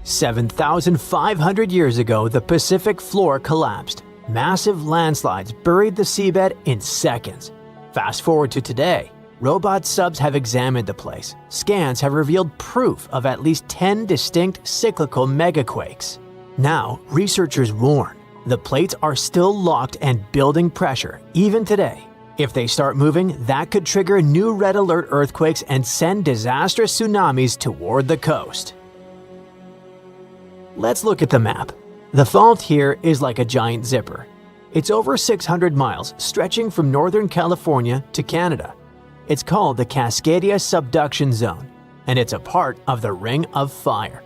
7,500 years ago, the Pacific floor collapsed. Massive landslides buried the seabed in seconds. Fast forward to today, robot subs have examined the place. Scans have revealed proof of at least 10 distinct cyclical megaquakes. Now, researchers warn, the plates are still locked and building pressure, even today. If they start moving, that could trigger new red alert earthquakes and send disastrous tsunamis toward the coast. Let's look at the map. The fault here is like a giant zipper. It's over 600 miles, stretching from northern California to Canada. It's called the Cascadia Subduction Zone, and it's a part of the Ring of Fire.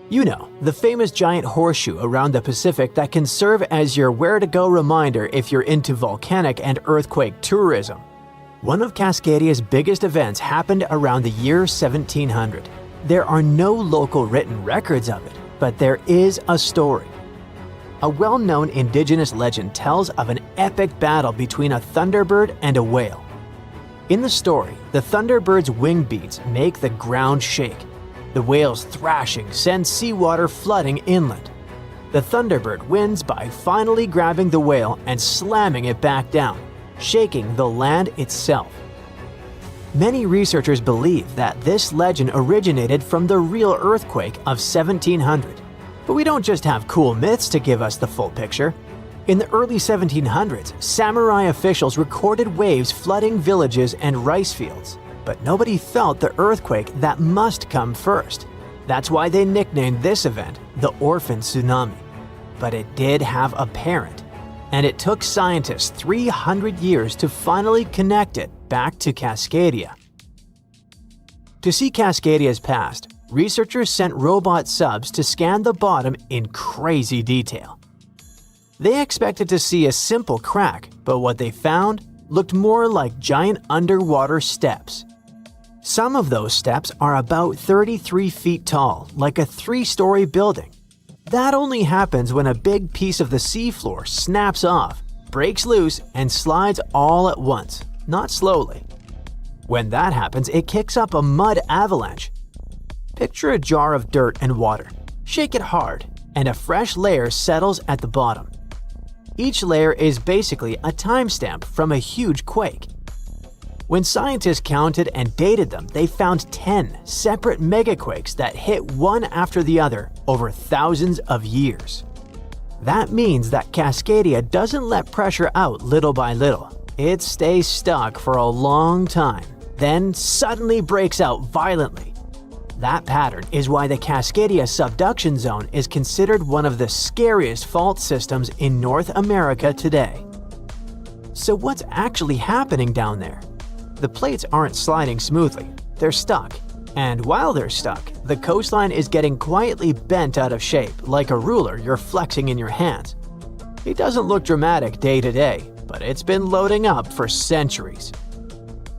You know, the famous giant horseshoe around the Pacific that can serve as your where-to-go reminder if you're into volcanic and earthquake tourism. One of Cascadia's biggest events happened around the year 1700. There are no local written records of it, but there is a story. A well-known indigenous legend tells of an epic battle between a thunderbird and a whale. In the story, the thunderbird's wing beats make the ground shake. The whale's thrashing sends seawater flooding inland. The thunderbird wins by finally grabbing the whale and slamming it back down, shaking the land itself. Many researchers believe that this legend originated from the real earthquake of 1700. But we don't just have cool myths to give us the full picture. In the early 1700s, samurai officials recorded waves flooding villages and rice fields. But nobody felt the earthquake that must come first. That's why they nicknamed this event the Orphan Tsunami. But it did have a parent. And it took scientists 300 years to finally connect it back to Cascadia. To see Cascadia's past, researchers sent robot subs to scan the bottom in crazy detail. They expected to see a simple crack, but what they found looked more like giant underwater steps. Some of those steps are about 33 feet tall, like a 3-story building. That only happens when a big piece of the seafloor snaps off, breaks loose, and slides all at once, not slowly. When that happens, it kicks up a mud avalanche. Picture a jar of dirt and water. Shake it hard, and a fresh layer settles at the bottom. Each layer is basically a timestamp from a huge quake. When scientists counted and dated them, they found 10 separate megaquakes that hit one after the other over thousands of years. That means that Cascadia doesn't let pressure out little by little. It stays stuck for a long time, then suddenly breaks out violently. That pattern is why the Cascadia Subduction Zone is considered one of the scariest fault systems in North America today. So what's actually happening down there? The plates aren't sliding smoothly, they're stuck. And while they're stuck, the coastline is getting quietly bent out of shape like a ruler you're flexing in your hands. It doesn't look dramatic day to day, but it's been loading up for centuries.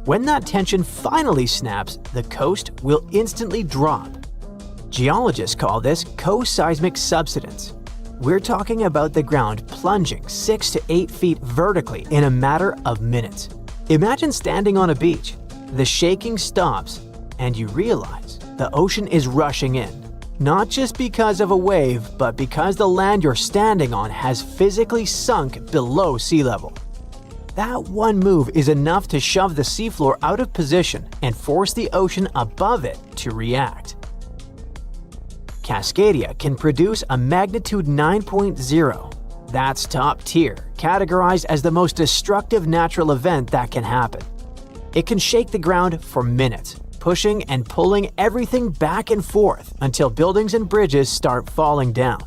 When that tension finally snaps, the coast will instantly drop. Geologists call this co-seismic subsidence. We're talking about the ground plunging 6 to 8 feet vertically in a matter of minutes. Imagine standing on a beach. The shaking stops, and you realize the ocean is rushing in. Not just because of a wave, but because the land you're standing on has physically sunk below sea level. That one move is enough to shove the seafloor out of position and force the ocean above it to react. Cascadia can produce a magnitude 9.0. That's top tier, categorized as the most destructive natural event that can happen. It can shake the ground for minutes, pushing and pulling everything back and forth until buildings and bridges start falling down.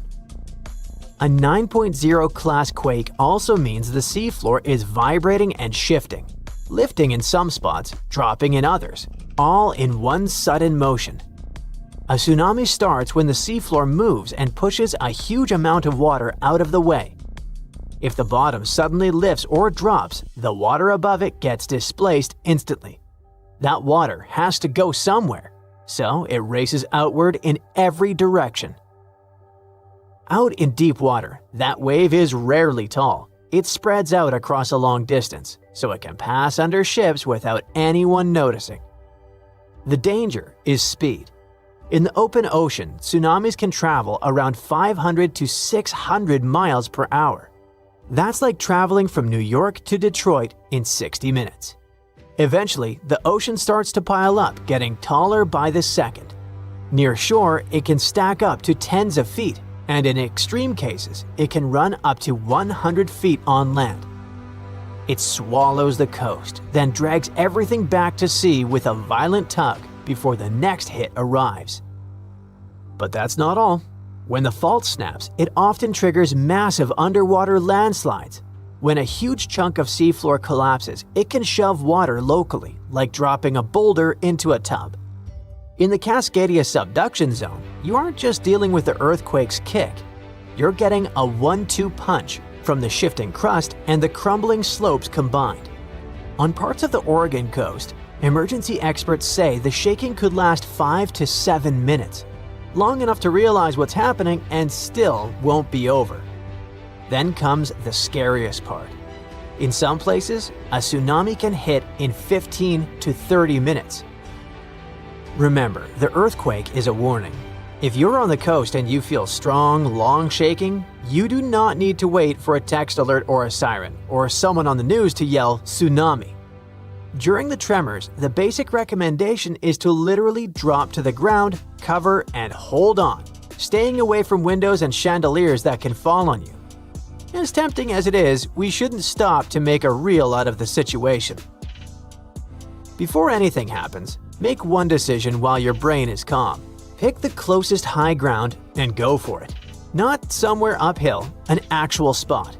A 9.0 class quake also means the seafloor is vibrating and shifting, lifting in some spots, dropping in others, all in one sudden motion. A tsunami starts when the seafloor moves and pushes a huge amount of water out of the way. If the bottom suddenly lifts or drops, the water above it gets displaced instantly. That water has to go somewhere, so it races outward in every direction. Out in deep water, that wave is rarely tall. It spreads out across a long distance, so it can pass under ships without anyone noticing. The danger is speed. In the open ocean, tsunamis can travel around 500 to 600 miles per hour. That's like traveling from New York to Detroit in 60 minutes. Eventually, the ocean starts to pile up, getting taller by the second. Near shore, it can stack up to tens of feet, and in extreme cases, it can run up to 100 feet on land. It swallows the coast, then drags everything back to sea with a violent tug before the next hit arrives. But that's not all. When the fault snaps, it often triggers massive underwater landslides. When a huge chunk of seafloor collapses, it can shove water locally, like dropping a boulder into a tub. In the Cascadia subduction zone, you aren't just dealing with the earthquake's kick. You're getting a 1-2 punch from the shifting crust and the crumbling slopes combined. On parts of the Oregon coast, emergency experts say the shaking could last 5 to 7 minutes, long enough to realize what's happening and still won't be over. Then comes the scariest part. In some places, a tsunami can hit in 15 to 30 minutes. Remember, the earthquake is a warning. If you're on the coast and you feel strong, long shaking, you do not need to wait for a text alert or a siren, or someone on the news to yell tsunami. During the tremors, the basic recommendation is to literally drop to the ground, cover, and hold on, staying away from windows and chandeliers that can fall on you. As tempting as it is, we shouldn't stop to make a reel out of the situation. Before anything happens, make one decision while your brain is calm. Pick the closest high ground and go for it. Not somewhere uphill, an actual spot.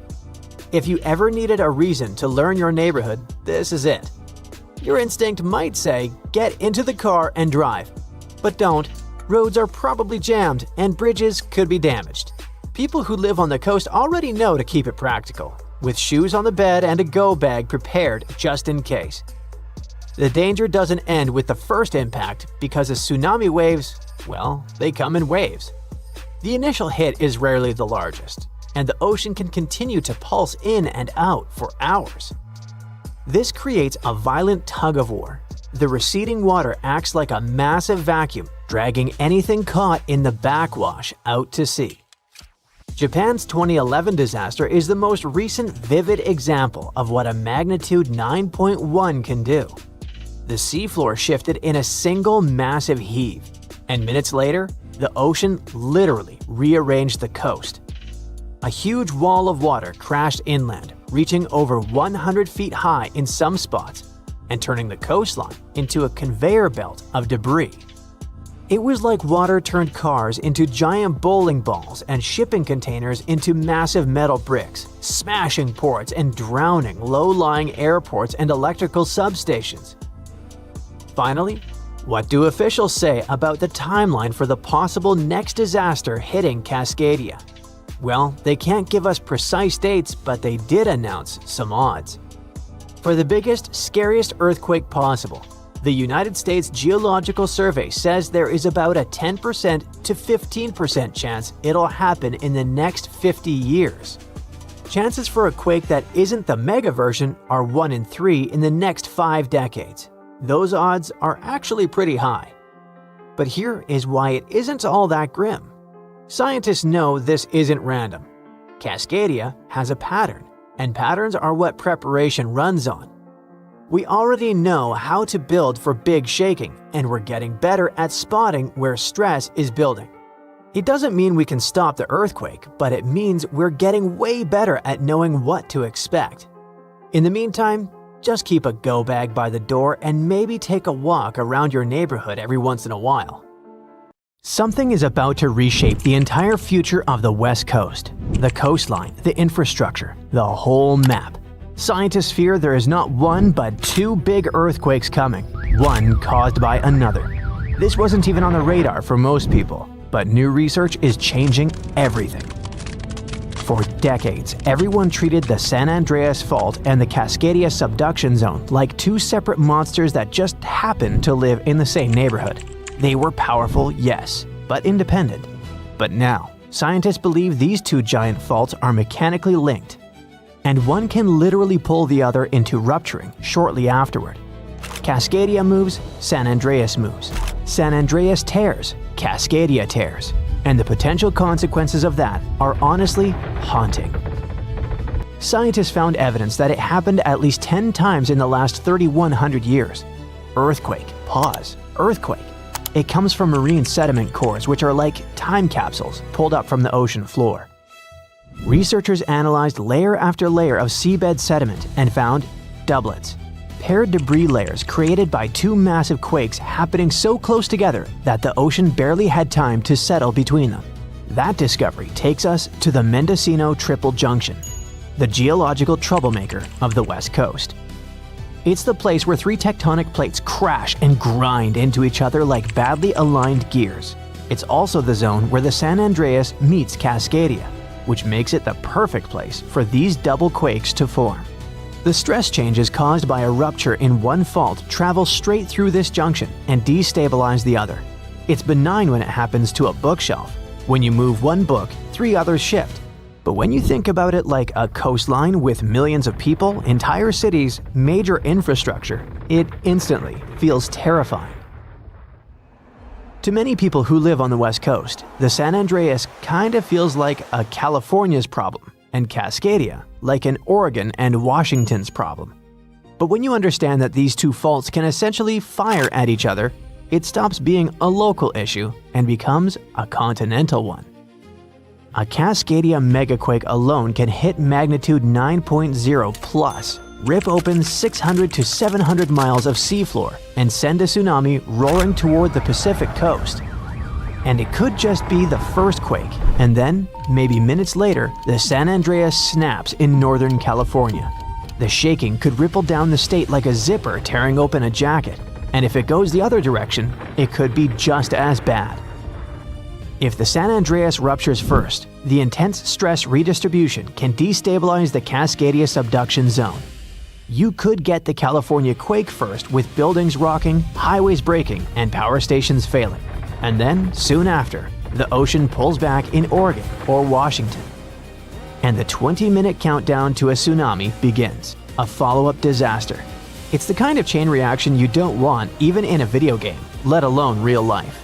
If you ever needed a reason to learn your neighborhood, this is it. Your instinct might say, get into the car and drive. But don't. Roads are probably jammed and bridges could be damaged. People who live on the coast already know to keep it practical, with shoes on the bed and a go bag prepared just in case. The danger doesn't end with the first impact because the tsunami waves, well, they come in waves. The initial hit is rarely the largest, and the ocean can continue to pulse in and out for hours. This creates a violent tug-of-war. The receding water acts like a massive vacuum, dragging anything caught in the backwash out to sea. Japan's 2011 disaster is the most recent vivid example of what a magnitude 9.1 can do. The seafloor shifted in a single massive heave, and minutes later, the ocean literally rearranged the coast. A huge wall of water crashed inland, reaching over 100 feet high in some spots, and turning the coastline into a conveyor belt of debris. It was like water turned cars into giant bowling balls and shipping containers into massive metal bricks, smashing ports and drowning low-lying airports and electrical substations. Finally, what do officials say about the timeline for the possible next disaster hitting Cascadia? Well, they can't give us precise dates, but they did announce some odds. For the biggest, scariest earthquake possible, the United States Geological Survey says there is about a 10% to 15% chance it'll happen in the next 50 years. Chances for a quake that isn't the mega version are 1 in 3 in the next 5 decades. Those odds are actually pretty high. But here is why it isn't all that grim. Scientists know this isn't random. Cascadia has a pattern, and patterns are what preparation runs on. We already know how to build for big shaking, and we're getting better at spotting where stress is building. It doesn't mean we can stop the earthquake, but it means we're getting way better at knowing what to expect. In the meantime, just keep a go bag by the door and maybe take a walk around your neighborhood every once in a while. Something is about to reshape the entire future of the West Coast. The coastline, the infrastructure, the whole map. Scientists fear there is not one but 2 big earthquakes coming, one caused by another. This wasn't even on the radar for most people, but new research is changing everything. For decades, everyone treated the San Andreas Fault and the Cascadia Subduction Zone like 2 separate monsters that just happened to live in the same neighborhood. They were powerful, yes, but independent. But now, scientists believe these 2 giant faults are mechanically linked, and one can literally pull the other into rupturing shortly afterward. Cascadia moves, San Andreas moves. San Andreas tears, Cascadia tears. And the potential consequences of that are honestly haunting. Scientists found evidence that it happened at least 10 times in the last 3,100 years. Earthquake, pause, earthquake. It comes from marine sediment cores, which are like time capsules pulled up from the ocean floor. Researchers analyzed layer after layer of seabed sediment and found doublets, paired debris layers created by two massive quakes happening so close together that the ocean barely had time to settle between them. That discovery takes us to the Mendocino Triple Junction, the geological troublemaker of the West Coast. It's the place where three tectonic plates crash and grind into each other like badly aligned gears. It's also the zone where the San Andreas meets Cascadia, which makes it the perfect place for these double quakes to form. The stress changes caused by a rupture in one fault travel straight through this junction and destabilize the other. It's benign when it happens to a bookshelf. When you move one book, three others shift. But when you think about it like a coastline with millions of people, entire cities, major infrastructure, it instantly feels terrifying. To many people who live on the West Coast, the San Andreas kind of feels like a California's problem, and Cascadia like an Oregon and Washington's problem. But when you understand that these two faults can essentially fire at each other, it stops being a local issue and becomes a continental one. A Cascadia megaquake alone can hit magnitude 9.0 plus, rip open 600 to 700 miles of seafloor, and send a tsunami roaring toward the Pacific coast. And it could just be the first quake, and then, maybe minutes later, the San Andreas snaps in Northern California. The shaking could ripple down the state like a zipper tearing open a jacket, and if it goes the other direction, it could be just as bad. If the San Andreas ruptures first, the intense stress redistribution can destabilize the Cascadia subduction zone. You could get the California quake first with buildings rocking, highways breaking, and power stations failing. And then, soon after, the ocean pulls back in Oregon or Washington. And the 20-minute countdown to a tsunami begins, a follow-up disaster. It's the kind of chain reaction you don't want even in a video game, let alone real life.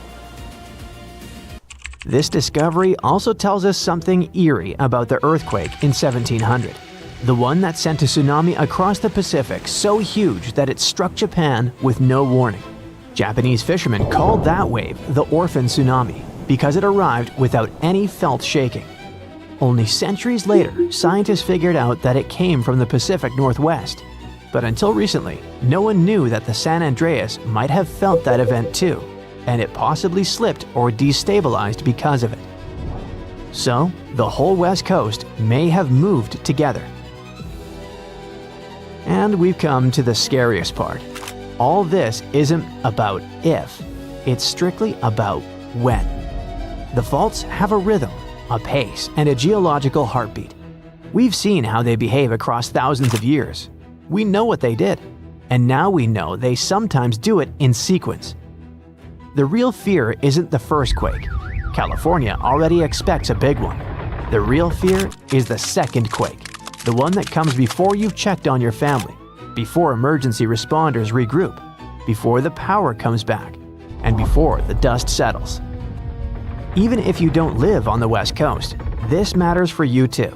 This discovery also tells us something eerie about the earthquake in 1700, the one that sent a tsunami across the Pacific so huge that it struck Japan with no warning. Japanese fishermen called that wave the orphan tsunami because it arrived without any felt shaking. Only centuries later, scientists figured out that it came from the Pacific Northwest. But until recently, no one knew that the San Andreas might have felt that event too, and it possibly slipped or destabilized because of it. So, the whole West Coast may have moved together. And we've come to the scariest part. All this isn't about if, it's strictly about when. The faults have a rhythm, a pace, and a geological heartbeat. We've seen how they behave across thousands of years. We know what they did, and now we know they sometimes do it in sequence. The real fear isn't the first quake. California already expects a big one. The real fear is the second quake, the one that comes before you've checked on your family, before emergency responders regroup, before the power comes back, and before the dust settles. Even if you don't live on the West Coast, this matters for you too.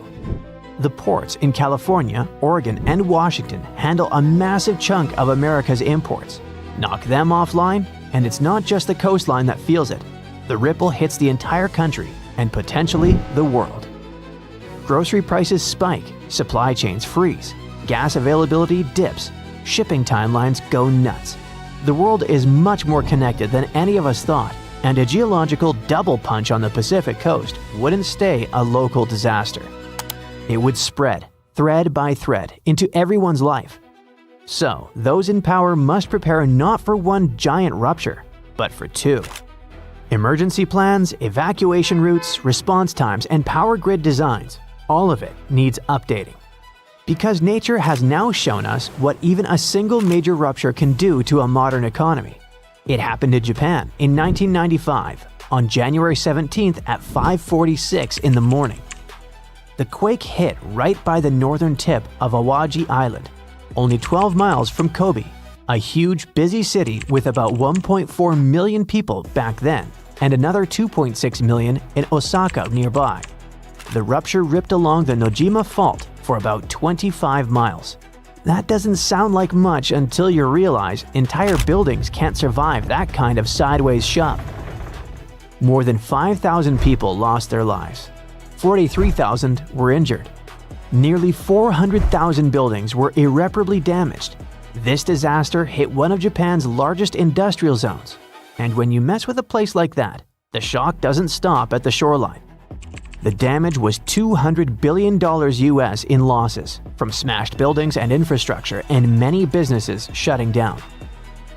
The ports in California, Oregon, and Washington handle a massive chunk of America's imports. Knock them offline, and it's not just the coastline that feels it. The ripple hits the entire country, and potentially the world. Grocery prices spike, supply chains freeze, gas availability dips, shipping timelines go nuts. The world is much more connected than any of us thought, and a geological double punch on the Pacific coast wouldn't stay a local disaster. It would spread, thread by thread, into everyone's life. So, those in power must prepare not for one giant rupture, but for two. Emergency plans, evacuation routes, response times, and power grid designs, all of it needs updating. Because nature has now shown us what even a single major rupture can do to a modern economy. It happened in Japan in 1995, on January 17th at 5:46 in the morning. The quake hit right by the northern tip of Awaji Island, only 12 miles from Kobe, a huge, busy city with about 1.4 million people back then, and another 2.6 million in Osaka nearby. The rupture ripped along the Nojima Fault for about 25 miles. That doesn't sound like much until you realize entire buildings can't survive that kind of sideways shove. More than 5,000 people lost their lives. 43,000 were injured. Nearly 400,000 buildings were irreparably damaged. This disaster hit one of Japan's largest industrial zones. And when you mess with a place like that, the shock doesn't stop at the shoreline. The damage was $200 billion US in losses, from smashed buildings and infrastructure and many businesses shutting down.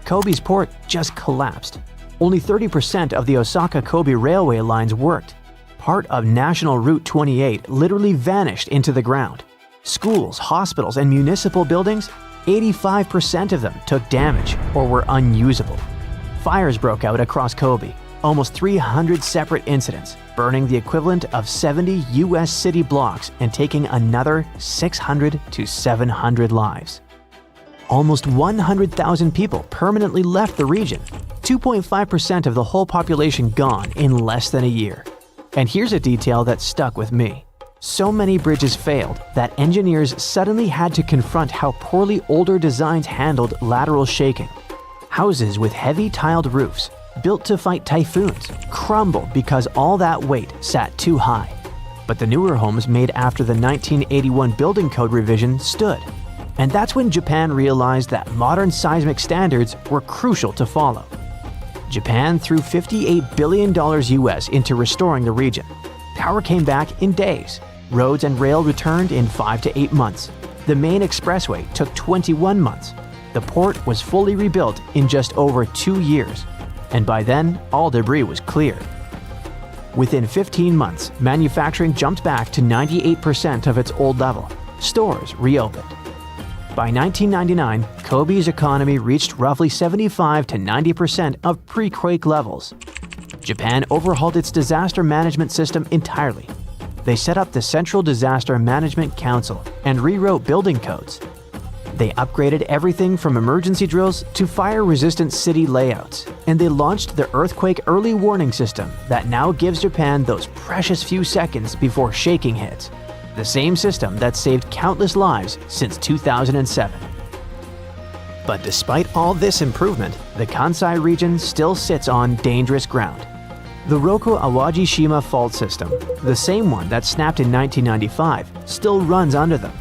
Kobe's port just collapsed. Only 30% of the Osaka-Kobe railway lines worked. Part of National Route 28 literally vanished into the ground. Schools, hospitals, and municipal buildings, 85% of them took damage or were unusable. Fires broke out across Kobe, almost 300 separate incidents, burning the equivalent of 70 US city blocks and taking another 600 to 700 lives. Almost 100,000 people permanently left the region, 2.5% of the whole population gone in less than a year. And here's a detail that stuck with me. So many bridges failed that engineers suddenly had to confront how poorly older designs handled lateral shaking. Houses with heavy tiled roofs, built to fight typhoons, crumbled because all that weight sat too high. But the newer homes made after the 1981 building code revision stood. And that's when Japan realized that modern seismic standards were crucial to follow. Japan threw $58 billion US into restoring the region. Power came back in days. Roads and rail returned in 5 to 8 months. The main expressway took 21 months. The port was fully rebuilt in just over 2 years. And by then, all debris was cleared. Within 15 months, manufacturing jumped back to 98% of its old level. Stores reopened. By 1999, Kobe's economy reached roughly 75 to 90% of pre-quake levels. Japan overhauled its disaster management system entirely. They set up the Central Disaster Management Council and rewrote building codes. They upgraded everything from emergency drills to fire-resistant city layouts, and they launched the Earthquake Early Warning System that now gives Japan those precious few seconds before shaking hits. The same system that saved countless lives since 2007. But despite all this improvement, the Kansai region still sits on dangerous ground. The Roku Awajishima fault system, the same one that snapped in 1995, still runs under them.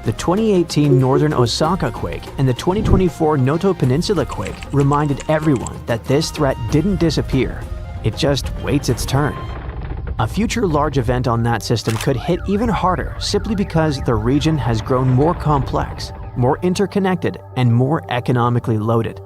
The 2018 Northern Osaka quake and the 2024 Noto Peninsula quake reminded everyone that this threat didn't disappear. It just waits its turn. A future large event on that system could hit even harder simply because the region has grown more complex, more interconnected, and more economically loaded.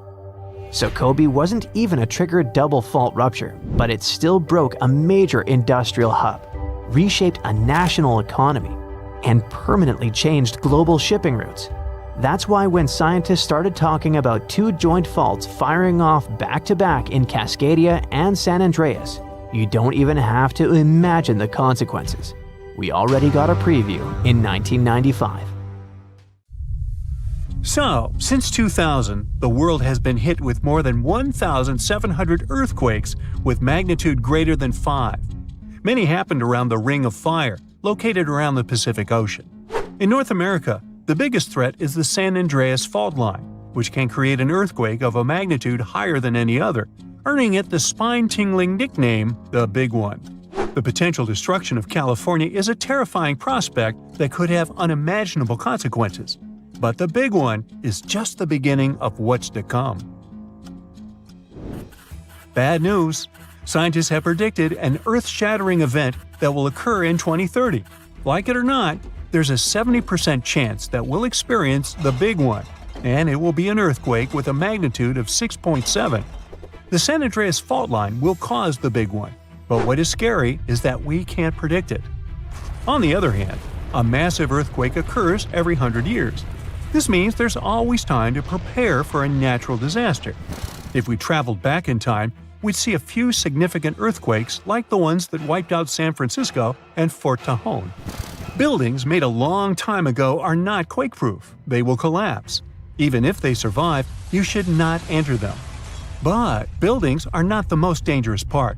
So Kobe wasn't even a triggered double fault rupture, but it still broke a major industrial hub, reshaped a national economy, and permanently changed global shipping routes. That's why when scientists started talking about two joint faults firing off back-to-back in Cascadia and San Andreas, you don't even have to imagine the consequences. We already got a preview in 1995. So, since 2000, the world has been hit with more than 1,700 earthquakes with magnitude greater than 5. Many happened around the Ring of Fire, located around the Pacific Ocean. In North America, the biggest threat is the San Andreas fault line, which can create an earthquake of a magnitude higher than any other, earning it the spine-tingling nickname, the Big One. The potential destruction of California is a terrifying prospect that could have unimaginable consequences. But the Big One is just the beginning of what's to come. Bad news. Scientists have predicted an earth-shattering event that will occur in 2030. Like it or not, there's a 70% chance that we'll experience the Big One, and it will be an earthquake with a magnitude of 6.7. The San Andreas fault line will cause the Big One, but what is scary is that we can't predict it. On the other hand, a massive earthquake occurs every 100 years. This means there's always time to prepare for a natural disaster. If we traveled back in time, we'd see a few significant earthquakes like the ones that wiped out San Francisco and Fort Tejon. Buildings made a long time ago are not quake-proof. They will collapse. Even if they survive, you should not enter them. But buildings are not the most dangerous part.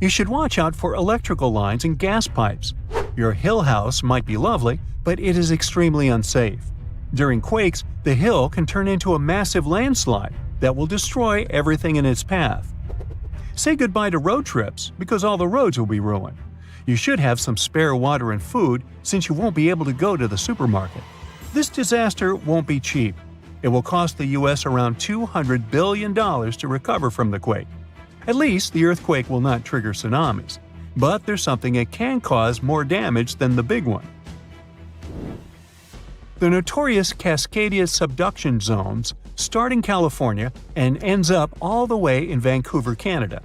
You should watch out for electrical lines and gas pipes. Your hill house might be lovely, but it is extremely unsafe. During quakes, the hill can turn into a massive landslide that will destroy everything in its path. Say goodbye to road trips because all the roads will be ruined. You should have some spare water and food since you won't be able to go to the supermarket. This disaster won't be cheap. It will cost the US around $200 billion to recover from the quake. At least the earthquake will not trigger tsunamis. But there's something that can cause more damage than the big one. The notorious Cascadia subduction zones start in California and ends up all the way in Vancouver, Canada.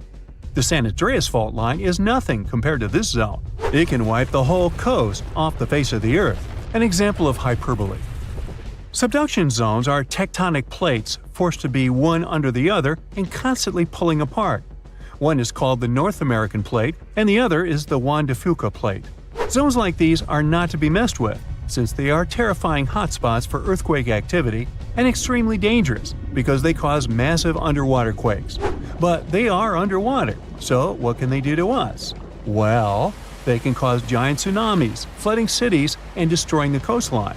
The San Andreas fault line is nothing compared to this zone. It can wipe the whole coast off the face of the Earth, an example of hyperbole. Subduction zones are tectonic plates forced to be one under the other and constantly pulling apart. One is called the North American Plate and the other is the Juan de Fuca Plate. Zones like these are not to be messed with, since they are terrifying hotspots for earthquake activity and extremely dangerous because they cause massive underwater quakes. But they are underwater, so what can they do to us? Well, they can cause giant tsunamis, flooding cities, and destroying the coastline.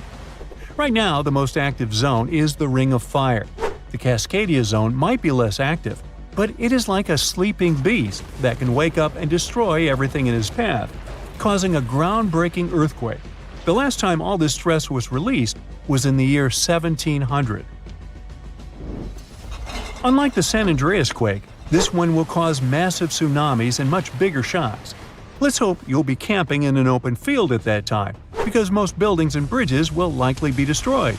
Right now, the most active zone is the Ring of Fire. The Cascadia zone might be less active, but it is like a sleeping beast that can wake up and destroy everything in its path, causing a groundbreaking earthquake. The last time all this stress was released was in the year 1700. Unlike the San Andreas quake, this one will cause massive tsunamis and much bigger shocks. Let's hope you'll be camping in an open field at that time, because most buildings and bridges will likely be destroyed.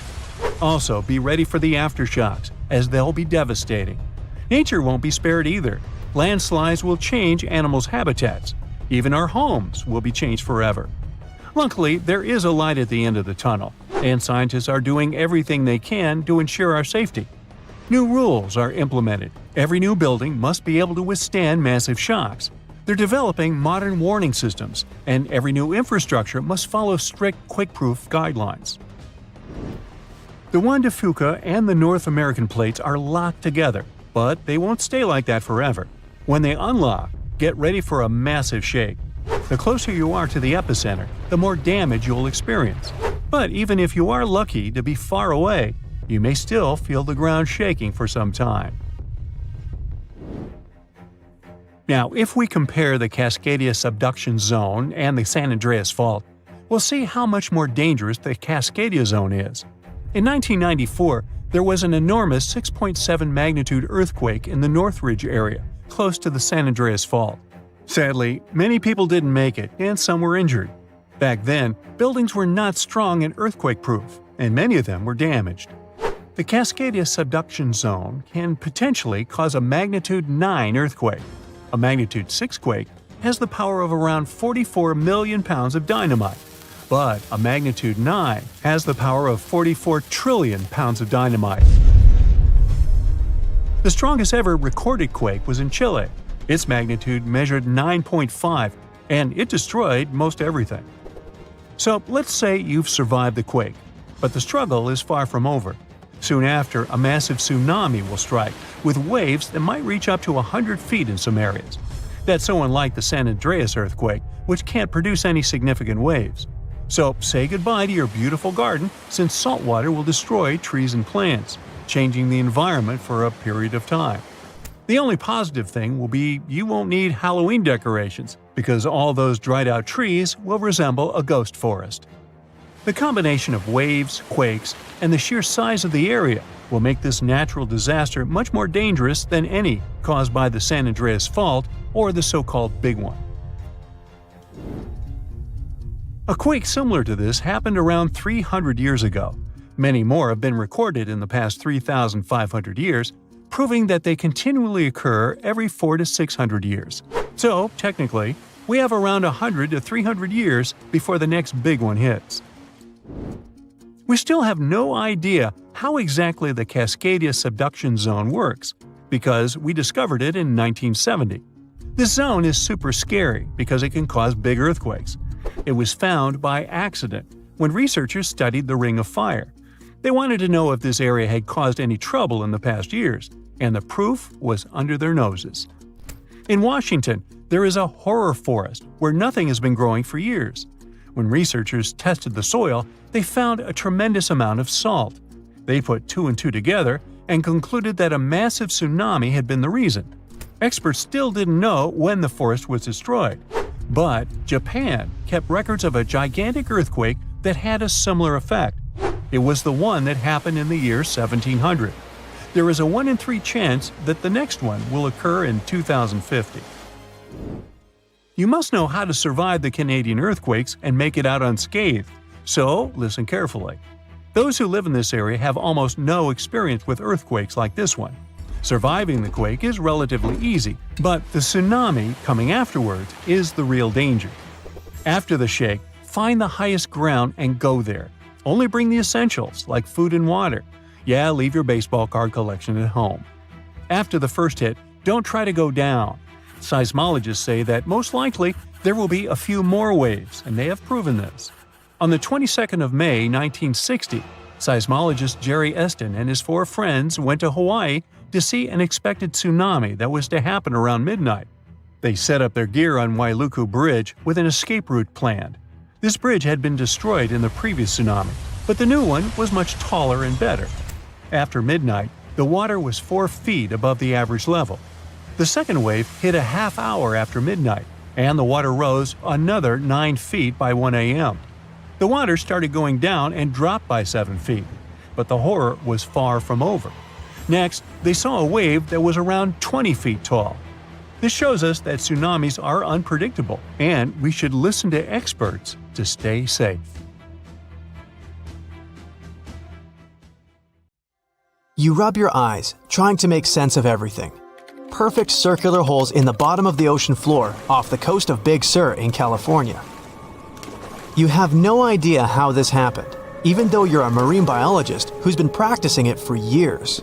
Also, be ready for the aftershocks, as they'll be devastating. Nature won't be spared either. Landslides will change animals' habitats. Even our homes will be changed forever. Luckily, there is a light at the end of the tunnel, and scientists are doing everything they can to ensure our safety. New rules are implemented. Every new building must be able to withstand massive shocks. They're developing modern warning systems, and every new infrastructure must follow strict quake-proof guidelines. The Juan de Fuca and the North American plates are locked together, but they won't stay like that forever. When they unlock, get ready for a massive shake. The closer you are to the epicenter, the more damage you'll experience. But even if you are lucky to be far away, you may still feel the ground shaking for some time. Now, if we compare the Cascadia subduction zone and the San Andreas fault, we'll see how much more dangerous the Cascadia zone is. In 1994, there was an enormous 6.7 magnitude earthquake in the Northridge area, close to the San Andreas fault. Sadly, many people didn't make it, and some were injured. Back then, buildings were not strong and earthquake-proof, and many of them were damaged. The Cascadia subduction zone can potentially cause a magnitude 9 earthquake. A magnitude 6 quake has the power of around 44 million pounds of dynamite, but a magnitude 9 has the power of 44 trillion pounds of dynamite. The strongest ever recorded quake was in Chile. Its magnitude measured 9.5, and it destroyed most everything. So let's say you've survived the quake, but the struggle is far from over. Soon after, a massive tsunami will strike, with waves that might reach up to 100 feet in some areas. That's so unlike the San Andreas earthquake, which can't produce any significant waves. So say goodbye to your beautiful garden, since salt water will destroy trees and plants, changing the environment for a period of time. The only positive thing will be you won't need Halloween decorations, because all those dried-out trees will resemble a ghost forest. The combination of waves, quakes, and the sheer size of the area will make this natural disaster much more dangerous than any caused by the San Andreas fault or the so-called Big One. A quake similar to this happened around 300 years ago. Many more have been recorded in the past 3,500 years, proving that they continually occur every 400 to 600 years. So, technically, we have around 100 to 300 years before the next big one hits. We still have no idea how exactly the Cascadia subduction zone works, because we discovered it in 1970. This zone is super scary because it can cause big earthquakes. It was found by accident when researchers studied the Ring of Fire. They wanted to know if this area had caused any trouble in the past years, and the proof was under their noses. In Washington, there is a horror forest where nothing has been growing for years. When researchers tested the soil, they found a tremendous amount of salt. They put 2 and 2 together and concluded that a massive tsunami had been the reason. Experts still didn't know when the forest was destroyed. But Japan kept records of a gigantic earthquake that had a similar effect. It was the one that happened in the year 1700. There is a 1 in 3 chance that the next one will occur in 2050. You must know how to survive the Canadian earthquakes and make it out unscathed, so listen carefully. Those who live in this area have almost no experience with earthquakes like this one. Surviving the quake is relatively easy, but the tsunami coming afterwards is the real danger. After the shake, find the highest ground and go there. Only bring the essentials, like food and water. Yeah, leave your baseball card collection at home. After the first hit, don't try to go down. Seismologists say that most likely there will be a few more waves, and they have proven this. On the 22nd of May, 1960, seismologist Jerry Eston and his 4 friends went to Hawaii to see an expected tsunami that was to happen around midnight. They set up their gear on Wailuku Bridge with an escape route planned. This bridge had been destroyed in the previous tsunami, but the new one was much taller and better. After midnight, the water was 4 feet above the average level. The second wave hit a half hour after midnight, and the water rose another 9 feet by 1 a.m. The water started going down and dropped by 7 feet, but the horror was far from over. Next, they saw a wave that was around 20 feet tall. This shows us that tsunamis are unpredictable, and we should listen to experts to stay safe. You rub your eyes, trying to make sense of everything. Perfect circular holes in the bottom of the ocean floor off the coast of Big Sur in California. You have no idea how this happened, even though you're a marine biologist who's been practicing it for years.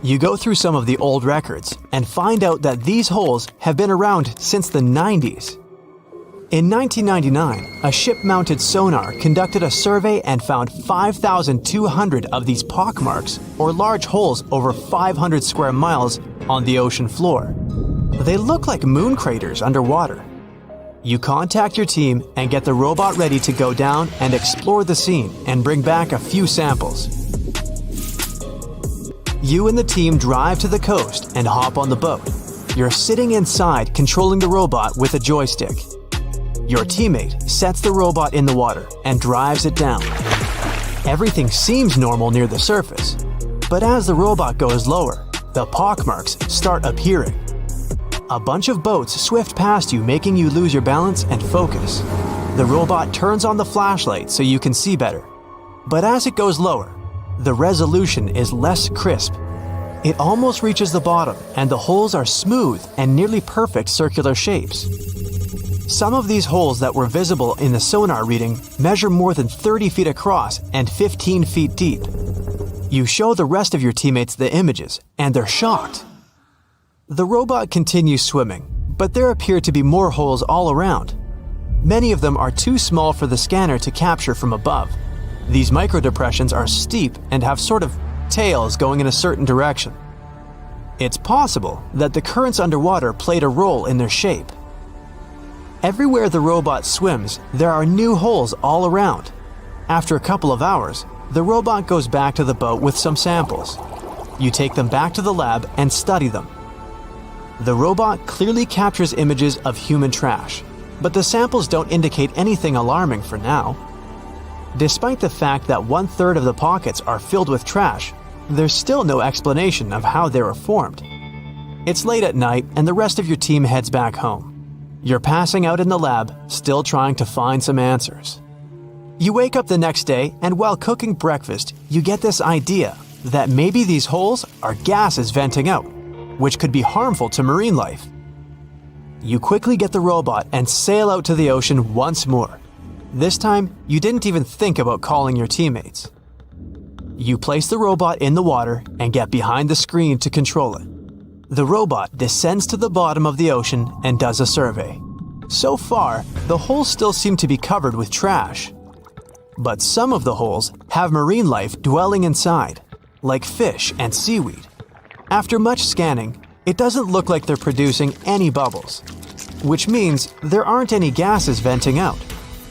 You go through some of the old records and find out that these holes have been around since the 90s. In 1999, a ship-mounted sonar conducted a survey and found 5,200 of these pockmarks, or large holes over 500 square miles, on the ocean floor. They look like moon craters underwater. You contact your team and get the robot ready to go down and explore the scene and bring back a few samples. You and the team drive to the coast and hop on the boat. You're sitting inside controlling the robot with a joystick. Your teammate sets the robot in the water and drives it down. Everything seems normal near the surface, but as the robot goes lower, the pockmarks start appearing. A bunch of boats swift past you, making you lose your balance and focus. The robot turns on the flashlight so you can see better. But as it goes lower, the resolution is less crisp. It almost reaches the bottom, and the holes are smooth and nearly perfect circular shapes. Some of these holes that were visible in the sonar reading measure more than 30 feet across and 15 feet deep. You show the rest of your teammates the images, and they're shocked. The robot continues swimming, but there appear to be more holes all around. Many of them are too small for the scanner to capture from above. These microdepressions are steep and have sort of tails going in a certain direction. It's possible that the currents underwater played a role in their shape. Everywhere the robot swims, there are new holes all around. After a couple of hours, the robot goes back to the boat with some samples. You take them back to the lab and study them. The robot clearly captures images of human trash, but the samples don't indicate anything alarming for now. Despite the fact that 1/3 of the pockets are filled with trash, there's still no explanation of how they were formed. It's late at night and the rest of your team heads back home. You're passing out in the lab, still trying to find some answers. You wake up the next day and while cooking breakfast, you get this idea that maybe these holes are gases venting out, which could be harmful to marine life. You quickly get the robot and sail out to the ocean once more. This time, you didn't even think about calling your teammates. You place the robot in the water and get behind the screen to control it. The robot descends to the bottom of the ocean and does a survey. So far, the holes still seem to be covered with trash. But some of the holes have marine life dwelling inside, like fish and seaweed. After much scanning, it doesn't look like they're producing any bubbles, which means there aren't any gases venting out,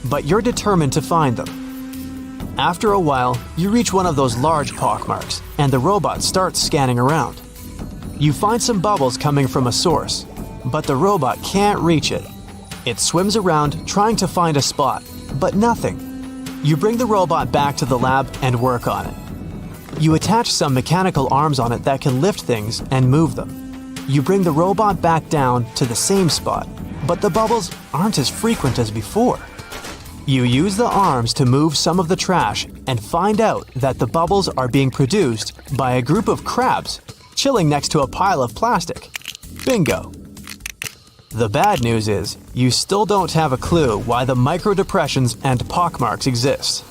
but you're determined to find them. After a while, you reach one of those large pockmarks, and the robot starts scanning around. You find some bubbles coming from a source, but the robot can't reach it. It swims around trying to find a spot, but nothing. You bring the robot back to the lab and work on it. You attach some mechanical arms on it that can lift things and move them. You bring the robot back down to the same spot, but the bubbles aren't as frequent as before. You use the arms to move some of the trash and find out that the bubbles are being produced by a group of crabs chilling next to a pile of plastic. Bingo! The bad news is, you still don't have a clue why the microdepressions and pockmarks exist.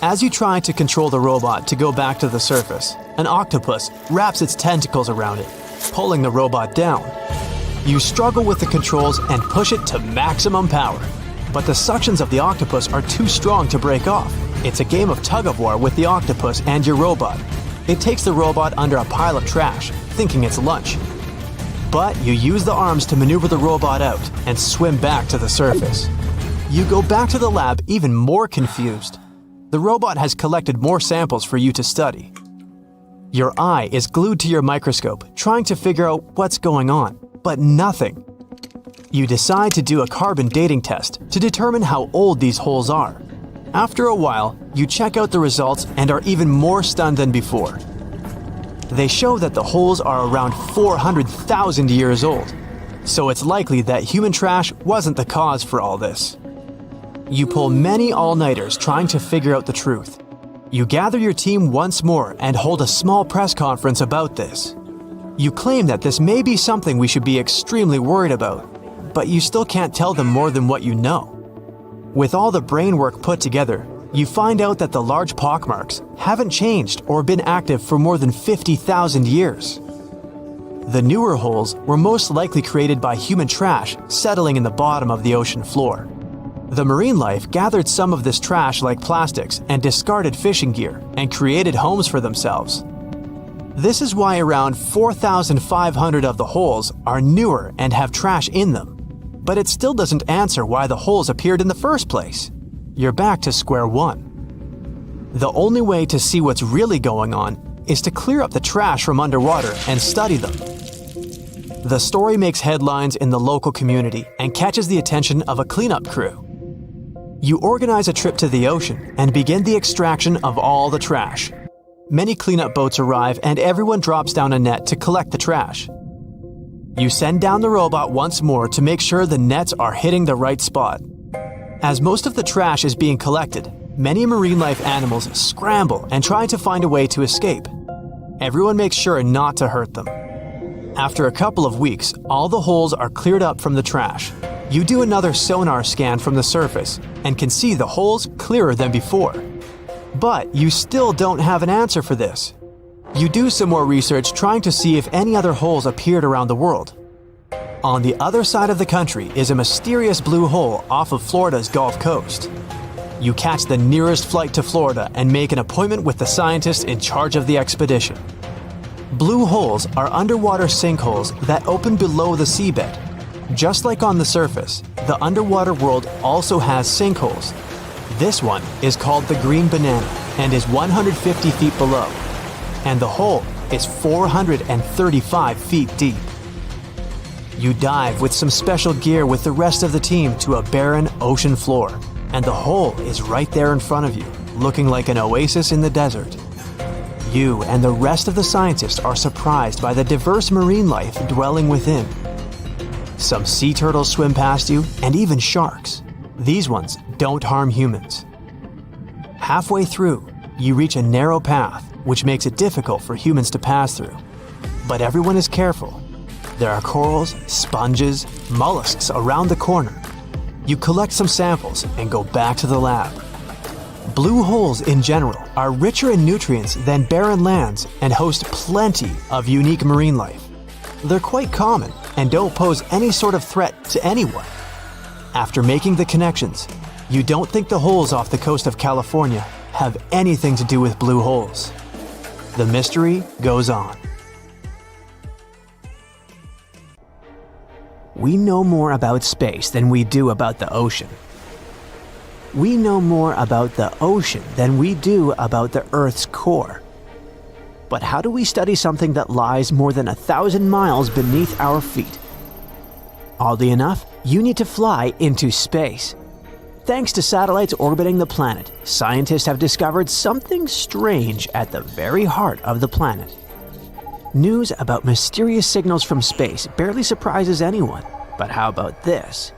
As you try to control the robot to go back to the surface, an octopus wraps its tentacles around it, pulling the robot down. You struggle with the controls and push it to maximum power, but the suctions of the octopus are too strong to break off. It's a game of tug-of-war with the octopus and your robot. It takes the robot under a pile of trash, thinking it's lunch. But you use the arms to maneuver the robot out and swim back to the surface. You go back to the lab even more confused. The robot has collected more samples for you to study. Your eye is glued to your microscope, trying to figure out what's going on, but nothing. You decide to do a carbon dating test to determine how old these holes are. After a while, you check out the results and are even more stunned than before. They show that the holes are around 400,000 years old, so it's likely that human trash wasn't the cause for all this. You pull many all-nighters trying to figure out the truth. You gather your team once more and hold a small press conference about this. You claim that this may be something we should be extremely worried about, but you still can't tell them more than what you know. With all the brain work put together, you find out that the large pockmarks haven't changed or been active for more than 50,000 years. The newer holes were most likely created by human trash settling in the bottom of the ocean floor. The marine life gathered some of this trash like plastics and discarded fishing gear and created homes for themselves. This is why around 4,500 of the holes are newer and have trash in them. But it still doesn't answer why the holes appeared in the first place. You're back to square one. The only way to see what's really going on is to clear up the trash from underwater and study them. The story makes headlines in the local community and catches the attention of a cleanup crew. You organize a trip to the ocean and begin the extraction of all the trash. Many cleanup boats arrive and everyone drops down a net to collect the trash. You send down the robot once more to make sure the nets are hitting the right spot. As most of the trash is being collected, many marine life animals scramble and try to find a way to escape. Everyone makes sure not to hurt them. After a couple of weeks, all the holes are cleared up from the trash. You do another sonar scan from the surface and can see the holes clearer than before. But you still don't have an answer for this. You do some more research trying to see if any other holes appeared around the world. On the other side of the country is a mysterious blue hole off of Florida's Gulf Coast. You catch the nearest flight to Florida and make an appointment with the scientists in charge of the expedition. Blue holes are underwater sinkholes that open below the seabed. Just like on the surface, the underwater world also has sinkholes. This one is called the Green Banana and is 150 feet below. And the hole is 435 feet deep. You dive with some special gear with the rest of the team to a barren ocean floor, and the hole is right there in front of you, looking like an oasis in the desert. You and the rest of the scientists are surprised by the diverse marine life dwelling within. Some sea turtles swim past you, and even sharks. These ones don't harm humans. Halfway through, you reach a narrow path, which makes it difficult for humans to pass through. But everyone is careful. There are corals, sponges, mollusks around the corner. You collect some samples and go back to the lab. Blue holes in general are richer in nutrients than barren lands and host plenty of unique marine life. They're quite common and don't pose any sort of threat to anyone. After making the connections, You don't think the holes off the coast of California have anything to do with blue holes. The mystery goes on. We know more about space than we do about the ocean. We know more about the ocean than we do about the Earth's core. But how do we study something that lies more than 1,000 miles beneath our feet? Oddly enough, you need to fly into space. Thanks to satellites orbiting the planet, scientists have discovered something strange at the very heart of the planet. News about mysterious signals from space barely surprises anyone, but how about this?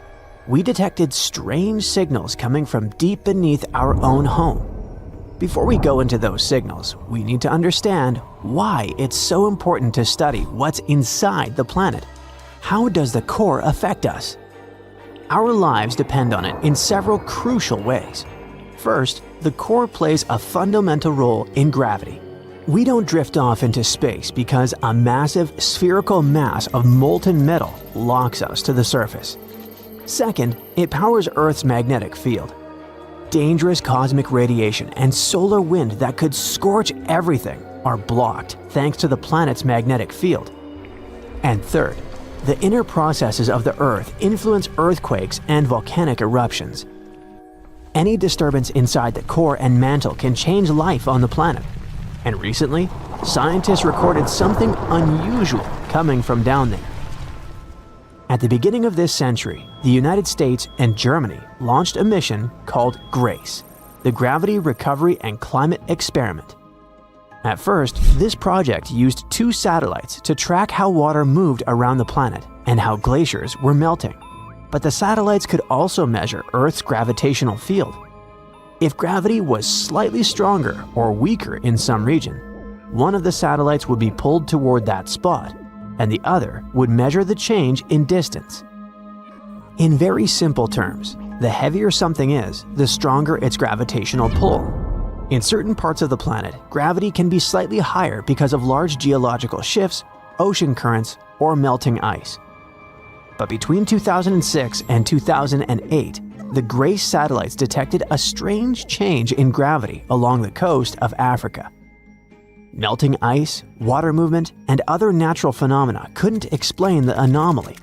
We detected strange signals coming from deep beneath our own home. Before we go into those signals, we need to understand why it's so important to study what's inside the planet. How does the core affect us? Our lives depend on it in several crucial ways. First, the core plays a fundamental role in gravity. We don't drift off into space because a massive spherical mass of molten metal locks us to the surface. Second, it powers Earth's magnetic field. Dangerous cosmic radiation and solar wind that could scorch everything are blocked thanks to the planet's magnetic field. And third, the inner processes of the Earth influence earthquakes and volcanic eruptions. Any disturbance inside the core and mantle can change life on the planet. And recently, scientists recorded something unusual coming from down there. At the beginning of this century, the United States and Germany launched a mission called GRACE, the Gravity Recovery and Climate Experiment. At first, this project used 2 satellites to track how water moved around the planet and how glaciers were melting. But the satellites could also measure Earth's gravitational field. If gravity was slightly stronger or weaker in some region, one of the satellites would be pulled toward that spot, and the other would measure the change in distance. In very simple terms, the heavier something is, the stronger its gravitational pull. In certain parts of the planet, gravity can be slightly higher because of large geological shifts, ocean currents, or melting ice. But between 2006 and 2008, the GRACE satellites detected a strange change in gravity along the coast of Africa. Melting ice, water movement, and other natural phenomena couldn't explain the anomaly.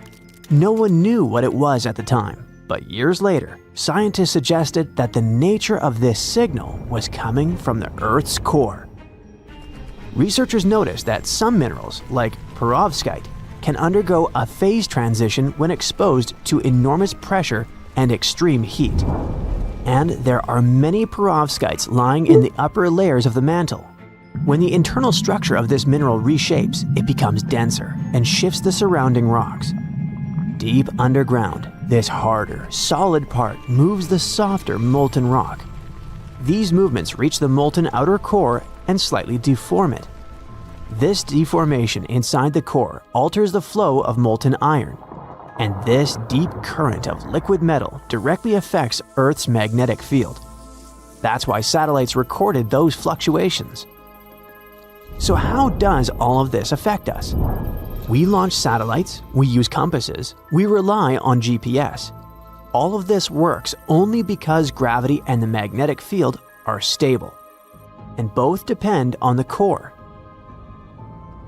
No one knew what it was at the time, but years later, scientists suggested that the nature of this signal was coming from the Earth's core. Researchers noticed that some minerals, like perovskite, can undergo a phase transition when exposed to enormous pressure and extreme heat. And there are many perovskites lying in the upper layers of the mantle. When the internal structure of this mineral reshapes, it becomes denser and shifts the surrounding rocks. Deep underground, this harder, solid part moves the softer molten rock. These movements reach the molten outer core and slightly deform it. This deformation inside the core alters the flow of molten iron, and this deep current of liquid metal directly affects Earth's magnetic field. That's why satellites recorded those fluctuations. So how does all of this affect us? We launch satellites, we use compasses, we rely on GPS. All of this works only because gravity and the magnetic field are stable, and both depend on the core.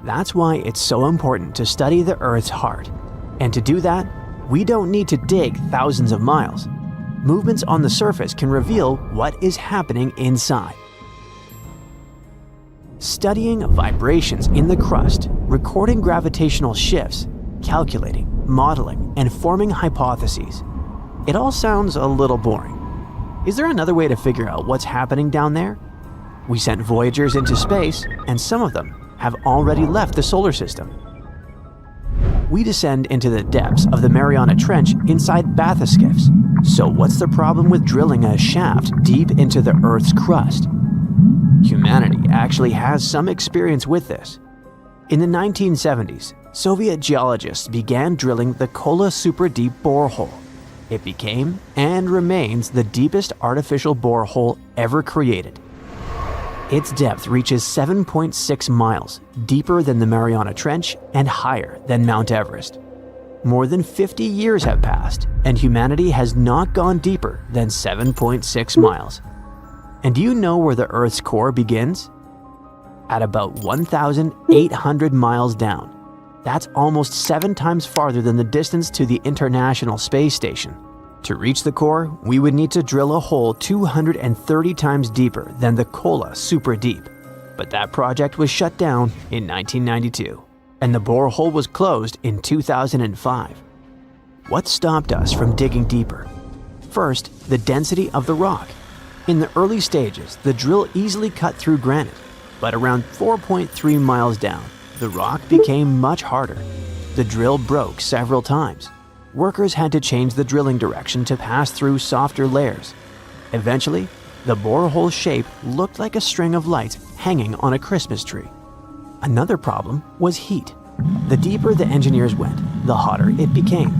That's why it's so important to study the Earth's heart. And to do that, we don't need to dig thousands of miles. Movements on the surface can reveal what is happening inside. Studying vibrations in the crust, recording gravitational shifts, calculating, modeling, and forming hypotheses. It all sounds a little boring. Is there another way to figure out what's happening down there? We sent Voyagers into space, and some of them have already left the solar system. We descend into the depths of the Mariana Trench inside bathyskiffs. So what's the problem with drilling a shaft deep into the Earth's crust? Humanity actually has some experience with this. In the 1970s, Soviet geologists began drilling the Kola Super Deep borehole. It became and remains the deepest artificial borehole ever created. Its depth reaches 7.6 miles, deeper than the Mariana Trench and higher than Mount Everest. More than 50 years have passed, and humanity has not gone deeper than 7.6 miles. And do you know where the Earth's core begins? At about 1,800 miles down. That's almost 7 times farther than the distance to the International Space Station. To reach the core, we would need to drill a hole 230 times deeper than the Kola Super Deep. But that project was shut down in 1992, and the borehole was closed in 2005. What stopped us from digging deeper? First, the density of the rock. In the early stages, the drill easily cut through granite, but around 4.3 miles down, the rock became much harder. The drill broke several times. Workers had to change the drilling direction to pass through softer layers. Eventually, the borehole shape looked like a string of lights hanging on a Christmas tree. Another problem was heat. The deeper the engineers went, the hotter it became.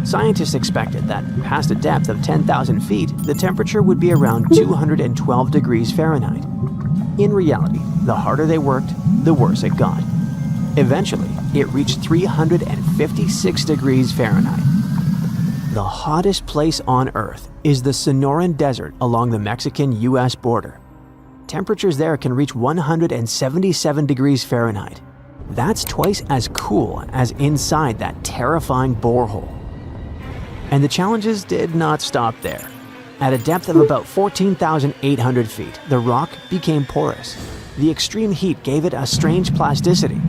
Scientists expected that past a depth of 10,000 feet, the temperature would be around 212 degrees Fahrenheit. In reality, the harder they worked, the worse it got. Eventually, it reached 356 degrees Fahrenheit. The hottest place on Earth is the Sonoran Desert along the Mexican-US border. Temperatures there can reach 177 degrees Fahrenheit. That's twice as cool as inside that terrifying borehole. And the challenges did not stop there. At a depth of about 14,800 feet, the rock became porous. The extreme heat gave it a strange plasticity.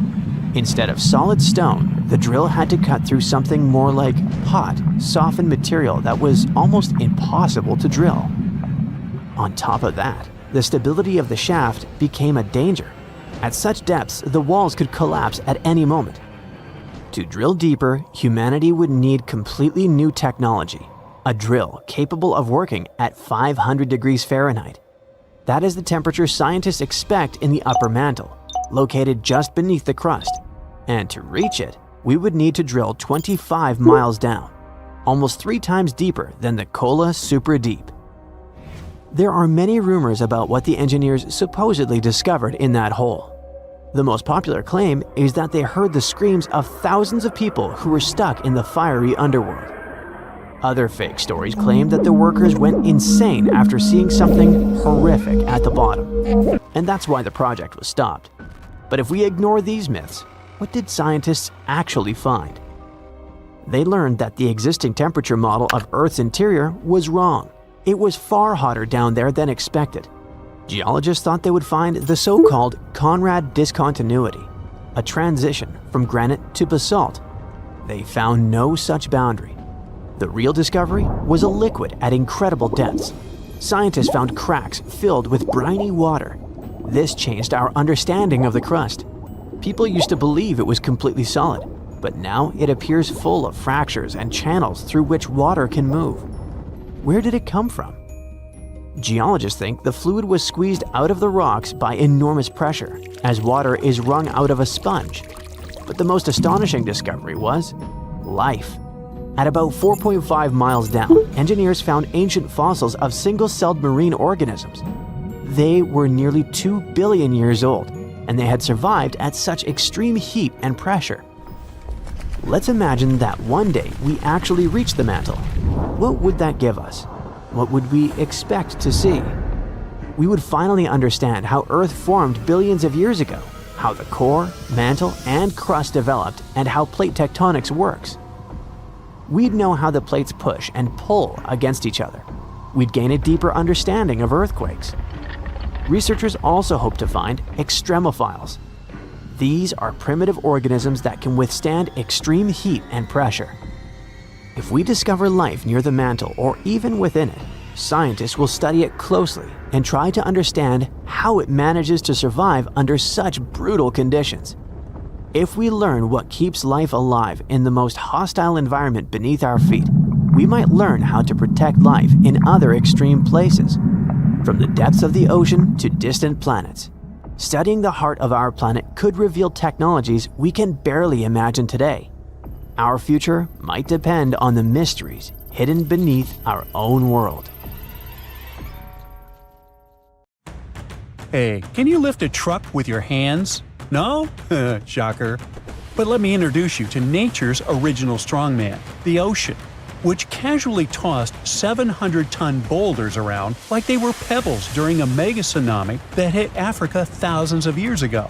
Instead of solid stone, the drill had to cut through something more like hot, softened material that was almost impossible to drill. On top of that, the stability of the shaft became a danger. At such depths, the walls could collapse at any moment. To drill deeper, humanity would need completely new technology, a drill capable of working at 500 degrees Fahrenheit. That is the temperature scientists expect in the upper mantle, located just beneath the crust. And to reach it, we would need to drill 25 miles down, almost 3 times deeper than the Kola Super Deep. There are many rumors about what the engineers supposedly discovered in that hole. The most popular claim is that they heard the screams of thousands of people who were stuck in the fiery underworld. Other fake stories claim that the workers went insane after seeing something horrific at the bottom, and that's why the project was stopped. But if we ignore these myths, what did scientists actually find? They learned that the existing temperature model of Earth's interior was wrong. It was far hotter down there than expected. Geologists thought they would find the so-called Conrad discontinuity, a transition from granite to basalt. They found no such boundary. The real discovery was a liquid at incredible depths. Scientists found cracks filled with briny water. This changed our understanding of the crust. People used to believe it was completely solid, but now it appears full of fractures and channels through which water can move. Where did it come from? Geologists think the fluid was squeezed out of the rocks by enormous pressure, as water is wrung out of a sponge. But the most astonishing discovery was life. At about 4.5 miles down, engineers found ancient fossils of single-celled marine organisms. They were nearly 2 billion years old, and they had survived at such extreme heat and pressure. Let's imagine that one day we actually reach the mantle. What would that give us? What would we expect to see? We would finally understand how Earth formed billions of years ago, how the core, mantle, and crust developed, and how plate tectonics works. We'd know how the plates push and pull against each other. We'd gain a deeper understanding of earthquakes. Researchers also hope to find extremophiles. These are primitive organisms that can withstand extreme heat and pressure. If we discover life near the mantle or even within it, scientists will study it closely and try to understand how it manages to survive under such brutal conditions. If we learn what keeps life alive in the most hostile environment beneath our feet, we might learn how to protect life in other extreme places, from the depths of the ocean to distant planets. Studying the heart of our planet could reveal technologies we can barely imagine today. Our future might depend on the mysteries hidden beneath our own world. Hey, can you lift a truck with your hands? No? Shocker. But let me introduce you to nature's original strongman, the ocean, which casually tossed 700-ton boulders around like they were pebbles during a mega tsunami that hit Africa thousands of years ago.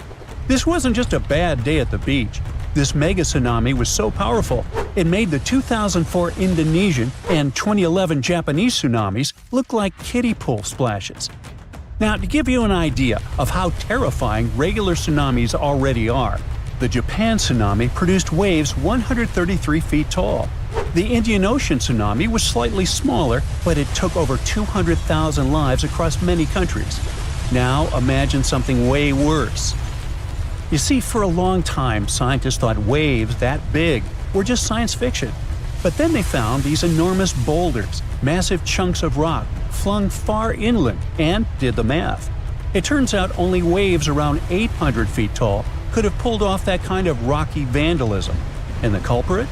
This wasn't just a bad day at the beach. This mega tsunami was so powerful, it made the 2004 Indonesian and 2011 Japanese tsunamis look like kiddie pool splashes. Now, to give you an idea of how terrifying regular tsunamis already are, the Japan tsunami produced waves 133 feet tall. The Indian Ocean tsunami was slightly smaller, but it took over 200,000 lives across many countries. Now imagine something way worse. You see, for a long time, scientists thought waves that big were just science fiction. But then they found these enormous boulders, massive chunks of rock, flung far inland, and did the math. It turns out only waves around 800 feet tall could have pulled off that kind of rocky vandalism. And the culprit?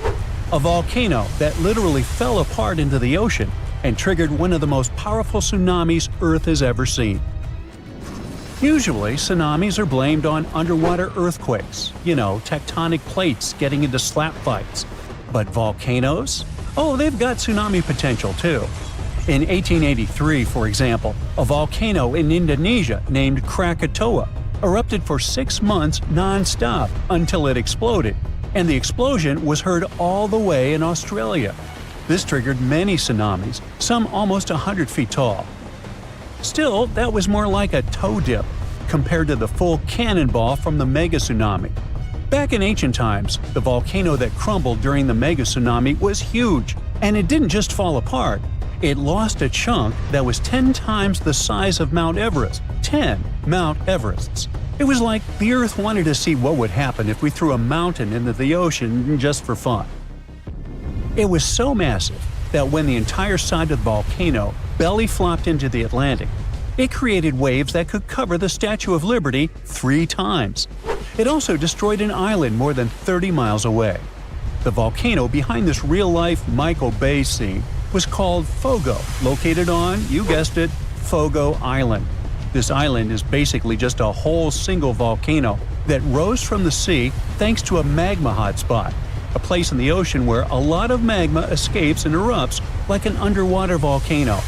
A volcano that literally fell apart into the ocean and triggered one of the most powerful tsunamis Earth has ever seen. Usually, tsunamis are blamed on underwater earthquakes, tectonic plates getting into slap fights. But volcanoes? Oh, they've got tsunami potential too. In 1883, for example, a volcano in Indonesia named Krakatoa erupted for 6 months non-stop until it exploded, and the explosion was heard all the way in Australia. This triggered many tsunamis, some almost 100 feet tall. Still, that was more like a toe dip compared to the full cannonball from the mega tsunami. Back in ancient times, the volcano that crumbled during the mega tsunami was huge, and it didn't just fall apart. It lost a chunk that was 10 times the size of Mount Everest. 10 Mount Everests. It was like the Earth wanted to see what would happen if we threw a mountain into the ocean just for fun. It was so massive that when the entire side of the volcano belly flopped into the Atlantic, it created waves that could cover the Statue of Liberty 3 times. It also destroyed an island more than 30 miles away. The volcano behind this real-life Michael Bay scene was called Fogo, located on, you guessed it, Fogo Island. This island is basically just a whole single volcano that rose from the sea thanks to a magma hotspot, a place in the ocean where a lot of magma escapes and erupts like an underwater volcano.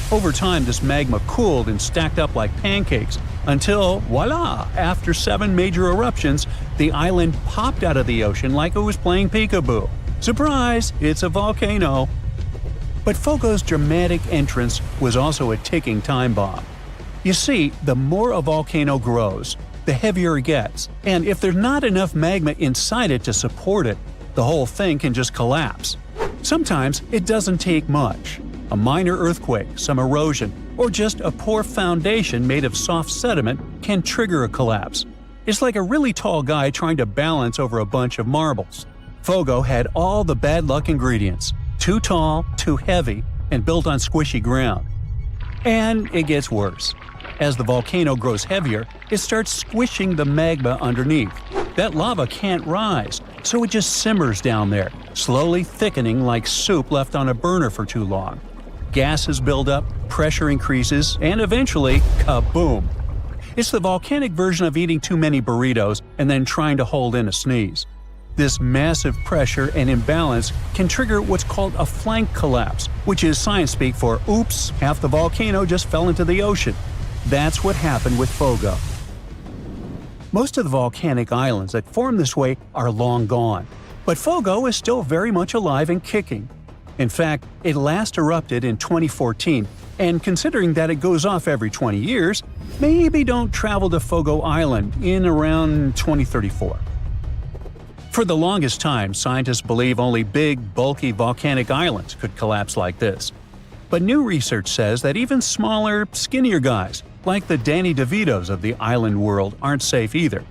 Over time, this magma cooled and stacked up like pancakes until, voila, after 7 major eruptions, the island popped out of the ocean like it was playing peekaboo. Surprise, it's a volcano. But Fogo's dramatic entrance was also a ticking time bomb. You see, the more a volcano grows, the heavier it gets, and if there's not enough magma inside it to support it, the whole thing can just collapse. Sometimes it doesn't take much. A minor earthquake, some erosion, or just a poor foundation made of soft sediment can trigger a collapse. It's like a really tall guy trying to balance over a bunch of marbles. Fogo had all the bad luck ingredients: too tall, too heavy, and built on squishy ground. And it gets worse. As the volcano grows heavier, it starts squishing the magma underneath. That lava can't rise, so it just simmers down there, slowly thickening like soup left on a burner for too long. Gases build up, pressure increases, and eventually, kaboom! It's the volcanic version of eating too many burritos and then trying to hold in a sneeze. This massive pressure and imbalance can trigger what's called a flank collapse, which is science speak for oops, half the volcano just fell into the ocean. That's what happened with Fogo. Most of the volcanic islands that form this way are long gone, but Fogo is still very much alive and kicking. In fact, it last erupted in 2014, and considering that it goes off every 20 years, maybe don't travel to Fogo Island in around 2034. For the longest time, scientists believe only big, bulky volcanic islands could collapse like this. But new research says that even smaller, skinnier guys, like the Danny DeVitos of the island world, aren't safe either.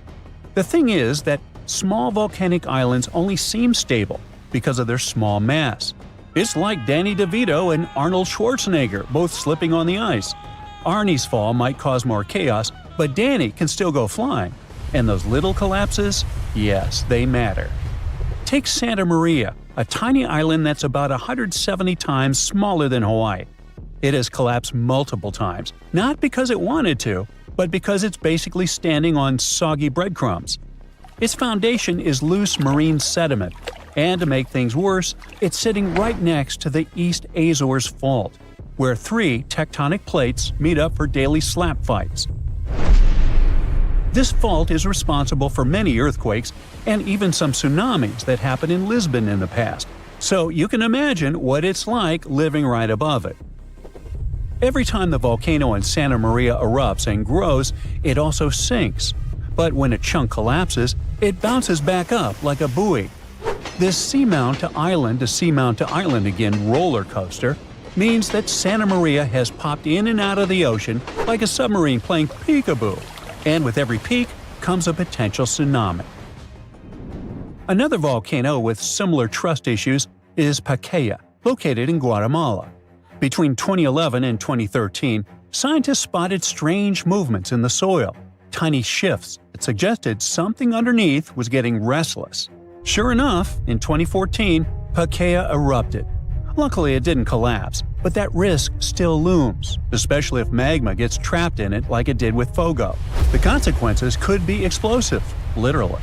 The thing is that small volcanic islands only seem stable because of their small mass. It's like Danny DeVito and Arnold Schwarzenegger both slipping on the ice. Arnie's fall might cause more chaos, but Danny can still go flying. And those little collapses? Yes, they matter. Take Santa Maria, a tiny island that's about 170 times smaller than Hawaii. It has collapsed multiple times, not because it wanted to, but because it's basically standing on soggy breadcrumbs. Its foundation is loose marine sediment, and to make things worse, it's sitting right next to the East Azores Fault, where 3 tectonic plates meet up for daily slap fights. This fault is responsible for many earthquakes and even some tsunamis that happened in Lisbon in the past, so you can imagine what it's like living right above it. Every time the volcano in Santa Maria erupts and grows, it also sinks. But when a chunk collapses, it bounces back up like a buoy. This seamount to island again roller coaster means that Santa Maria has popped in and out of the ocean like a submarine playing peekaboo, and with every peak comes a potential tsunami. Another volcano with similar trust issues is Pacaya, located in Guatemala. Between 2011 and 2013, scientists spotted strange movements in the soil, tiny shifts that suggested something underneath was getting restless. Sure enough, in 2014, Pacaya erupted. Luckily, it didn't collapse, but that risk still looms, especially if magma gets trapped in it like it did with Fogo. The consequences could be explosive, literally.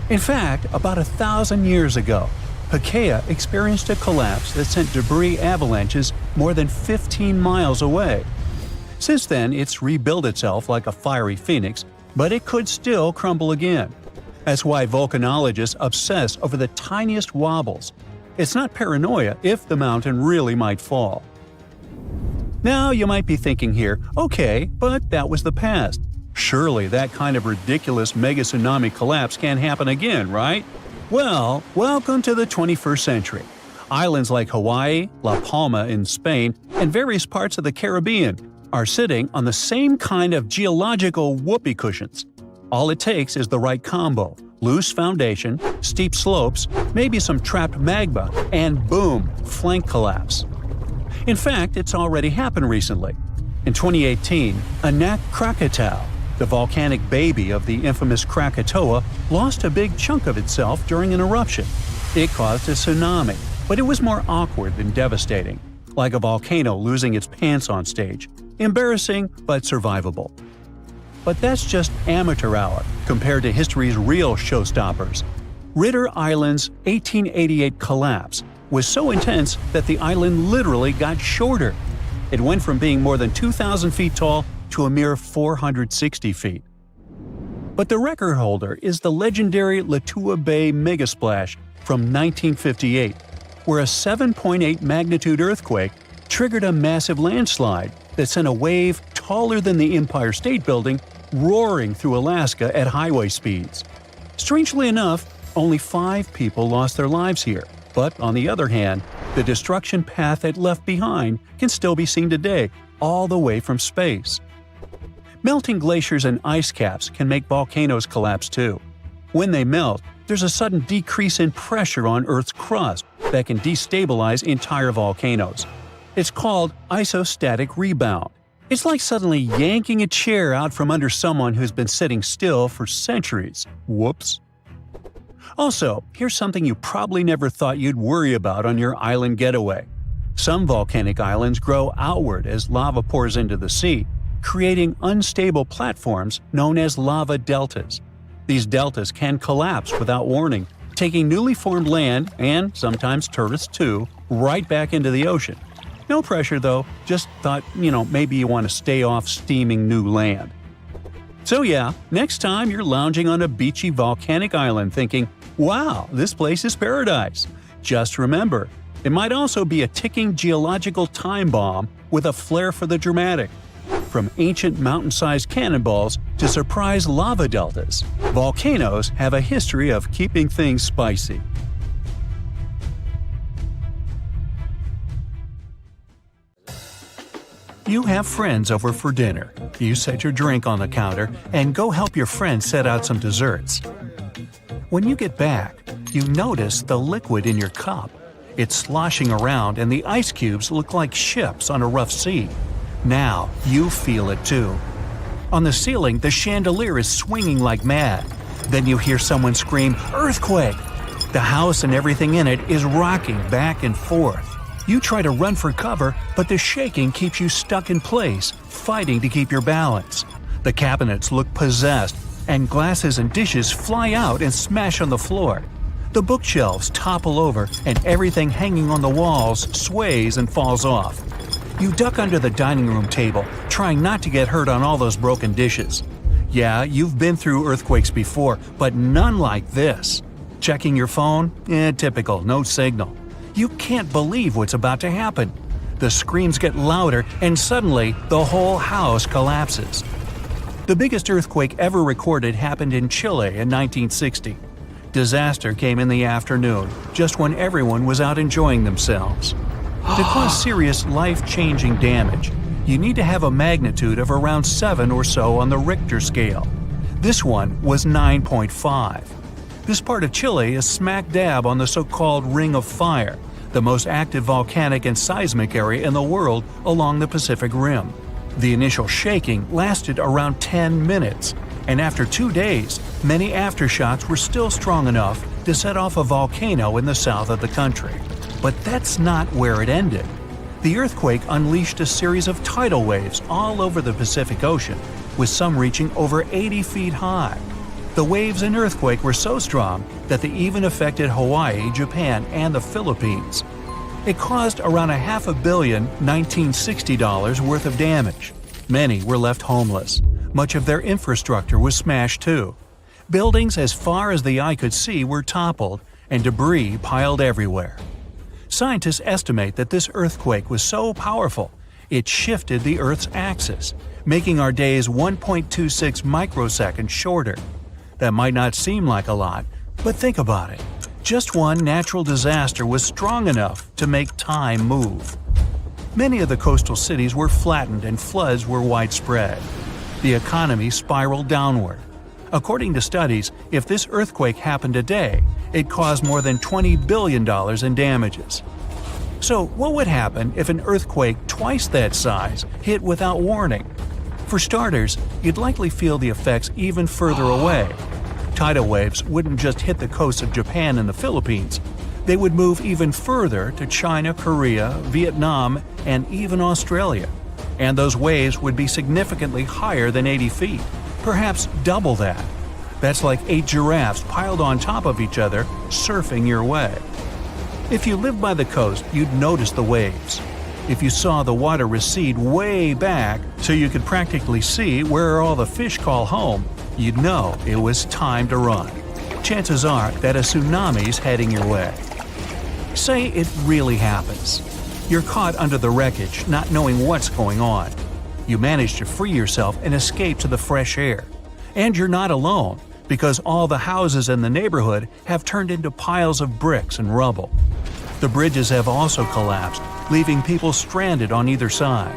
In fact, about 1,000 years ago, Pacaya experienced a collapse that sent debris avalanches more than 15 miles away. Since then, it's rebuilt itself like a fiery phoenix, but it could still crumble again. That's why volcanologists obsess over the tiniest wobbles. It's not paranoia if the mountain really might fall. Now you might be thinking here, okay, but that was the past. Surely that kind of ridiculous mega tsunami collapse can't happen again, right? Well, welcome to the 21st century. Islands like Hawaii, La Palma in Spain, and various parts of the Caribbean are sitting on the same kind of geological whoopee cushions. All it takes is the right combo: loose foundation, steep slopes, maybe some trapped magma, and boom, flank collapse. In fact, it's already happened recently. In 2018, Anak Krakatau, the volcanic baby of the infamous Krakatoa, lost a big chunk of itself during an eruption. It caused a tsunami, but it was more awkward than devastating, like a volcano losing its pants on stage. Embarrassing, but survivable. But that's just amateur hour compared to history's real showstoppers. Ritter Island's 1888 collapse was so intense that the island literally got shorter. It went from being more than 2,000 feet tall to a mere 460 feet. But the record holder is the legendary Latua Bay megasplash from 1958, where a 7.8 magnitude earthquake triggered a massive landslide that sent a wave taller than the Empire State Building roaring through Alaska at highway speeds. Strangely enough, only 5 people lost their lives here, but on the other hand, the destruction path it left behind can still be seen today, all the way from space. Melting glaciers and ice caps can make volcanoes collapse too. When they melt, there's a sudden decrease in pressure on Earth's crust that can destabilize entire volcanoes. It's called isostatic rebound. It's like suddenly yanking a chair out from under someone who's been sitting still for centuries. Whoops. Also, here's something you probably never thought you'd worry about on your island getaway. Some volcanic islands grow outward as lava pours into the sea, creating unstable platforms known as lava deltas. These deltas can collapse without warning, taking newly formed land, and sometimes tourists too, right back into the ocean. No pressure though, just thought, maybe you want to stay off steaming new land. So yeah, next time you're lounging on a beachy volcanic island thinking, wow, this place is paradise, just remember, it might also be a ticking geological time bomb with a flair for the dramatic. From ancient mountain-sized cannonballs to surprise lava deltas, volcanoes have a history of keeping things spicy. You have friends over for dinner. You set your drink on the counter and go help your friend set out some desserts. When you get back, you notice the liquid in your cup. It's sloshing around and the ice cubes look like ships on a rough sea. Now you feel it too. On the ceiling, the chandelier is swinging like mad. Then you hear someone scream, "Earthquake!" The house and everything in it is rocking back and forth. You try to run for cover, but the shaking keeps you stuck in place, fighting to keep your balance. The cabinets look possessed, and glasses and dishes fly out and smash on the floor. The bookshelves topple over, and everything hanging on the walls sways and falls off. You duck under the dining room table, trying not to get hurt on all those broken dishes. Yeah, you've been through earthquakes before, but none like this. Checking your phone? Typical, no signal. You can't believe what's about to happen. The screams get louder, and suddenly the whole house collapses. The biggest earthquake ever recorded happened in Chile in 1960. Disaster came in the afternoon, just when everyone was out enjoying themselves. To cause serious, life-changing damage, you need to have a magnitude of around 7 or so on the Richter scale. This one was 9.5. This part of Chile is smack dab on the so-called Ring of Fire, the most active volcanic and seismic area in the world along the Pacific Rim. The initial shaking lasted around 10 minutes, and after 2 days, many aftershocks were still strong enough to set off a volcano in the south of the country. But that's not where it ended. The earthquake unleashed a series of tidal waves all over the Pacific Ocean, with some reaching over 80 feet high. The waves and earthquake were so strong that they even affected Hawaii, Japan, and the Philippines. It caused around $500 million $1960 worth of damage. Many were left homeless. Much of their infrastructure was smashed too. Buildings as far as the eye could see were toppled, and debris piled everywhere. Scientists estimate that this earthquake was so powerful, it shifted the Earth's axis, making our days 1.26 microseconds shorter. That might not seem like a lot, but think about it. Just one natural disaster was strong enough to make time move. Many of the coastal cities were flattened and floods were widespread. The economy spiraled downward. According to studies, if this earthquake happened today, it caused more than $20 billion in damages. So what would happen if an earthquake twice that size hit without warning? For starters, you'd likely feel the effects even further away. Tidal waves wouldn't just hit the coasts of Japan and the Philippines. They would move even further to China, Korea, Vietnam, and even Australia. And those waves would be significantly higher than 80 feet, perhaps double that. That's like 8 giraffes piled on top of each other, surfing your way. If you lived by the coast, you'd notice the waves. If you saw the water recede way back so you could practically see where all the fish call home, you'd know it was time to run. Chances are that a tsunami's heading your way. Say it really happens. You're caught under the wreckage, not knowing what's going on. You manage to free yourself and escape to the fresh air. And you're not alone, because all the houses in the neighborhood have turned into piles of bricks and rubble. The bridges have also collapsed, leaving people stranded on either side.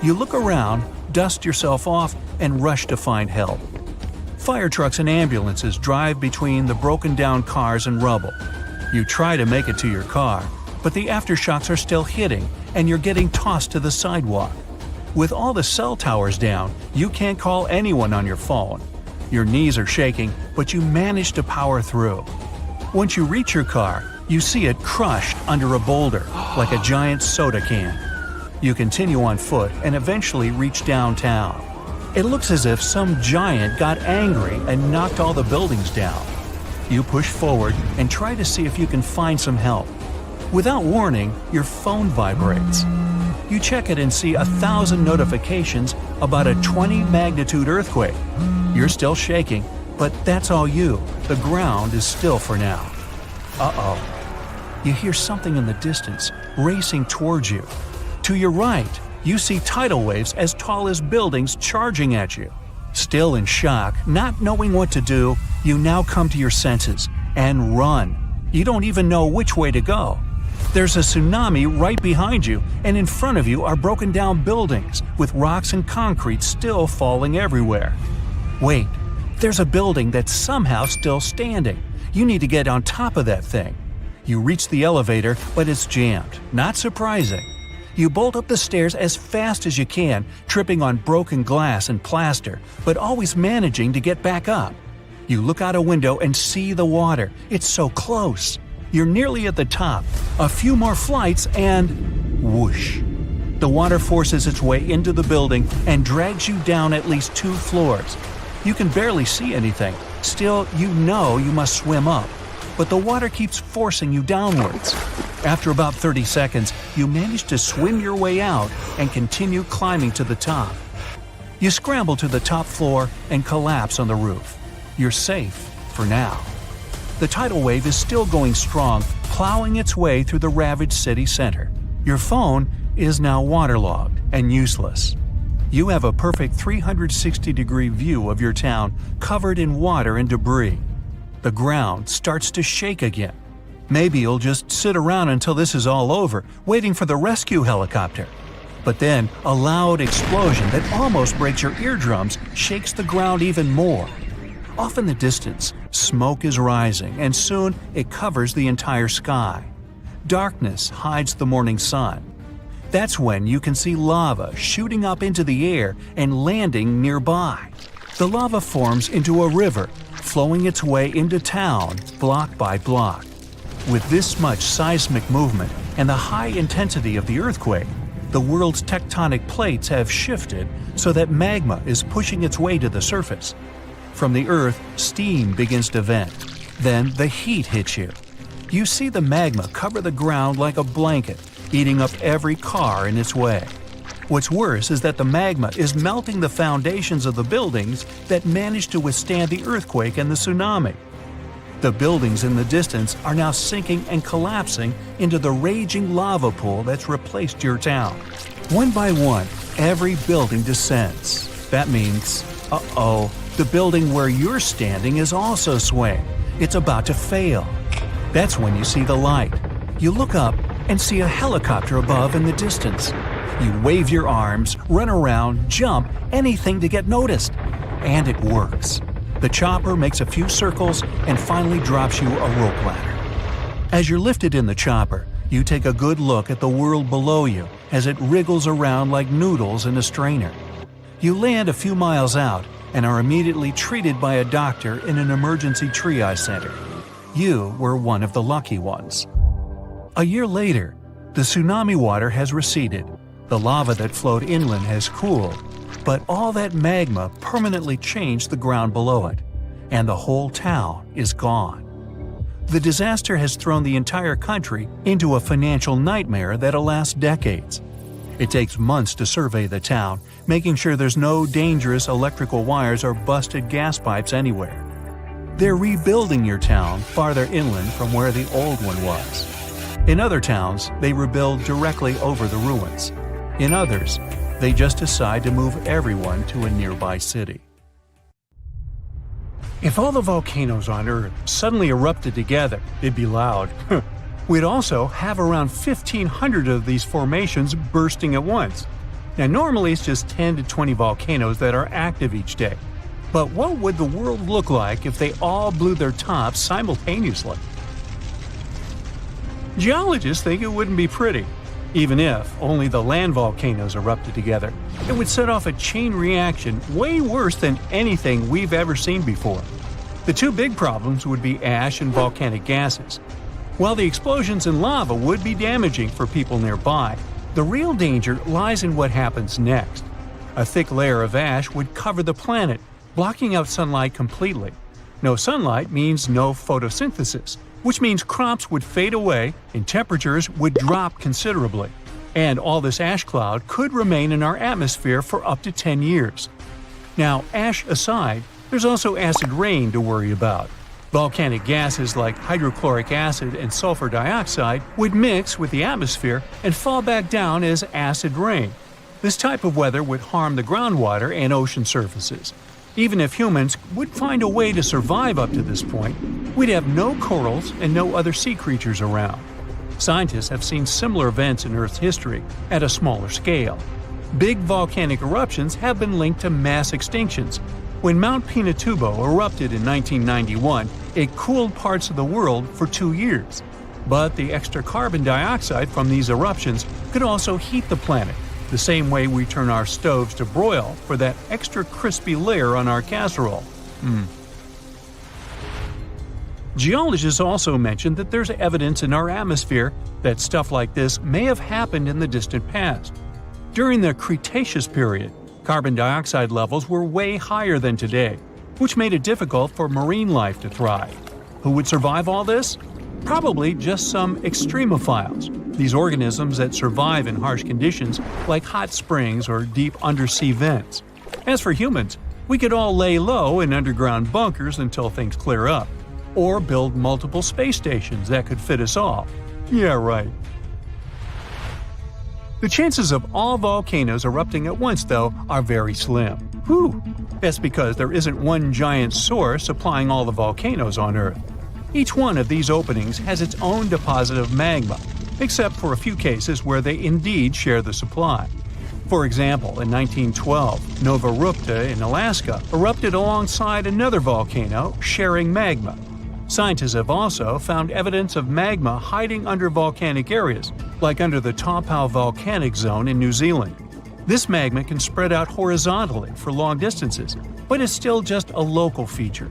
You look around, dust yourself off, and rush to find help. Fire trucks and ambulances drive between the broken-down cars and rubble. You try to make it to your car, but the aftershocks are still hitting, and you're getting tossed to the sidewalk. With all the cell towers down, you can't call anyone on your phone. Your knees are shaking, but you manage to power through. Once you reach your car, you see it crushed under a boulder, like a giant soda can. You continue on foot and eventually reach downtown. It looks as if some giant got angry and knocked all the buildings down. You push forward and try to see if you can find some help. Without warning, your phone vibrates. You check it and see 1,000 notifications about a 20-magnitude earthquake. You're still shaking, but that's all you. The ground is still for now. Uh-oh. You hear something in the distance, racing towards you. To your right, you see tidal waves as tall as buildings charging at you. Still in shock, not knowing what to do, you now come to your senses and run. You don't even know which way to go. There's a tsunami right behind you, and in front of you are broken down buildings with rocks and concrete still falling everywhere. Wait, there's a building that's somehow still standing. You need to get on top of that thing. You reach the elevator, but it's jammed. Not surprising. You bolt up the stairs as fast as you can, tripping on broken glass and plaster, but always managing to get back up. You look out a window and see the water. It's so close. You're nearly at the top. A few more flights and… whoosh. The water forces its way into the building and drags you down at least 2 floors. You can barely see anything, still you know you must swim up. But the water keeps forcing you downwards. After about 30 seconds, you manage to swim your way out and continue climbing to the top. You scramble to the top floor and collapse on the roof. You're safe for now. The tidal wave is still going strong, plowing its way through the ravaged city center. Your phone is now waterlogged and useless. You have a perfect 360-degree view of your town covered in water and debris. The ground starts to shake again. Maybe you'll just sit around until this is all over, waiting for the rescue helicopter. But then, a loud explosion that almost breaks your eardrums shakes the ground even more. Off in the distance, smoke is rising, and soon it covers the entire sky. Darkness hides the morning sun. That's when you can see lava shooting up into the air and landing nearby. The lava forms into a river, flowing its way into town block by block. With this much seismic movement and the high intensity of the earthquake, the world's tectonic plates have shifted so that magma is pushing its way to the surface. From the earth, steam begins to vent. Then the heat hits you. You see the magma cover the ground like a blanket, eating up every car in its way. What's worse is that the magma is melting the foundations of the buildings that managed to withstand the earthquake and the tsunami. The buildings in the distance are now sinking and collapsing into the raging lava pool that's replaced your town. One by one, every building descends. That means, the building where you're standing is also swaying. It's about to fail. That's when you see the light. You look up and see a helicopter above in the distance. You wave your arms, run around, jump, anything to get noticed. And it works. The chopper makes a few circles and finally drops you a rope ladder. As you're lifted in the chopper, you take a good look at the world below you as it wriggles around like noodles in a strainer. You land a few miles out and are immediately treated by a doctor in an emergency triage center. You were one of the lucky ones. A year later, the tsunami water has receded. The lava that flowed inland has cooled, but all that magma permanently changed the ground below it, and the whole town is gone. The disaster has thrown the entire country into a financial nightmare that'll last decades. It takes months to survey the town, making sure there's no dangerous electrical wires or busted gas pipes anywhere. They're rebuilding your town farther inland from where the old one was. In other towns, they rebuild directly over the ruins. In others, they just decide to move everyone to a nearby city. If all the volcanoes on Earth suddenly erupted together, it'd be loud. We'd also have around 1,500 of these formations bursting at once. Now normally it's just 10 to 20 volcanoes that are active each day. But what would the world look like if they all blew their tops simultaneously? Geologists think it wouldn't be pretty. Even if only the land volcanoes erupted together, it would set off a chain reaction way worse than anything we've ever seen before. The two big problems would be ash and volcanic gases. While the explosions in lava would be damaging for people nearby, the real danger lies in what happens next. A thick layer of ash would cover the planet, blocking out sunlight completely. No sunlight means no photosynthesis, which means crops would fade away and temperatures would drop considerably. And all this ash cloud could remain in our atmosphere for up to 10 years. Now, ash aside, there's also acid rain to worry about. Volcanic gases like hydrochloric acid and sulfur dioxide would mix with the atmosphere and fall back down as acid rain. This type of weather would harm the groundwater and ocean surfaces. Even if humans would find a way to survive up to this point, we'd have no corals and no other sea creatures around. Scientists have seen similar events in Earth's history at a smaller scale. Big volcanic eruptions have been linked to mass extinctions. When Mount Pinatubo erupted in 1991, it cooled parts of the world for 2 years. But the extra carbon dioxide from these eruptions could also heat the planet, the same way we turn our stoves to broil for that extra crispy layer on our casserole. Geologists also mentioned that there's evidence in our atmosphere that stuff like this may have happened in the distant past. During the Cretaceous period, carbon dioxide levels were way higher than today, which made it difficult for marine life to thrive. Who would survive all this? Probably just some extremophiles, these organisms that survive in harsh conditions like hot springs or deep undersea vents. As for humans, we could all lay low in underground bunkers until things clear up, or build multiple space stations that could fit us all. Yeah, right. The chances of all volcanoes erupting at once, though, are very slim. Whew! That's because there isn't one giant source supplying all the volcanoes on Earth. Each one of these openings has its own deposit of magma, except for a few cases where they indeed share the supply. For example, in 1912, Nova Rupta in Alaska erupted alongside another volcano sharing magma. Scientists have also found evidence of magma hiding under volcanic areas, like under the Taupo Volcanic Zone in New Zealand. This magma can spread out horizontally for long distances, but is still just a local feature.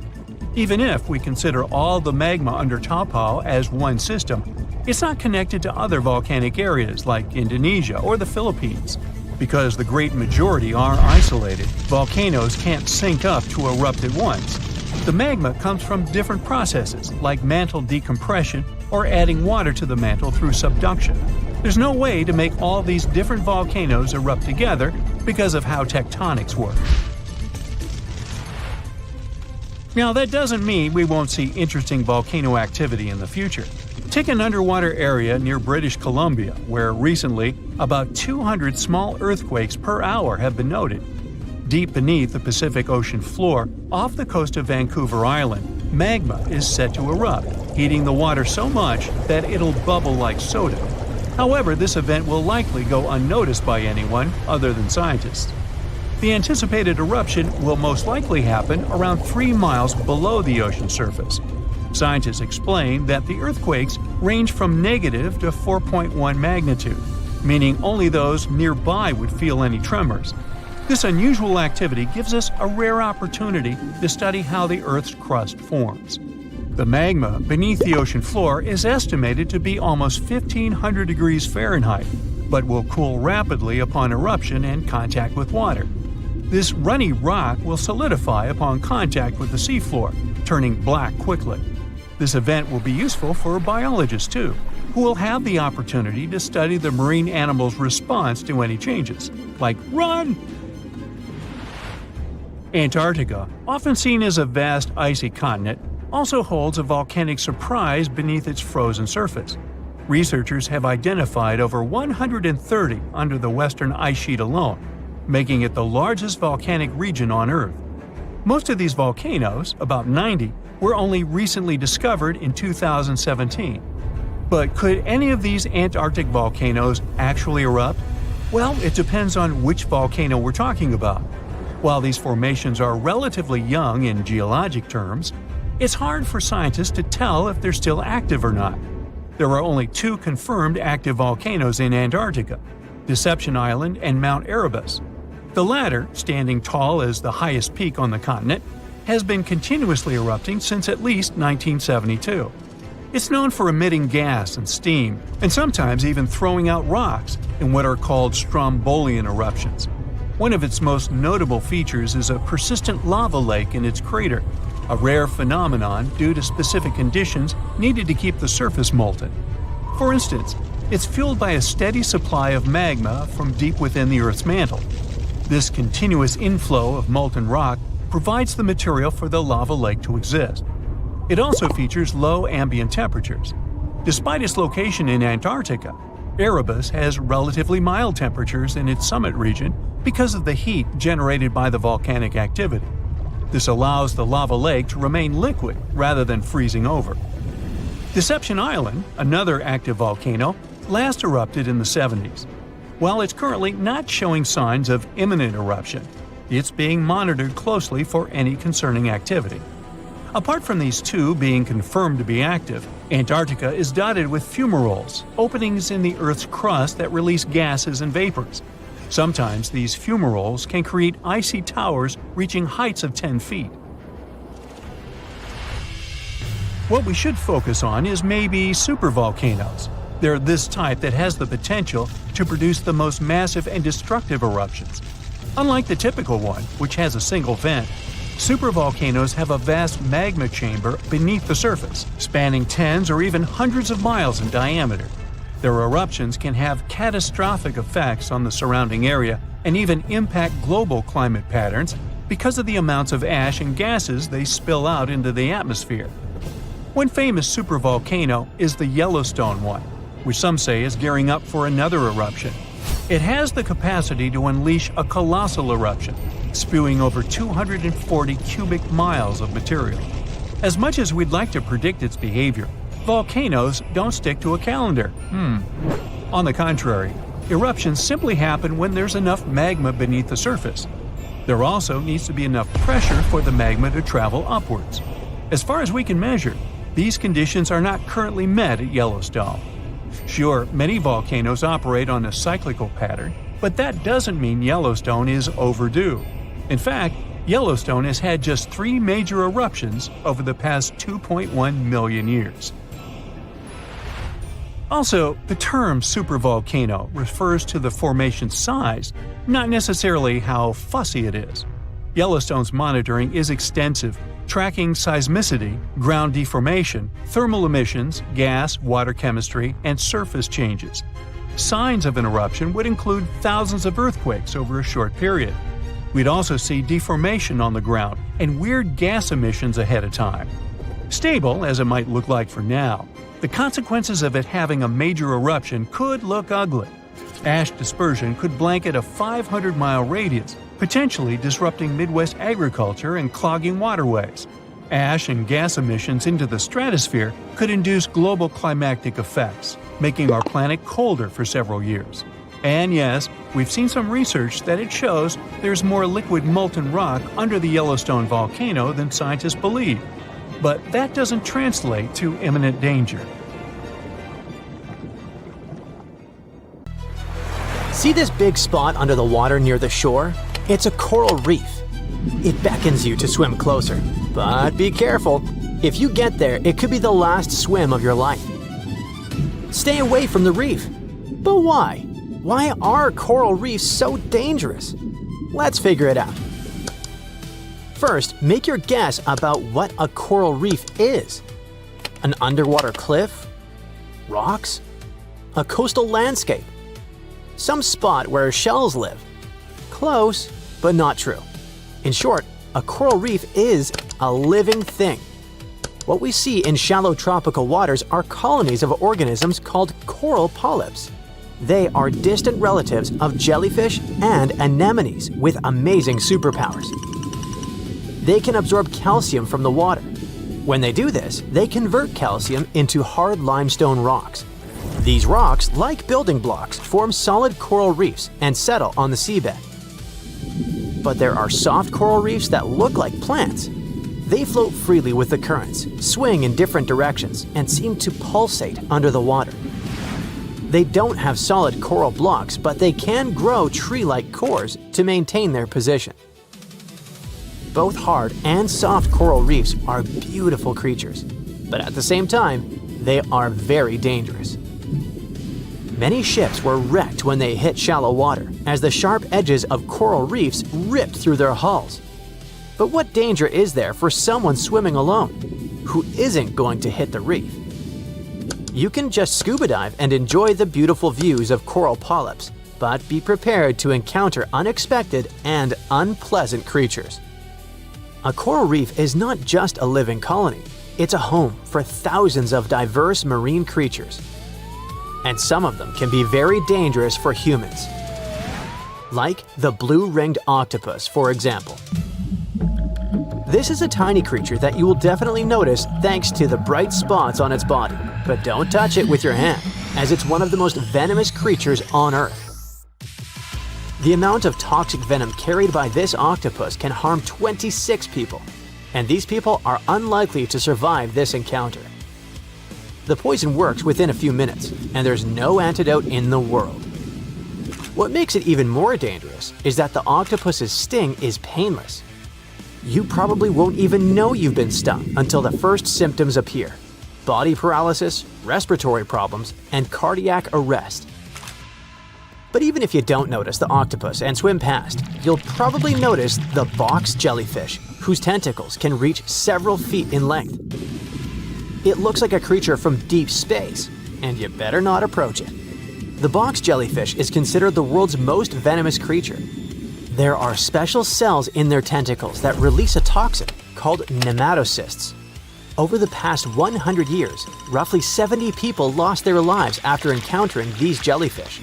Even if we consider all the magma under Taupo as one system, it's not connected to other volcanic areas like Indonesia or the Philippines. Because the great majority are isolated, volcanoes can't sync up to erupt at once. The magma comes from different processes like mantle decompression or adding water to the mantle through subduction. There's no way to make all these different volcanoes erupt together because of how tectonics work. Now, that doesn't mean we won't see interesting volcano activity in the future. Take an underwater area near British Columbia, where recently about 200 small earthquakes per hour have been noted. Deep beneath the Pacific Ocean floor, off the coast of Vancouver Island, magma is set to erupt, heating the water so much that it'll bubble like soda. However, this event will likely go unnoticed by anyone other than scientists. The anticipated eruption will most likely happen around 3 miles below the ocean surface. Scientists explain that the earthquakes range from negative to 4.1 magnitude, meaning only those nearby would feel any tremors. This unusual activity gives us a rare opportunity to study how the Earth's crust forms. The magma beneath the ocean floor is estimated to be almost 1,500 degrees Fahrenheit, but will cool rapidly upon eruption and contact with water. This runny rock will solidify upon contact with the seafloor, turning black quickly. This event will be useful for biologists too, who will have the opportunity to study the marine animals' response to any changes, like run! Antarctica, often seen as a vast icy continent, also holds a volcanic surprise beneath its frozen surface. Researchers have identified over 130 under the western ice sheet alone, making it the largest volcanic region on Earth. Most of these volcanoes, about 90, were only recently discovered in 2017. But could any of these Antarctic volcanoes actually erupt? Well, it depends on which volcano we're talking about. While these formations are relatively young in geologic terms, it's hard for scientists to tell if they're still active or not. There are only 2 confirmed active volcanoes in Antarctica, Deception Island and Mount Erebus. The latter, standing tall as the highest peak on the continent, has been continuously erupting since at least 1972. It's known for emitting gas and steam, and sometimes even throwing out rocks in what are called strombolian eruptions. One of its most notable features is a persistent lava lake in its crater, a rare phenomenon due to specific conditions needed to keep the surface molten. For instance, it's fueled by a steady supply of magma from deep within the Earth's mantle. This continuous inflow of molten rock provides the material for the lava lake to exist. It also features low ambient temperatures. Despite its location in Antarctica, Erebus has relatively mild temperatures in its summit region because of the heat generated by the volcanic activity. This allows the lava lake to remain liquid rather than freezing over. Deception Island, another active volcano, last erupted in the 70s. While it's currently not showing signs of imminent eruption, it's being monitored closely for any concerning activity. Apart from these 2 being confirmed to be active, Antarctica is dotted with fumaroles, openings in the Earth's crust that release gases and vapors. Sometimes these fumaroles can create icy towers reaching heights of 10 feet. What we should focus on is maybe supervolcanoes. They're this type that has the potential to produce the most massive and destructive eruptions. Unlike the typical one, which has a single vent, Supervolcanoes have a vast magma chamber beneath the surface, spanning tens or even hundreds of miles in diameter. Their eruptions can have catastrophic effects on the surrounding area and even impact global climate patterns because of the amounts of ash and gases they spill out into the atmosphere. One famous supervolcano is the Yellowstone one, which some say is gearing up for another eruption. It has the capacity to unleash a colossal eruption, spewing over 240 cubic miles of material. As much as we'd like to predict its behavior, volcanoes don't stick to a calendar. On the contrary, eruptions simply happen when there's enough magma beneath the surface. There also needs to be enough pressure for the magma to travel upwards. As far as we can measure, these conditions are not currently met at Yellowstone. Sure, many volcanoes operate on a cyclical pattern, but that doesn't mean Yellowstone is overdue. In fact, Yellowstone has had just 3 major eruptions over the past 2.1 million years. Also, the term supervolcano refers to the formation's size, not necessarily how fussy it is. Yellowstone's monitoring is extensive, tracking seismicity, ground deformation, thermal emissions, gas, water chemistry, and surface changes. Signs of an eruption would include thousands of earthquakes over a short period. We'd also see deformation on the ground and weird gas emissions ahead of time. Stable as it might look like for now, the consequences of it having a major eruption could look ugly. Ash dispersion could blanket a 500-mile radius, potentially disrupting Midwest agriculture and clogging waterways. Ash and gas emissions into the stratosphere could induce global climatic effects, making our planet colder for several years. And yes, we've seen some research that it shows there's more liquid molten rock under the Yellowstone volcano than scientists believe. But that doesn't translate to imminent danger. See this big spot under the water near the shore? It's a coral reef. It beckons you to swim closer. But be careful. If you get there, it could be the last swim of your life. Stay away from the reef. But why? Why are coral reefs so dangerous? Let's figure it out. First, make your guess about what a coral reef is. An underwater cliff? Rocks? A coastal landscape? Some spot where shells live? Close, but not true. In short, a coral reef is a living thing. What we see in shallow tropical waters are colonies of organisms called coral polyps. They are distant relatives of jellyfish and anemones with amazing superpowers. They can absorb calcium from the water. When they do this, they convert calcium into hard limestone rocks. These rocks, like building blocks, form solid coral reefs and settle on the seabed. But there are soft coral reefs that look like plants. They float freely with the currents, swing in different directions, and seem to pulsate under the water. They don't have solid coral blocks, but they can grow tree-like cores to maintain their position. Both hard and soft coral reefs are beautiful creatures, but at the same time, they are very dangerous. Many ships were wrecked when they hit shallow water, as the sharp edges of coral reefs ripped through their hulls. But what danger is there for someone swimming alone, who isn't going to hit the reef? You can just scuba dive and enjoy the beautiful views of coral polyps, but be prepared to encounter unexpected and unpleasant creatures. A coral reef is not just a living colony, it's a home for thousands of diverse marine creatures. And some of them can be very dangerous for humans. Like the blue-ringed octopus, for example. This is a tiny creature that you will definitely notice thanks to the bright spots on its body, but don't touch it with your hand, as it's one of the most venomous creatures on Earth. The amount of toxic venom carried by this octopus can harm 26 people, and these people are unlikely to survive this encounter. The poison works within a few minutes, and there's no antidote in the world. What makes it even more dangerous is that the octopus's sting is painless. You probably won't even know you've been stung until the first symptoms appear: body paralysis, respiratory problems, and cardiac arrest. But even if you don't notice the octopus and swim past, you'll probably notice the box jellyfish, whose tentacles can reach several feet in length. It looks like a creature from deep space, and you better not approach it. The box jellyfish is considered the world's most venomous creature. There are special cells in their tentacles that release a toxin called nematocysts. Over the past 100 years, roughly 70 people lost their lives after encountering these jellyfish.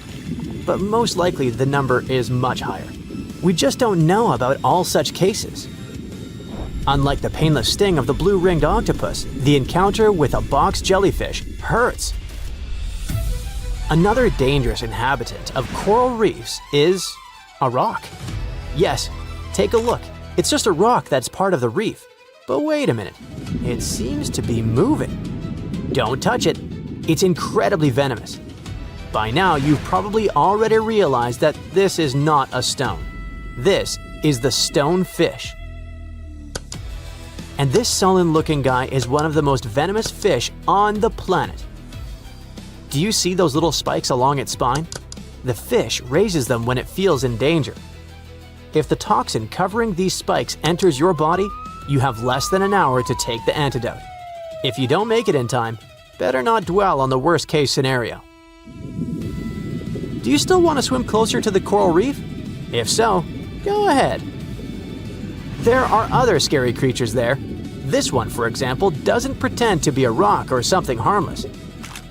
But most likely the number is much higher. We just don't know about all such cases. Unlike the painless sting of the blue-ringed octopus, the encounter with a box jellyfish hurts. Another dangerous inhabitant of coral reefs is a rock. Yes, take a look. It's just a rock that's part of the reef. But wait a minute, it seems to be moving. Don't touch it. It's incredibly venomous. By now, you've probably already realized that this is not a stone. This is the stonefish. And this sullen-looking guy is one of the most venomous fish on the planet. Do you see those little spikes along its spine? The fish raises them when it feels in danger. If the toxin covering these spikes enters your body, you have less than an hour to take the antidote. If you don't make it in time, better not dwell on the worst-case scenario. Do you still want to swim closer to the coral reef? If so, go ahead. There are other scary creatures there. This one, for example, doesn't pretend to be a rock or something harmless.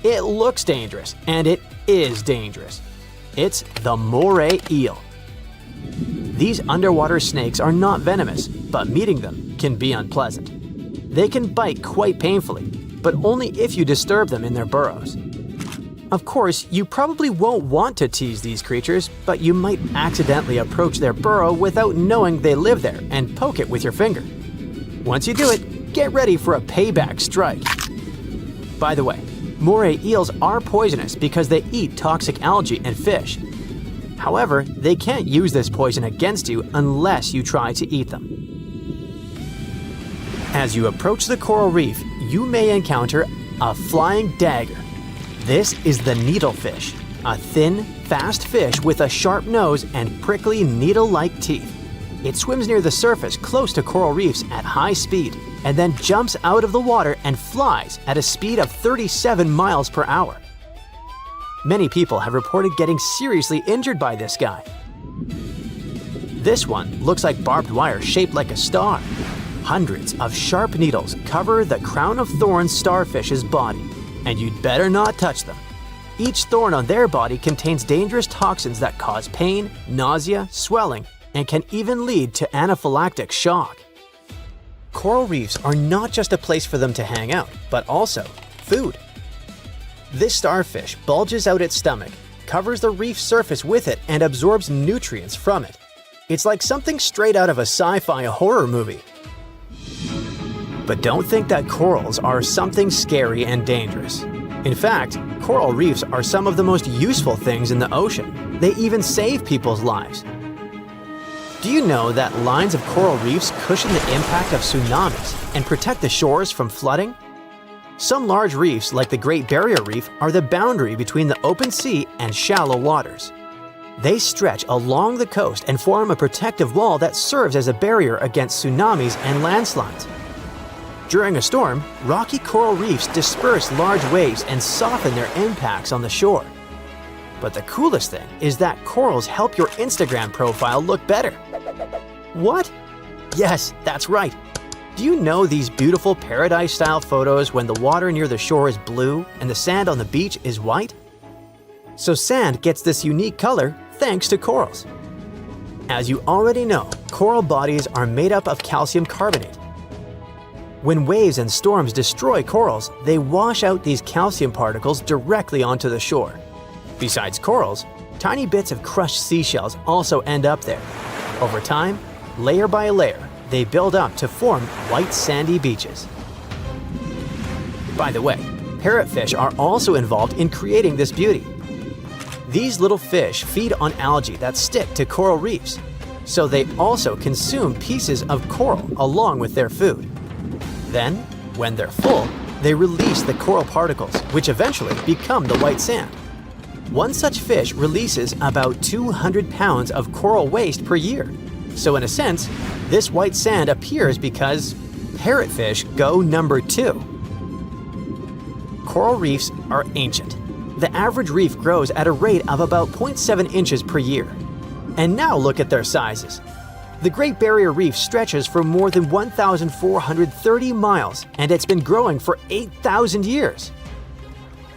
It looks dangerous, and it is dangerous. It's the moray eel. These underwater snakes are not venomous, but meeting them can be unpleasant. They can bite quite painfully, but only if you disturb them in their burrows. Of course, you probably won't want to tease these creatures, but you might accidentally approach their burrow without knowing they live there and poke it with your finger. Once you do it, get ready for a payback strike. By the way, moray eels are poisonous because they eat toxic algae and fish. However, they can't use this poison against you unless you try to eat them. As you approach the coral reef, you may encounter a flying dagger. This is the needlefish, a thin, fast fish with a sharp nose and prickly needle-like teeth. It swims near the surface close to coral reefs at high speed and then jumps out of the water and flies at a speed of 37 miles per hour. Many people have reported getting seriously injured by this guy. This one looks like barbed wire shaped like a star. Hundreds of sharp needles cover the crown of thorns starfish's body, and you'd better not touch them. Each thorn on their body contains dangerous toxins that cause pain, nausea, swelling, and can even lead to anaphylactic shock. Coral reefs are not just a place for them to hang out, but also food. This starfish bulges out its stomach, covers the reef surface with it, and absorbs nutrients from it. It's like something straight out of a sci-fi horror movie. But don't think that corals are something scary and dangerous. In fact, coral reefs are some of the most useful things in the ocean. They even save people's lives. Do you know that lines of coral reefs cushion the impact of tsunamis and protect the shores from flooding? Some large reefs, like the Great Barrier Reef, are the boundary between the open sea and shallow waters. They stretch along the coast and form a protective wall that serves as a barrier against tsunamis and landslides. During a storm, rocky coral reefs disperse large waves and soften their impacts on the shore. But the coolest thing is that corals help your Instagram profile look better. What? Yes, that's right. Do you know these beautiful paradise-style photos when the water near the shore is blue and the sand on the beach is white? So sand gets this unique color thanks to corals. As you already know, coral bodies are made up of calcium carbonate. When waves and storms destroy corals, they wash out these calcium particles directly onto the shore. Besides corals, tiny bits of crushed seashells also end up there. Over time, layer by layer, they build up to form white sandy beaches. By the way, parrotfish are also involved in creating this beauty. These little fish feed on algae that stick to coral reefs, so they also consume pieces of coral along with their food. Then, when they're full, they release the coral particles, which eventually become the white sand. One such fish releases about 200 pounds of coral waste per year. So in a sense, this white sand appears because parrotfish go number 2. Coral reefs are ancient. The average reef grows at a rate of about 0.7 inches per year. And now look at their sizes. The Great Barrier Reef stretches for more than 1,430 miles, and it's been growing for 8,000 years.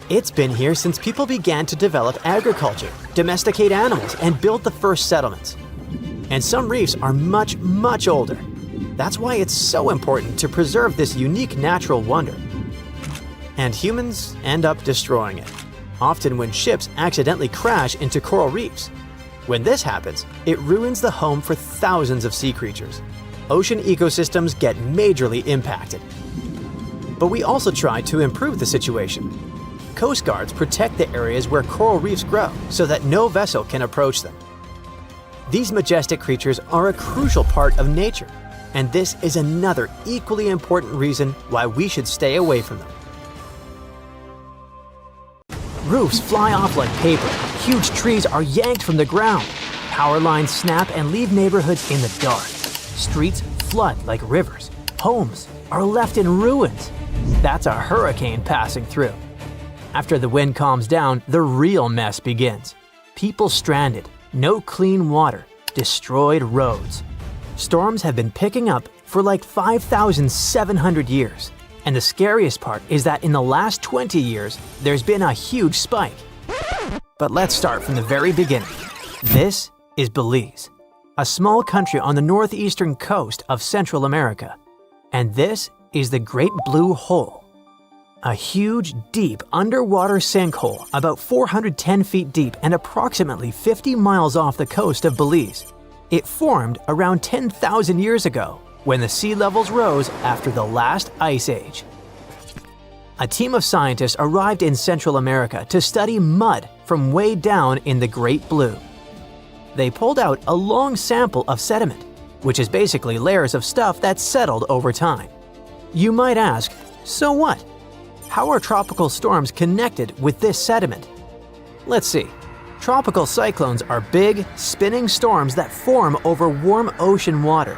It's been here since people began to develop agriculture, domesticate animals, and build the first settlements. And some reefs are much, much older. That's why it's so important to preserve this unique natural wonder. And humans end up destroying it, often when ships accidentally crash into coral reefs. When this happens, it ruins the home for thousands of sea creatures. Ocean ecosystems get majorly impacted. But we also try to improve the situation. Coast guards protect the areas where coral reefs grow so that no vessel can approach them. These majestic creatures are a crucial part of nature, and this is another equally important reason why we should stay away from them. Roofs fly off like paper, huge trees are yanked from the ground, power lines snap and leave neighborhoods in the dark, streets flood like rivers, homes are left in ruins. That's a hurricane passing through. After the wind calms down, the real mess begins. People stranded, no clean water, destroyed roads. Storms have been picking up for like 5,700 years. And the scariest part is that in the last 20 years, there's been a huge spike. But let's start from the very beginning. This is Belize, a small country on the northeastern coast of Central America. And this is the Great Blue Hole, a huge, deep underwater sinkhole about 410 feet deep and approximately 50 miles off the coast of Belize. It formed around 10,000 years ago, when the sea levels rose after the last ice age. A team of scientists arrived in Central America to study mud from way down in the Great Blue. They pulled out a long sample of sediment, which is basically layers of stuff that's settled over time. You might ask, so what? How are tropical storms connected with this sediment? Let's see. Tropical cyclones are big, spinning storms that form over warm ocean water.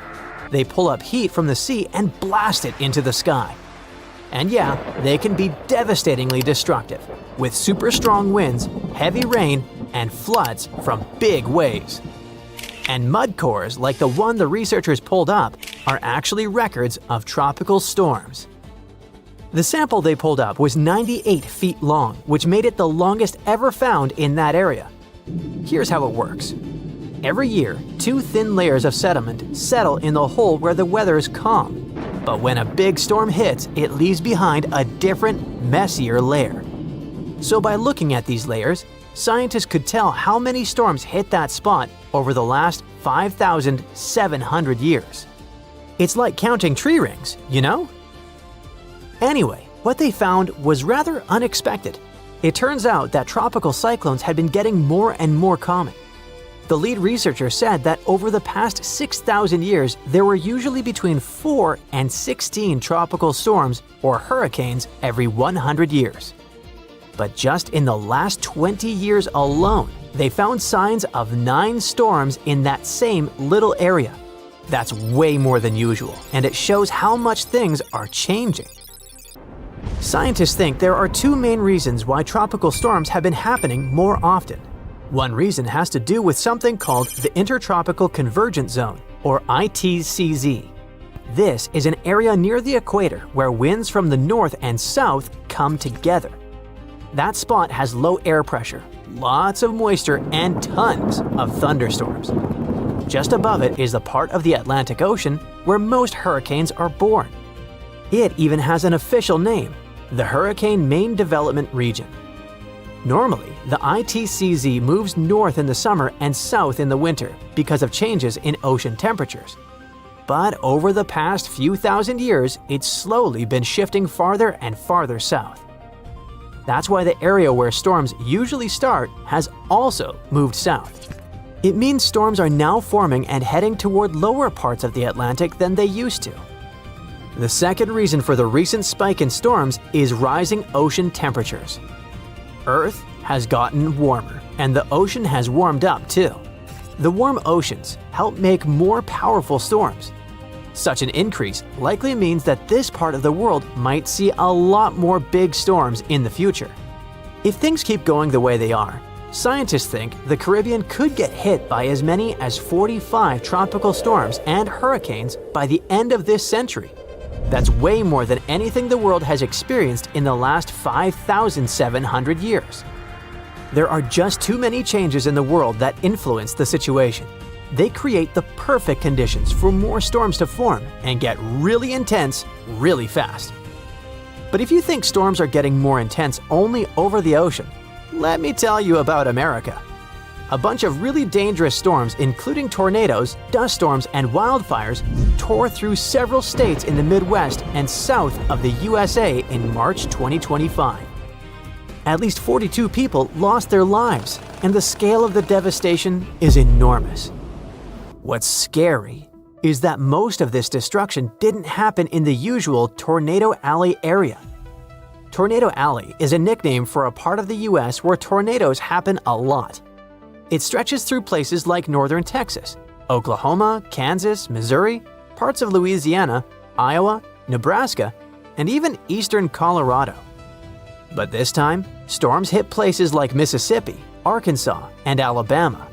They pull up heat from the sea and blast it into the sky. And yeah, they can be devastatingly destructive, with super strong winds, heavy rain, and floods from big waves. And mud cores like the one the researchers pulled up are actually records of tropical storms. The sample they pulled up was 98 feet long, which made it the longest ever found in that area. Here's how it works. Every year, 2 thin layers of sediment settle in the hole where the weather is calm. But when a big storm hits, it leaves behind a different, messier layer. So by looking at these layers, scientists could tell how many storms hit that spot over the last 5,700 years. It's like counting tree rings, you know? Anyway, what they found was rather unexpected. It turns out that tropical cyclones had been getting more and more common. The lead researcher said that over the past 6,000 years, there were usually between 4 and 16 tropical storms or hurricanes every 100 years. But just in the last 20 years alone, they found signs of 9 storms in that same little area. That's way more than usual, and it shows how much things are changing. Scientists think there are 2 main reasons why tropical storms have been happening more often. One reason has to do with something called the Intertropical Convergence Zone, or ITCZ. This is an area near the equator where winds from the north and south come together. That spot has low air pressure, lots of moisture, and tons of thunderstorms. Just above it is the part of the Atlantic Ocean where most hurricanes are born. It even has an official name, the Hurricane Main Development Region. Normally, the ITCZ moves north in the summer and south in the winter because of changes in ocean temperatures. But over the past few thousand years, it's slowly been shifting farther and farther south. That's why the area where storms usually start has also moved south. It means storms are now forming and heading toward lower parts of the Atlantic than they used to. The second reason for the recent spike in storms is rising ocean temperatures. Earth has gotten warmer, and the ocean has warmed up too. The warm oceans help make more powerful storms. Such an increase likely means that this part of the world might see a lot more big storms in the future. If things keep going the way they are, scientists think the Caribbean could get hit by as many as 45 tropical storms and hurricanes by the end of this century. That's way more than anything the world has experienced in the last 5,700 years. There are just too many changes in the world that influence the situation. They create the perfect conditions for more storms to form and get really intense really fast. But if you think storms are getting more intense only over the ocean, let me tell you about America. A bunch of really dangerous storms, including tornadoes, dust storms, and wildfires, tore through several states in the Midwest and south of the USA in March 2025. At least 42 people lost their lives, and the scale of the devastation is enormous. What's scary is that most of this destruction didn't happen in the usual Tornado Alley area. Tornado Alley is a nickname for a part of the US where tornadoes happen a lot. It stretches through places like northern Texas, Oklahoma, Kansas, Missouri, parts of Louisiana, Iowa, Nebraska, and even eastern Colorado. But this time, storms hit places like Mississippi, Arkansas, and Alabama.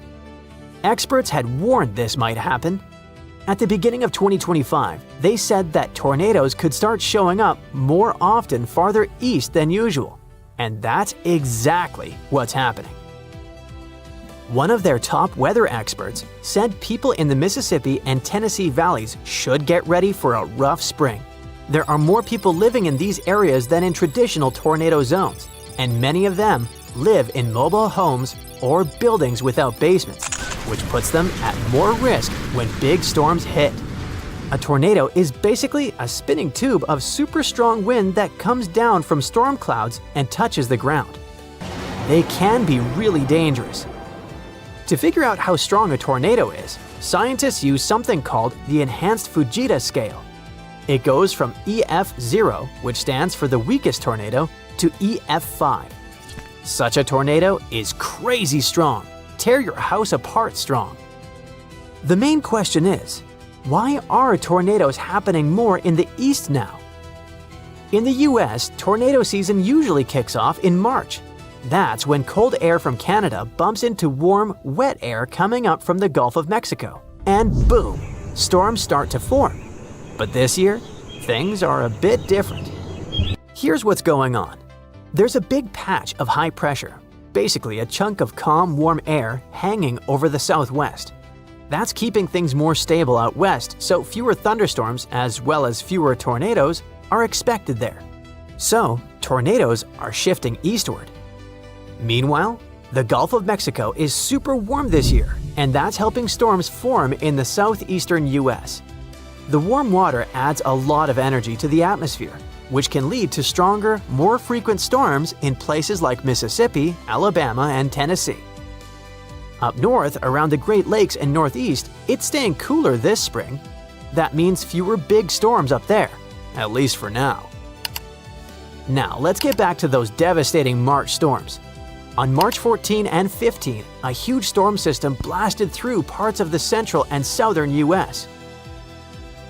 Experts had warned this might happen. At the beginning of 2025, they said that tornadoes could start showing up more often farther east than usual, and that's exactly what's happening. One of their top weather experts said people in the Mississippi and Tennessee valleys should get ready for a rough spring. There are more people living in these areas than in traditional tornado zones, and many of them live in mobile homes or buildings without basements, which puts them at more risk when big storms hit. A tornado is basically a spinning tube of super strong wind that comes down from storm clouds and touches the ground. They can be really dangerous. To figure out how strong a tornado is, scientists use something called the Enhanced Fujita Scale. It goes from EF0, which stands for the weakest tornado, to EF5. Such a tornado is crazy strong, tear your house apart strong. The main question is, why are tornadoes happening more in the east now? In the US, tornado season usually kicks off in March. That's when cold air from Canada bumps into warm, wet air coming up from the Gulf of Mexico. And boom, storms start to form. But this year, things are a bit different. Here's what's going on. There's a big patch of high pressure, basically a chunk of calm, warm air hanging over the southwest. That's keeping things more stable out west, so fewer thunderstorms as well as fewer tornadoes are expected there. So, tornadoes are shifting eastward. Meanwhile, the Gulf of Mexico is super warm this year, and that's helping storms form in the southeastern US. The warm water adds a lot of energy to the atmosphere, which can lead to stronger, more frequent storms in places like Mississippi, Alabama, and Tennessee. Up north, around the Great Lakes and Northeast, it's staying cooler this spring. That means fewer big storms up there, at least for now. Now, let's get back to those devastating March storms. On March 14 and 15, a huge storm system blasted through parts of the central and southern US.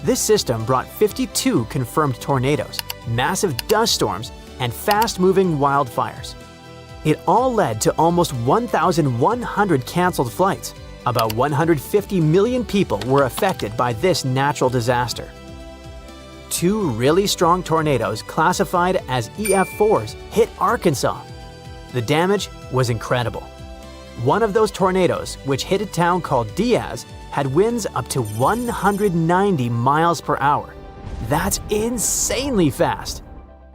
This system brought 52 confirmed tornadoes, massive dust storms, and fast-moving wildfires. It all led to almost 1,100 canceled flights. About 150 million people were affected by this natural disaster. Two really strong tornadoes classified as EF4s hit Arkansas. The damage was incredible. One of those tornadoes, which hit a town called Diaz, had winds up to 190 miles per hour. That's insanely fast.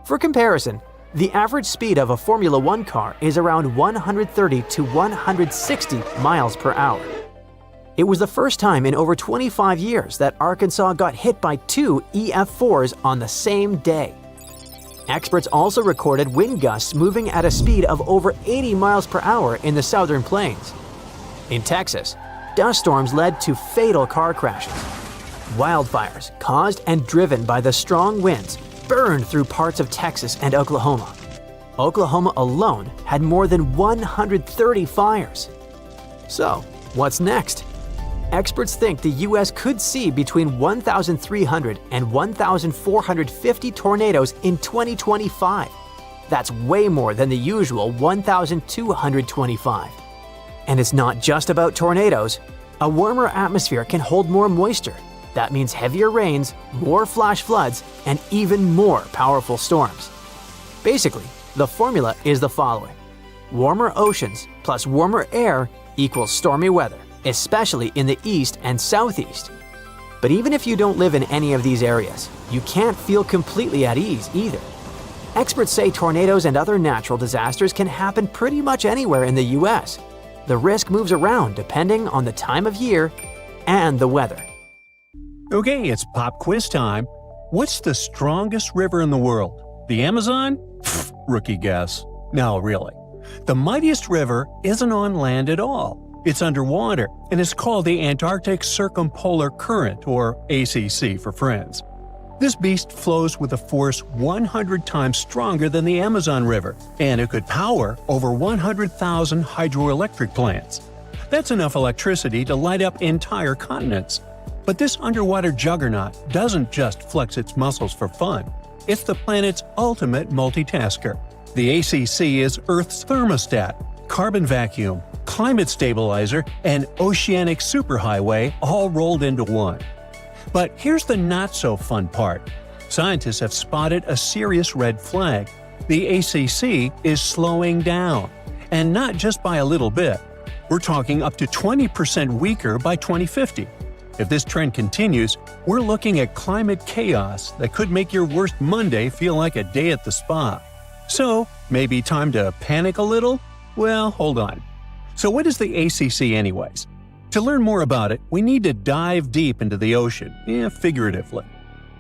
For comparison, the average speed of a Formula One car is around 130 to 160 miles per hour. It was the first time in over 25 years that Arkansas got hit by two EF4s on the same day. Experts also recorded wind gusts moving at a speed of over 80 miles per hour in the southern plains. In Texas, dust storms led to fatal car crashes. Wildfires, caused and driven by the strong winds, burned through parts of Texas and Oklahoma. Oklahoma alone had more than 130 fires. So, what's next? Experts think the U.S. could see between 1,300 and 1,450 tornadoes in 2025. That's way more than the usual 1,225. And it's not just about tornadoes. A warmer atmosphere can hold more moisture. That means heavier rains, more flash floods, and even more powerful storms. Basically, the formula is the following. Warmer oceans plus warmer air equals stormy weather, especially in the east and southeast. But even if you don't live in any of these areas, you can't feel completely at ease either. Experts say tornadoes and other natural disasters can happen pretty much anywhere in the U.S. The risk moves around depending on the time of year and the weather. Okay, it's pop quiz time. What's the strongest river in the world? The Amazon? Pfft, rookie guess. No, really. The mightiest river isn't on land at all. It's underwater, and it's called the Antarctic Circumpolar Current, or ACC for friends. This beast flows with a force 100 times stronger than the Amazon River, and it could power over 100,000 hydroelectric plants. That's enough electricity to light up entire continents. But this underwater juggernaut doesn't just flex its muscles for fun. It's the planet's ultimate multitasker. The ACC is Earth's thermostat, carbon vacuum, climate stabilizer, and oceanic superhighway all rolled into one. But here's the not-so-fun part. Scientists have spotted a serious red flag. The ACC is slowing down. And not just by a little bit. We're talking up to 20% weaker by 2050. If this trend continues, we're looking at climate chaos that could make your worst Monday feel like a day at the spa. So, maybe time to panic a little? Well, hold on. So what is the ACC anyways? To learn more about it, we need to dive deep into the ocean, figuratively.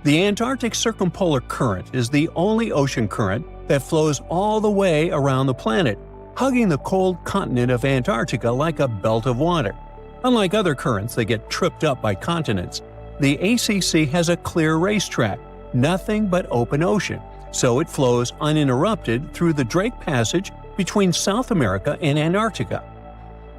The Antarctic Circumpolar Current is the only ocean current that flows all the way around the planet, hugging the cold continent of Antarctica like a belt of water. Unlike other currents that get tripped up by continents, the ACC has a clear racetrack, nothing but open ocean, so it flows uninterrupted through the Drake Passage between South America and Antarctica.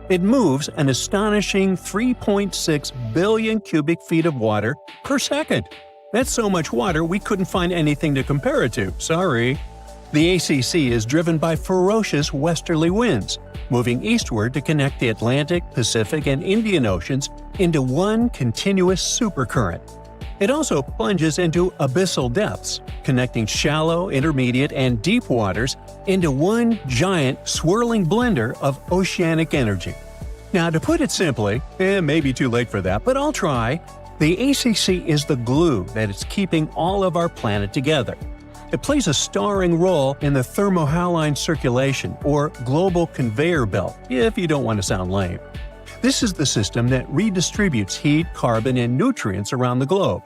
It moves an astonishing 3.6 billion cubic feet of water per second. That's so much water we couldn't find anything to compare it to, sorry. The ACC is driven by ferocious westerly winds, moving eastward to connect the Atlantic, Pacific, and Indian Oceans into one continuous supercurrent. It also plunges into abyssal depths, connecting shallow, intermediate, and deep waters into one giant, swirling blender of oceanic energy. Now, to put it simply, it may be too late for that, but I'll try. The ACC is the glue that is keeping all of our planet together. It plays a starring role in the thermohaline circulation, or global conveyor belt, if you don't want to sound lame. This is the system that redistributes heat, carbon, and nutrients around the globe.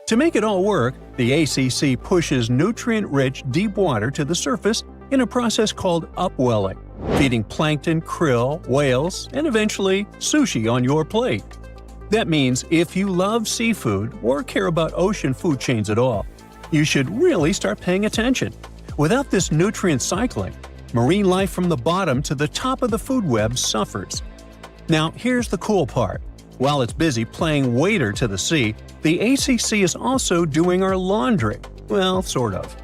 To make it all work, the ACC pushes nutrient-rich deep water to the surface in a process called upwelling, feeding plankton, krill, whales, and eventually sushi on your plate. That means if you love seafood or care about ocean food chains at all, you should really start paying attention. Without this nutrient cycling, marine life from the bottom to the top of the food web suffers. Now, here's the cool part. While it's busy playing waiter to the sea, the ACC is also doing our laundry. Well, sort of.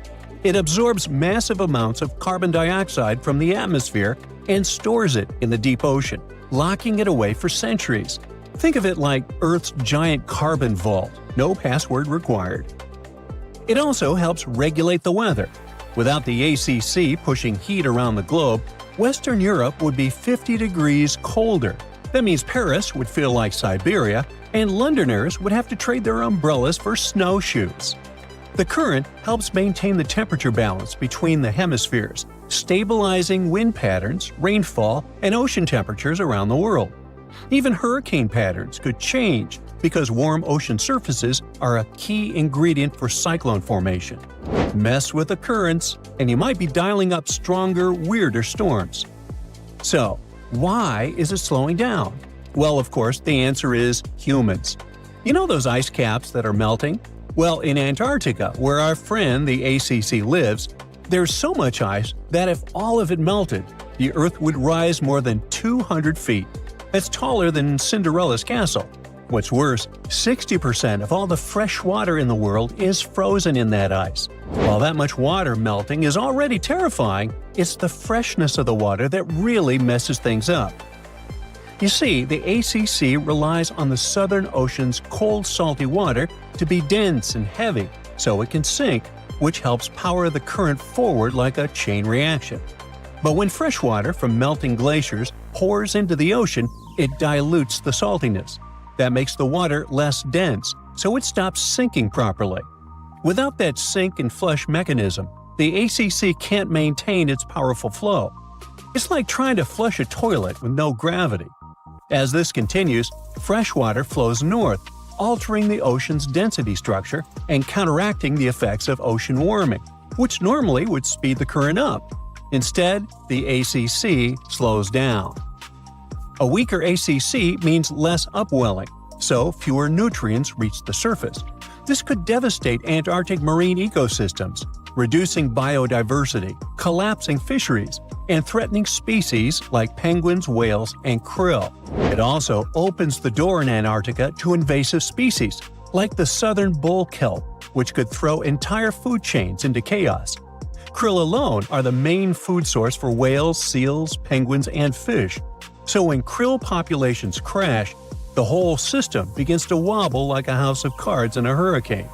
It absorbs massive amounts of carbon dioxide from the atmosphere and stores it in the deep ocean, locking it away for centuries. Think of it like Earth's giant carbon vault, no password required. It also helps regulate the weather. Without the ACC pushing heat around the globe, Western Europe would be 50 degrees colder. That means Paris would feel like Siberia, and Londoners would have to trade their umbrellas for snowshoes. The current helps maintain the temperature balance between the hemispheres, stabilizing wind patterns, rainfall, and ocean temperatures around the world. Even hurricane patterns could change because warm ocean surfaces are a key ingredient for cyclone formation. Mess with the currents, and you might be dialing up stronger, weirder storms. So, why is it slowing down? Well, of course, the answer is humans. You know those ice caps that are melting? Well, in Antarctica, where our friend the ACC lives, There's so much ice that if all of it melted, the Earth would rise more than 200 feet. That's taller than Cinderella's castle. What's worse, 60% of all the fresh water in the world is frozen in that ice. While that much water melting is already terrifying, it's the freshness of the water that really messes things up. You see, the ACC relies on the Southern Ocean's cold, salty water to be dense and heavy so it can sink, which helps power the current forward like a chain reaction. But when fresh water from melting glaciers pours into the ocean, it dilutes the saltiness. That makes the water less dense, so it stops sinking properly. Without that sink and flush mechanism, the ACC can't maintain its powerful flow. It's like trying to flush a toilet with no gravity. As this continues, fresh water flows north, altering the ocean's density structure and counteracting the effects of ocean warming, which normally would speed the current up. Instead, the ACC slows down. A weaker ACC means less upwelling, so fewer nutrients reach the surface. This could devastate Antarctic marine ecosystems, reducing biodiversity, collapsing fisheries, and threatening species like penguins, whales, and krill. It also opens the door in Antarctica to invasive species, like the southern bull kelp, which could throw entire food chains into chaos. Krill alone are the main food source for whales, seals, penguins, and fish. So when krill populations crash, the whole system begins to wobble like a house of cards in a hurricane.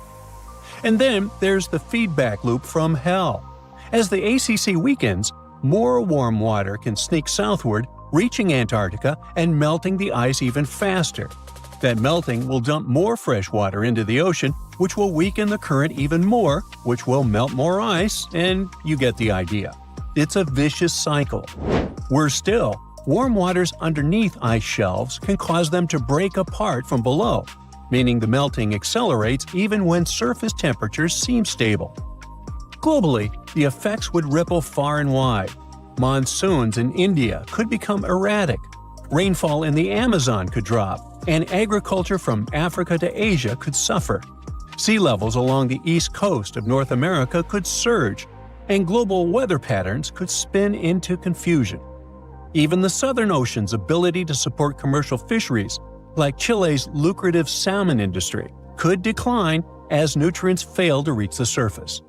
And then there's the feedback loop from hell. As the ACC weakens, more warm water can sneak southward, reaching Antarctica and melting the ice even faster. That melting will dump more fresh water into the ocean, which will weaken the current even more, which will melt more ice, and you get the idea. It's a vicious cycle. Worse still, warm waters underneath ice shelves can cause them to break apart from below, meaning the melting accelerates even when surface temperatures seem stable. Globally, the effects would ripple far and wide. Monsoons in India could become erratic, rainfall in the Amazon could drop, and agriculture from Africa to Asia could suffer. Sea levels along the east coast of North America could surge, and global weather patterns could spin into confusion. Even the Southern Ocean's ability to support commercial fisheries, like Chile's lucrative salmon industry, could decline as nutrients fail to reach the surface.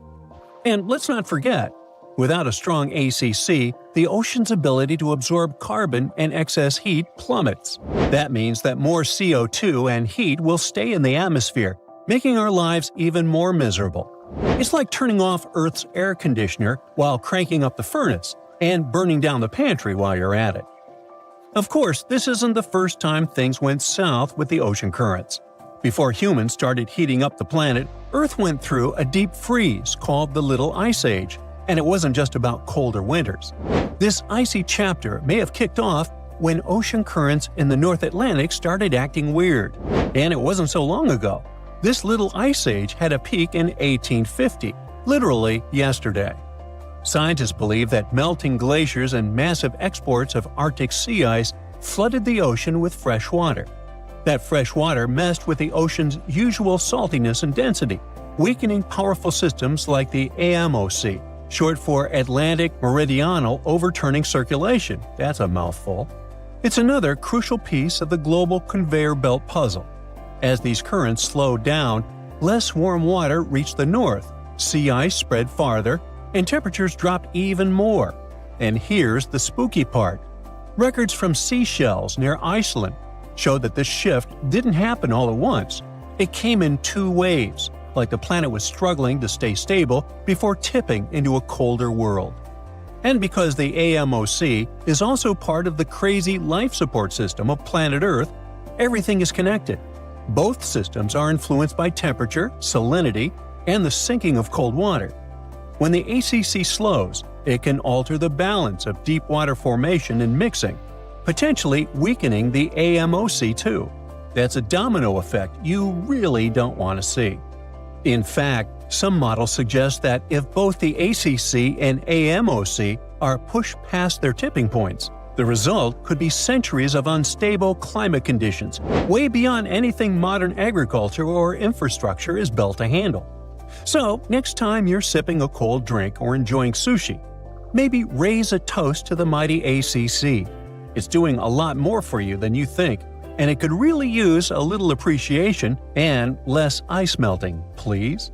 And let's not forget, without a strong ACC, the ocean's ability to absorb carbon and excess heat plummets. That means that more CO2 and heat will stay in the atmosphere, making our lives even more miserable. It's like turning off Earth's air conditioner while cranking up the furnace, and burning down the pantry while you're at it. Of course, this isn't the first time things went south with the ocean currents. Before humans started heating up the planet, Earth went through a deep freeze called the Little Ice Age, and it wasn't just about colder winters. This icy chapter may have kicked off when ocean currents in the North Atlantic started acting weird. And it wasn't so long ago. This Little Ice Age had a peak in 1850, literally yesterday. Scientists believe that melting glaciers and massive exports of Arctic sea ice flooded the ocean with fresh water. That fresh water messed with the ocean's usual saltiness and density, weakening powerful systems like the AMOC, short for Atlantic Meridional Overturning Circulation. That's a mouthful. It's another crucial piece of the global conveyor belt puzzle. As these currents slowed down, less warm water reached the north, sea ice spread farther, and temperatures dropped even more. And here's the spooky part. Records from seashells near Iceland show that this shift didn't happen all at once. It came in two waves, like the planet was struggling to stay stable before tipping into a colder world. And because the AMOC is also part of the crazy life support system of planet Earth, everything is connected. Both systems are influenced by temperature, salinity, and the sinking of cold water. When the ACC slows, it can alter the balance of deep water formation and mixing, potentially weakening the AMOC too. That's a domino effect you really don't want to see. In fact, some models suggest that if both the ACC and AMOC are pushed past their tipping points, the result could be centuries of unstable climate conditions, way beyond anything modern agriculture or infrastructure is built to handle. So, next time you're sipping a cold drink or enjoying sushi, maybe raise a toast to the mighty ACC. It's doing a lot more for you than you think, and it could really use a little appreciation and less ice melting, please.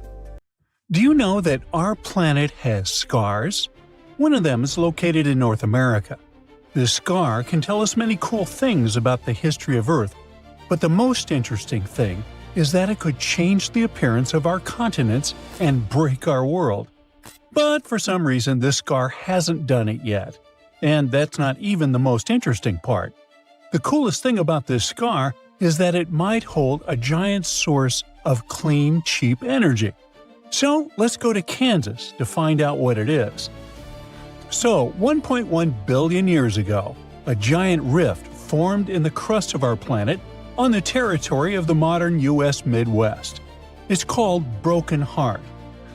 Do you know that our planet has scars? One of them is located in North America. This scar can tell us many cool things about the history of Earth, but the most interesting thing is that it could change the appearance of our continents and break our world. But for some reason, this scar hasn't done it yet. And that's not even the most interesting part. The coolest thing about this scar is that it might hold a giant source of clean, cheap energy. So let's go to Kansas to find out what it is. So, 1.1 billion years ago, a giant rift formed in the crust of our planet on the territory of the modern U.S. Midwest. It's called Broken Heart.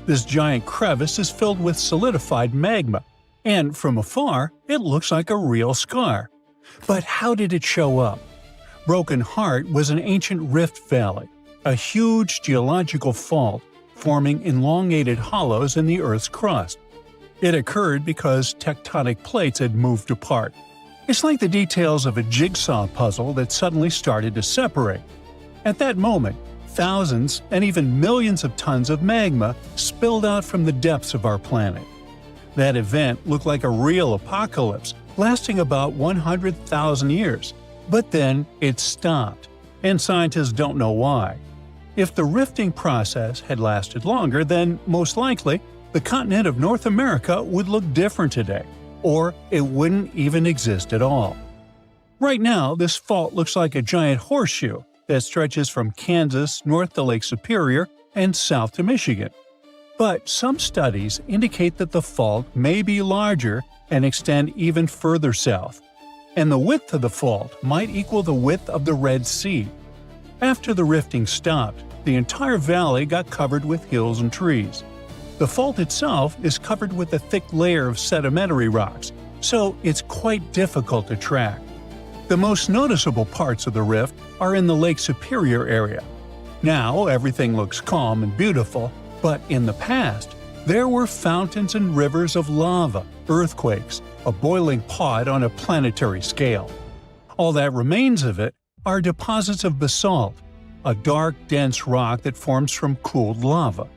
This giant crevice is filled with solidified magma, and from afar, it looks like a real scar. But how did it show up? Broken Heart was an ancient rift valley, a huge geological fault forming elongated hollows in the Earth's crust. It occurred because tectonic plates had moved apart. It's like the details of a jigsaw puzzle that suddenly started to separate. At that moment, thousands and even millions of tons of magma spilled out from the depths of our planet. That event looked like a real apocalypse, lasting about 100,000 years. But then it stopped, and scientists don't know why. If the rifting process had lasted longer, then most likely, the continent of North America would look different today, or it wouldn't even exist at all. Right now, this fault looks like a giant horseshoe that stretches from Kansas north to Lake Superior and south to Michigan. But some studies indicate that the fault may be larger and extend even further south, and the width of the fault might equal the width of the Red Sea. After the rifting stopped, the entire valley got covered with hills and trees. The fault itself is covered with a thick layer of sedimentary rocks, so it's quite difficult to track. The most noticeable parts of the rift are in the Lake Superior area. Now everything looks calm and beautiful, but in the past, there were fountains and rivers of lava, earthquakes, a boiling pot on a planetary scale. All that remains of it are deposits of basalt, a dark, dense rock that forms from cooled lava.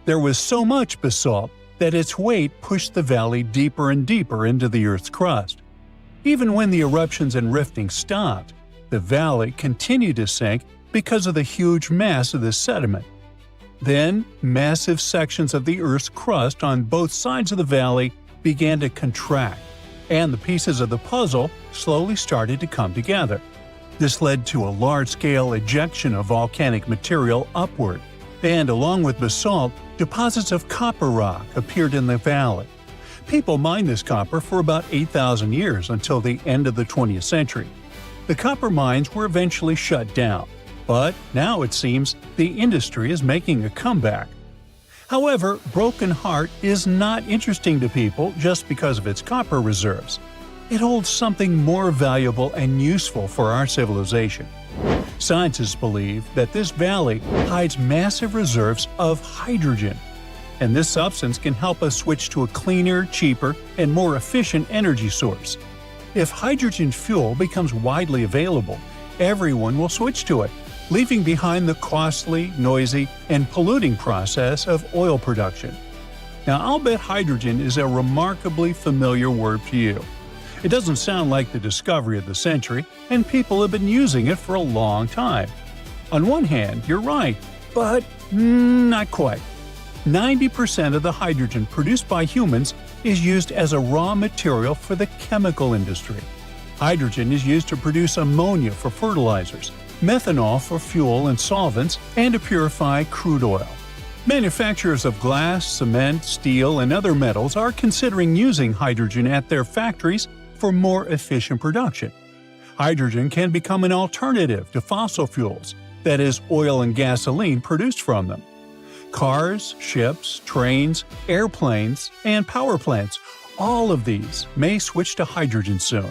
There was so much basalt that its weight pushed the valley deeper and deeper into the Earth's crust. Even when the eruptions and rifting stopped, the valley continued to sink because of the huge mass of this sediment. Then, massive sections of the Earth's crust on both sides of the valley began to contract, and the pieces of the puzzle slowly started to come together. This led to a large-scale ejection of volcanic material upward, and along with basalt, deposits of copper rock appeared in the valley. People mined this copper for about 8,000 years until the end of the 20th century. The copper mines were eventually shut down, but now it seems the industry is making a comeback. However, Broken Heart is not interesting to people just because of its copper reserves. It holds something more valuable and useful for our civilization. Scientists believe that this valley hides massive reserves of hydrogen, and this substance can help us switch to a cleaner, cheaper, and more efficient energy source. If hydrogen fuel becomes widely available, everyone will switch to it, leaving behind the costly, noisy, and polluting process of oil production. Now, I'll bet hydrogen is a remarkably familiar word to you. It doesn't sound like the discovery of the century, and people have been using it for a long time. On one hand, you're right, but not quite. 90% of the hydrogen produced by humans is used as a raw material for the chemical industry. Hydrogen is used to produce ammonia for fertilizers, methanol for fuel and solvents, and to purify crude oil. Manufacturers of glass, cement, steel, and other metals are considering using hydrogen at their factories for more efficient production. Hydrogen can become an alternative to fossil fuels, that is, oil and gasoline produced from them. Cars, ships, trains, airplanes, and power plants, all of these may switch to hydrogen soon.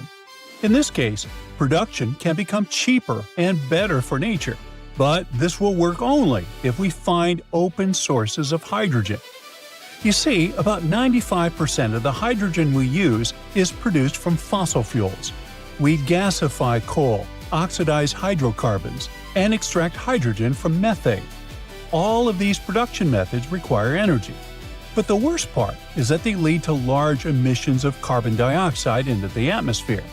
In this case, production can become cheaper and better for nature. But this will work only if we find open sources of hydrogen. You see, about 95% of the hydrogen we use is produced from fossil fuels. We gasify coal, oxidize hydrocarbons, and extract hydrogen from methane. All of these production methods require energy. But the worst part is that they lead to large emissions of carbon dioxide into the atmosphere.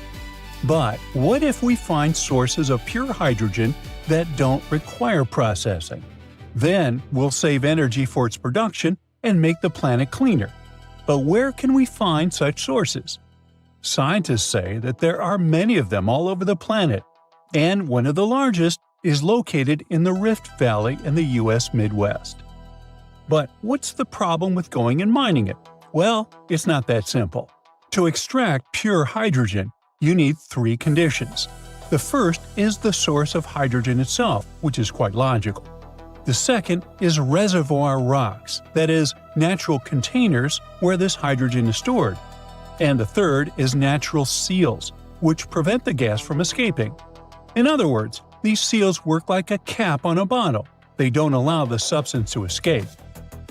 But what if we find sources of pure hydrogen that don't require processing? Then we'll save energy for its production and make the planet cleaner. But where can we find such sources? Scientists say that there are many of them all over the planet, and one of the largest is located in the Rift Valley in the U.S. Midwest. But what's the problem with going and mining it? Well, it's not that simple. To extract pure hydrogen, you need 3 conditions. The first is the source of hydrogen itself, which is quite logical. The second is reservoir rocks, that is, natural containers where this hydrogen is stored. And the third is natural seals, which prevent the gas from escaping. In other words, these seals work like a cap on a bottle. They don't allow the substance to escape.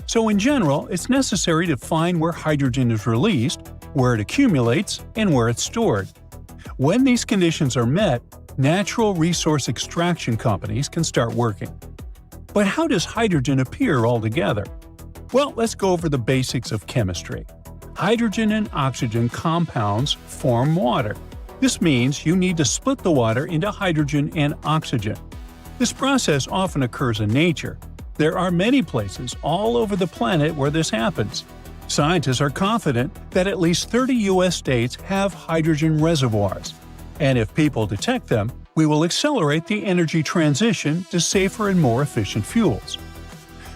So in general, it's necessary to find where hydrogen is released, where it accumulates, and where it's stored. When these conditions are met, natural resource extraction companies can start working. But how does hydrogen appear altogether? Well, let's go over the basics of chemistry. Hydrogen and oxygen compounds form water. This means you need to split the water into hydrogen and oxygen. This process often occurs in nature. There are many places all over the planet where this happens. Scientists are confident that at least 30 U.S. states have hydrogen reservoirs. And if people detect them, we will accelerate the energy transition to safer and more efficient fuels.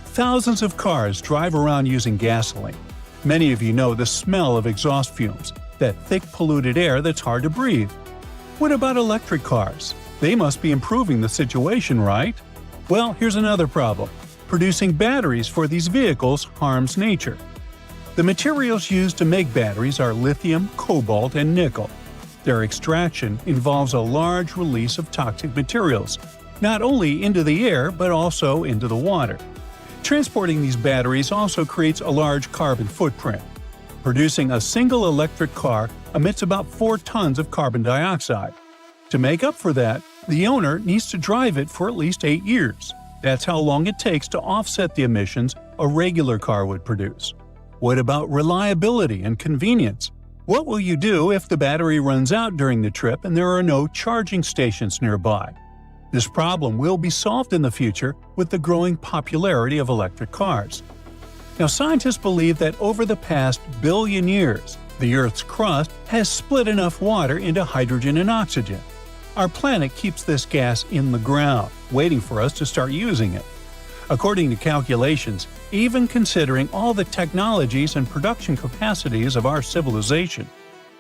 Thousands of cars drive around using gasoline. Many of you know the smell of exhaust fumes, that thick polluted air that's hard to breathe. What about electric cars? They must be improving the situation, right? Well, here's another problem. Producing batteries for these vehicles harms nature. The materials used to make batteries are lithium, cobalt, and nickel. Their extraction involves a large release of toxic materials, not only into the air but also into the water. Transporting these batteries also creates a large carbon footprint. Producing a single electric car emits about 4 tons of carbon dioxide. To make up for that, the owner needs to drive it for at least 8 years. That's how long it takes to offset the emissions a regular car would produce. What about reliability and convenience? What will you do if the battery runs out during the trip and there are no charging stations nearby? This problem will be solved in the future with the growing popularity of electric cars. Now, scientists believe that over the past billion years, the Earth's crust has split enough water into hydrogen and oxygen. Our planet keeps this gas in the ground, waiting for us to start using it. According to calculations, even considering all the technologies and production capacities of our civilization,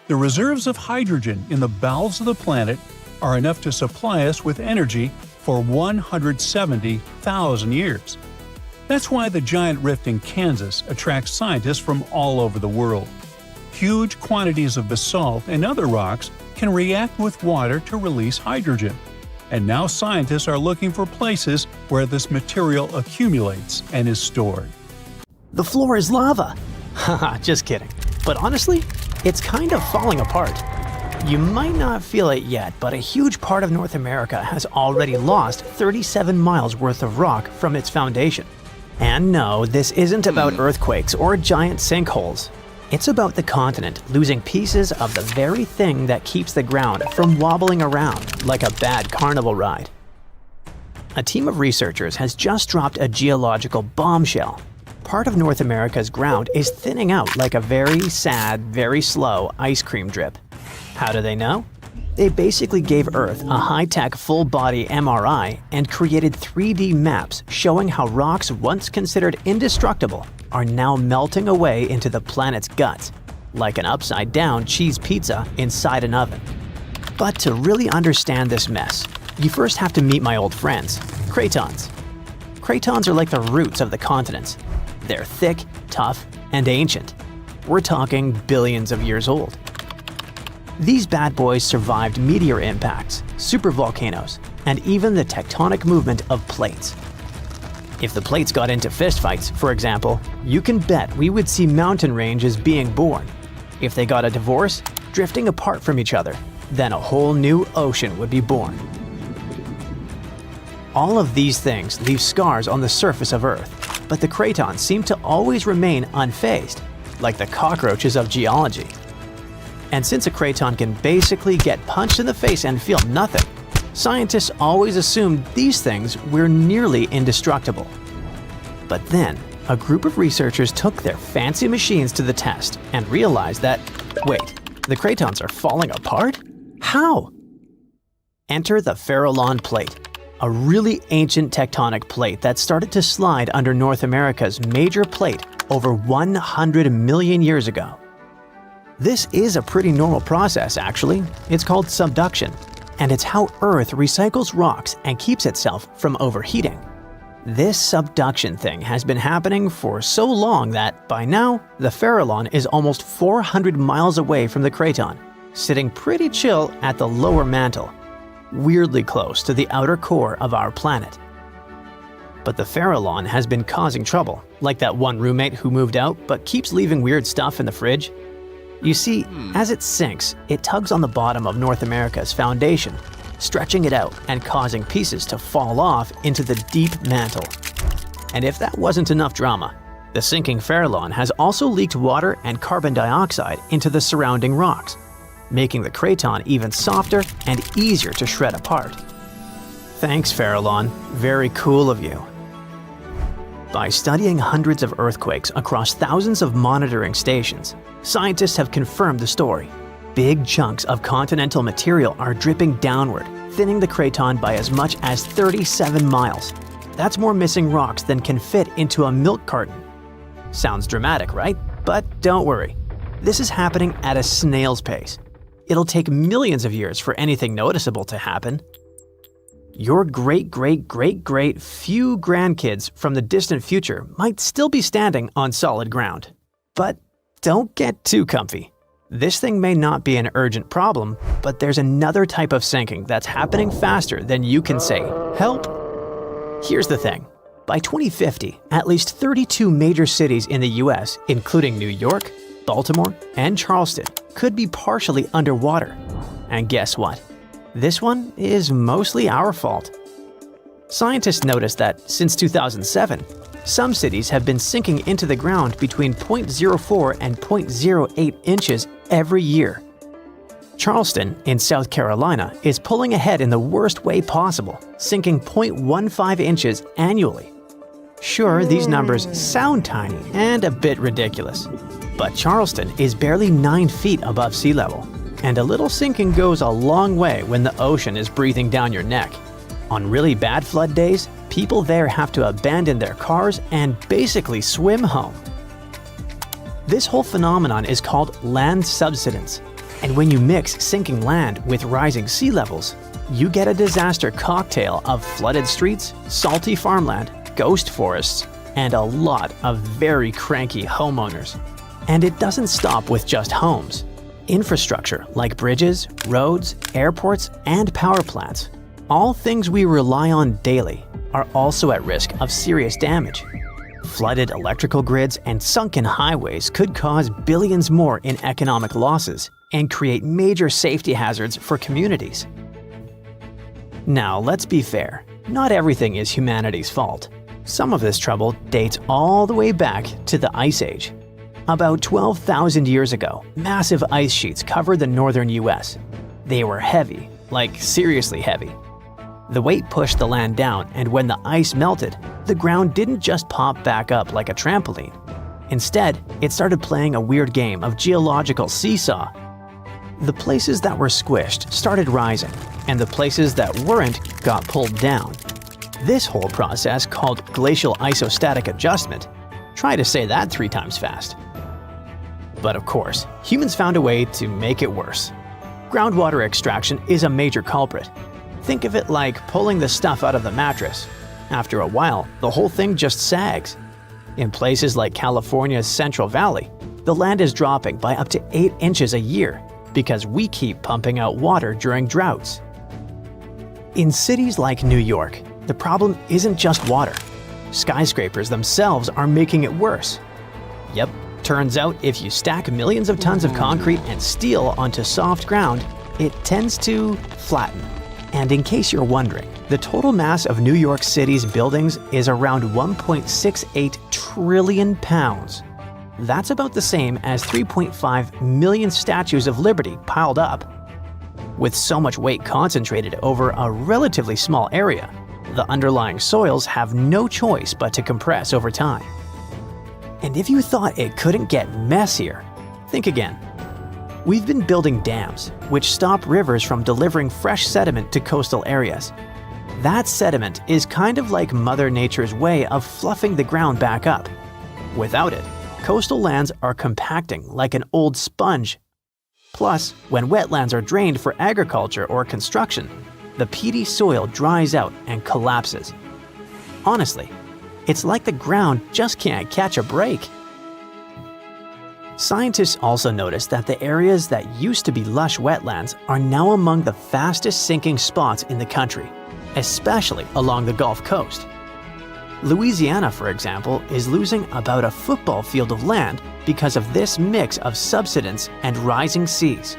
the reserves of hydrogen in the bowels of the planet are enough to supply us with energy for 170,000 years. That's why the giant rift in Kansas attracts scientists from all over the world. Huge quantities of basalt and other rocks can react with water to release hydrogen. And now scientists are looking for places where this material accumulates and is stored. The floor is lava. Haha, just kidding. But honestly, it's kind of falling apart. You might not feel it yet, but a huge part of North America has already lost 37 miles worth of rock from its foundation. And no, this isn't about earthquakes or giant sinkholes. It's about the continent losing pieces of the very thing that keeps the ground from wobbling around like a bad carnival ride. A team of researchers has just dropped a geological bombshell. Part of North America's ground is thinning out like a very sad, very slow ice cream drip. How do they know? They basically gave Earth a high-tech full-body MRI and created 3D maps showing how rocks once considered indestructible are now melting away into the planet's guts, like an upside-down cheese pizza inside an oven. But to really understand this mess, you first have to meet my old friends, cratons. Cratons are like the roots of the continents. They're thick, tough, and ancient. We're talking billions of years old. These bad boys survived meteor impacts, supervolcanoes, and even the tectonic movement of plates. If the plates got into fistfights, for example, you can bet we would see mountain ranges being born. If they got a divorce, drifting apart from each other, then a whole new ocean would be born. All of these things leave scars on the surface of Earth, but the cratons seem to always remain unfazed, like the cockroaches of geology. And since a craton can basically get punched in the face and feel nothing, scientists always assumed these things were nearly indestructible. But then, a group of researchers took their fancy machines to the test and realized that, wait, the cratons are falling apart? How? Enter the Farallon Plate, a really ancient tectonic plate that started to slide under North America's major plate over 100 million years ago. This is a pretty normal process, actually. It's called subduction, and it's how Earth recycles rocks and keeps itself from overheating. This subduction thing has been happening for so long that, by now, the Farallon is almost 400 miles away from the craton, sitting pretty chill at the lower mantle, weirdly close to the outer core of our planet. But the Farallon has been causing trouble, like that one roommate who moved out but keeps leaving weird stuff in the fridge. You see, as it sinks, it tugs on the bottom of North America's foundation, stretching it out and causing pieces to fall off into the deep mantle. And if that wasn't enough drama, the sinking Farallon has also leaked water and carbon dioxide into the surrounding rocks, making the craton even softer and easier to shred apart. Thanks, Farallon. Very cool of you. By studying hundreds of earthquakes across thousands of monitoring stations, scientists have confirmed the story. Big chunks of continental material are dripping downward, thinning the craton by as much as 37 miles. That's more missing rocks than can fit into a milk carton. Sounds dramatic, right? But don't worry. This is happening at a snail's pace. It'll take millions of years for anything noticeable to happen. Your great-great-great-great few grandkids from the distant future might still be standing on solid ground. But don't get too comfy. This thing may not be an urgent problem, but there's another type of sinking that's happening faster than you can say, "Help." Here's the thing. By 2050, at least 32 major cities in the US, including New York, Baltimore, and Charleston, could be partially underwater. And guess what? This one is mostly our fault. Scientists noticed that since 2007, some cities have been sinking into the ground between 0.04 and 0.08 inches every year. Charleston, in South Carolina, is pulling ahead in the worst way possible, sinking 0.15 inches annually. Sure, these numbers sound tiny and a bit ridiculous, but Charleston is barely 9 feet above sea level, and a little sinking goes a long way when the ocean is breathing down your neck. On really bad flood days, people there have to abandon their cars and basically swim home. This whole phenomenon is called land subsidence, and when you mix sinking land with rising sea levels, you get a disaster cocktail of flooded streets, salty farmland, ghost forests, and a lot of very cranky homeowners. And it doesn't stop with just homes. Infrastructure like bridges, roads, airports, and power plants, all things we rely on daily, are also at risk of serious damage. Flooded electrical grids and sunken highways could cause billions more in economic losses and create major safety hazards for communities. Now, let's be fair. Not everything is humanity's fault. Some of this trouble dates all the way back to the Ice Age. About 12,000 years ago, massive ice sheets covered the northern US. They were heavy, like seriously heavy. The weight pushed the land down, and when the ice melted, the ground didn't just pop back up like a trampoline. Instead, it started playing a weird game of geological seesaw. The places that were squished started rising, and the places that weren't got pulled down. This whole process, called glacial isostatic adjustment, try to say that 3 times fast. But of course, humans found a way to make it worse. Groundwater extraction is a major culprit. Think of it like pulling the stuff out of the mattress. After a while, the whole thing just sags. In places like California's Central Valley, the land is dropping by up to 8 inches a year because we keep pumping out water during droughts. In cities like New York, the problem isn't just water. Skyscrapers themselves are making it worse. Yep, turns out if you stack millions of tons of concrete and steel onto soft ground, it tends to flatten. And in case you're wondering, the total mass of New York City's buildings is around 1.68 trillion pounds. That's about the same as 3.5 million statues of liberty piled up. With so much weight concentrated over a relatively small area, the underlying soils have no choice but to compress over time. And if you thought it couldn't get messier, think again. We've been building dams, which stop rivers from delivering fresh sediment to coastal areas. That sediment is kind of like Mother Nature's way of fluffing the ground back up. Without it, coastal lands are compacting like an old sponge. Plus, when wetlands are drained for agriculture or construction, the peaty soil dries out and collapses. Honestly, it's like the ground just can't catch a break. Scientists also noticed that the areas that used to be lush wetlands are now among the fastest sinking spots in the country, especially along the Gulf Coast. Louisiana, for example, is losing about a football field of land because of this mix of subsidence and rising seas.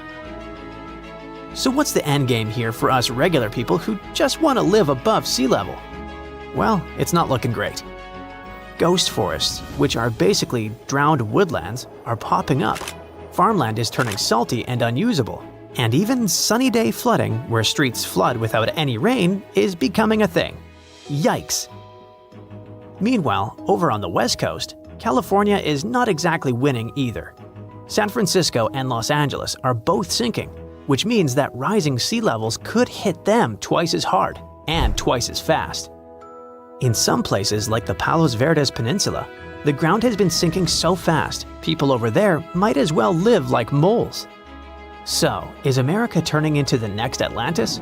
So what's the endgame here for us regular people who just want to live above sea level? Well, it's not looking great. Ghost forests, which are basically drowned woodlands, are popping up. Farmland is turning salty and unusable. And even sunny day flooding, where streets flood without any rain, is becoming a thing. Yikes! Meanwhile, over on the West Coast, California is not exactly winning either. San Francisco and Los Angeles are both sinking, which means that rising sea levels could hit them twice as hard and twice as fast. In some places like the Palos Verdes Peninsula, the ground has been sinking so fast, people over there might as well live like moles. So, is America turning into the next Atlantis?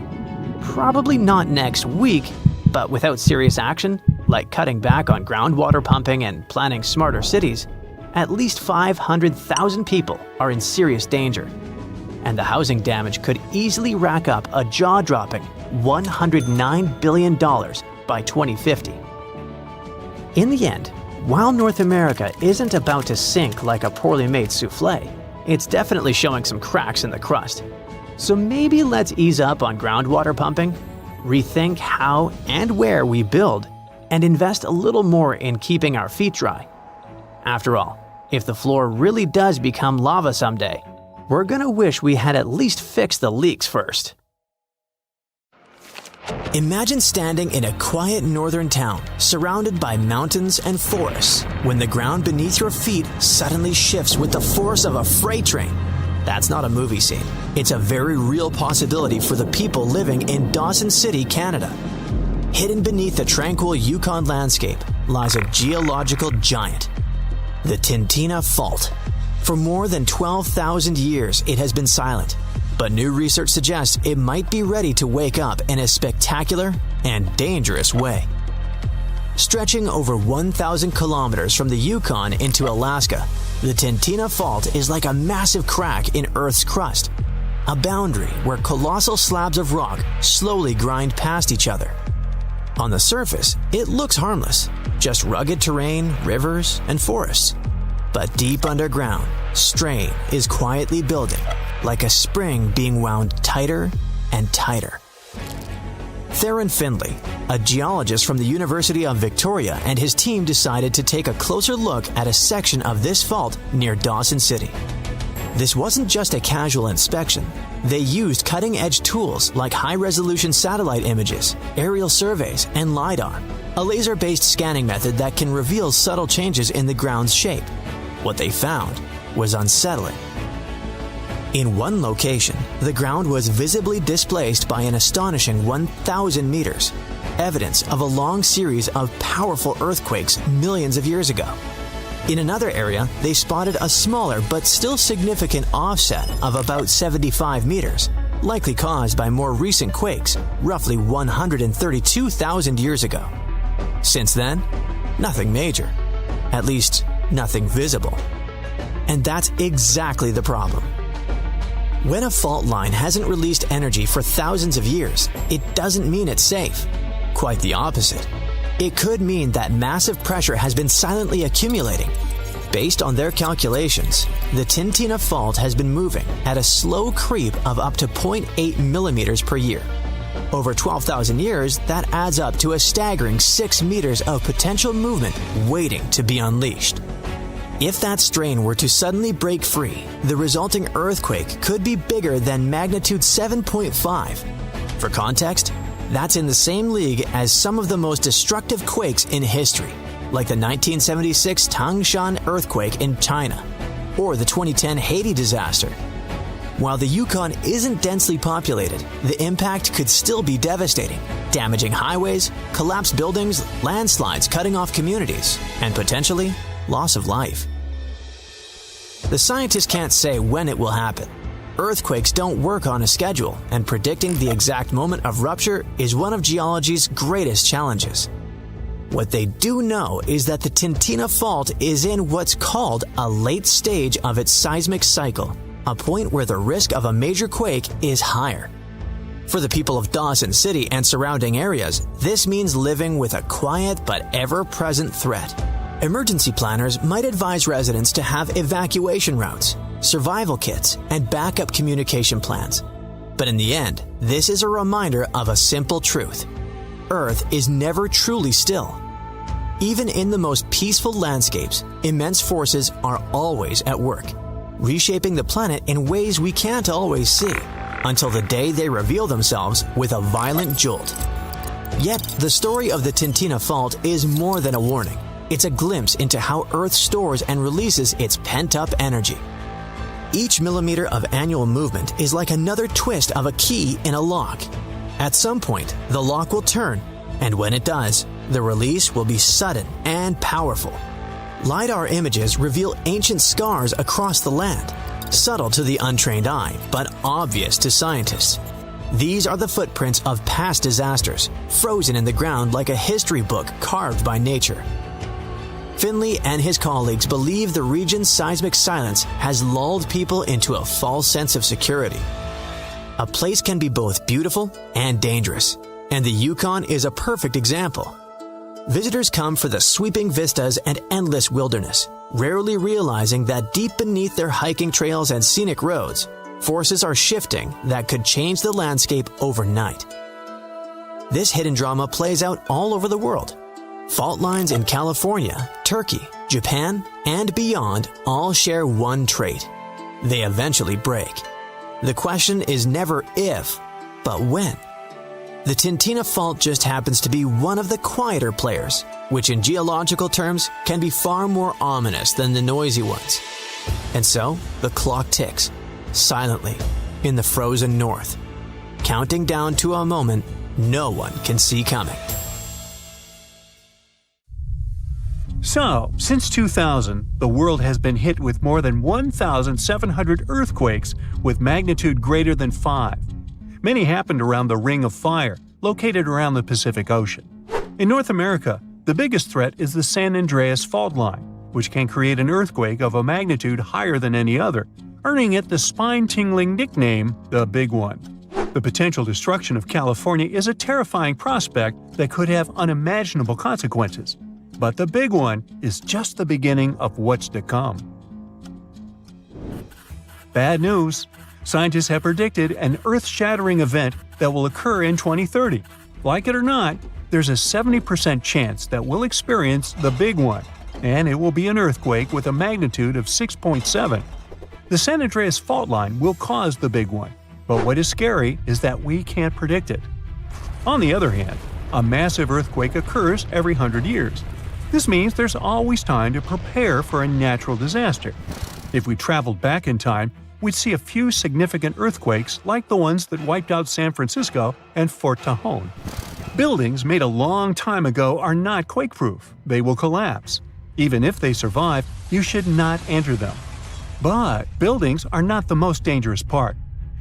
Probably not next week, but without serious action, like cutting back on groundwater pumping and planning smarter cities, at least 500,000 people are in serious danger. And the housing damage could easily rack up a jaw-dropping $109 billion by 2050. In the end, while North America isn't about to sink like a poorly made souffle, it's definitely showing some cracks in the crust. So maybe let's ease up on groundwater pumping, rethink how and where we build, and invest a little more in keeping our feet dry. After all, if the floor really does become lava someday, we're gonna wish we had at least fixed the leaks first. Imagine standing in a quiet northern town, surrounded by mountains and forests, when the ground beneath your feet suddenly shifts with the force of a freight train. That's not a movie scene. It's a very real possibility for the people living in Dawson City, Canada. Hidden beneath the tranquil Yukon landscape lies a geological giant, the Tintina Fault. For more than 12,000 years, it has been silent. But new research suggests it might be ready to wake up in a spectacular and dangerous way. Stretching over 1,000 kilometers from the Yukon into Alaska, the Tintina Fault is like a massive crack in Earth's crust, a boundary where colossal slabs of rock slowly grind past each other. On the surface, it looks harmless, just rugged terrain, rivers, and forests. But deep underground, strain is quietly building, like a spring being wound tighter and tighter. Theron Findlay, a geologist from the University of Victoria, and his team decided to take a closer look at a section of this fault near Dawson City. This wasn't just a casual inspection. They used cutting-edge tools like high-resolution satellite images, aerial surveys, and LiDAR, a laser-based scanning method that can reveal subtle changes in the ground's shape. What they found was unsettling. In one location, the ground was visibly displaced by an astonishing 1,000 meters, evidence of a long series of powerful earthquakes millions of years ago. In another area, they spotted a smaller but still significant offset of about 75 meters, likely caused by more recent quakes, roughly 132,000 years ago. Since then, nothing major. At least, nothing visible. And that's exactly the problem. When a fault line hasn't released energy for thousands of years, it doesn't mean it's safe. Quite the opposite. It could mean that massive pressure has been silently accumulating. Based on their calculations, the Tintina Fault has been moving at a slow creep of up to 0.8 millimeters per year. Over 12,000 years, that adds up to a staggering 6 meters of potential movement waiting to be unleashed. If that strain were to suddenly break free, the resulting earthquake could be bigger than magnitude 7.5. For context, that's in the same league as some of the most destructive quakes in history, like the 1976 Tangshan earthquake in China, or the 2010 Haiti disaster. While the Yukon isn't densely populated, the impact could still be devastating, damaging highways, collapsed buildings, landslides cutting off communities, and potentially loss of life. The scientists can't say when it will happen. Earthquakes don't work on a schedule, and predicting the exact moment of rupture is one of geology's greatest challenges. What they do know is that the Tintina Fault is in what's called a late stage of its seismic cycle, a point where the risk of a major quake is higher. For the people of Dawson City and surrounding areas, this means living with a quiet but ever-present threat. Emergency planners might advise residents to have evacuation routes, survival kits, and backup communication plans. But in the end, this is a reminder of a simple truth. Earth is never truly still. Even in the most peaceful landscapes, immense forces are always at work, reshaping the planet in ways we can't always see, until the day they reveal themselves with a violent jolt. Yet, the story of the Tintina Fault is more than a warning. It's a glimpse into how Earth stores and releases its pent-up energy. Each millimeter of annual movement is like another twist of a key in a lock. At some point, the lock will turn, and when it does, the release will be sudden and powerful. LiDAR images reveal ancient scars across the land, subtle to the untrained eye, but obvious to scientists. These are the footprints of past disasters, frozen in the ground like a history book carved by nature. Finley and his colleagues believe the region's seismic silence has lulled people into a false sense of security. A place can be both beautiful and dangerous, and the Yukon is a perfect example. Visitors come for the sweeping vistas and endless wilderness, rarely realizing that deep beneath their hiking trails and scenic roads, forces are shifting that could change the landscape overnight. This hidden drama plays out all over the world. Fault lines in California, Turkey, Japan, and beyond all share one trait. They eventually break. The question is never if, but when. The Tintina Fault just happens to be one of the quieter players, which in geological terms can be far more ominous than the noisy ones. And so, the clock ticks, silently, in the frozen north, counting down to a moment no one can see coming. So, since 2000, the world has been hit with more than 1,700 earthquakes with magnitude greater than 5. Many happened around the Ring of Fire, located around the Pacific Ocean. In North America, the biggest threat is the San Andreas fault line, which can create an earthquake of a magnitude higher than any other, earning it the spine-tingling nickname, the Big One. The potential destruction of California is a terrifying prospect that could have unimaginable consequences. But the Big One is just the beginning of what's to come. Bad news! Scientists have predicted an earth-shattering event that will occur in 2030. Like it or not, there's a 70% chance that we'll experience the Big One, and it will be an earthquake with a magnitude of 6.7. The San Andreas fault line will cause the Big One, but what is scary is that we can't predict it. On the other hand, a massive earthquake occurs every 100 years. This means there's always time to prepare for a natural disaster. If we traveled back in time, we'd see a few significant earthquakes like the ones that wiped out San Francisco and Fort Tajon. Buildings made a long time ago are not quake-proof. They will collapse. Even if they survive, you should not enter them. But buildings are not the most dangerous part.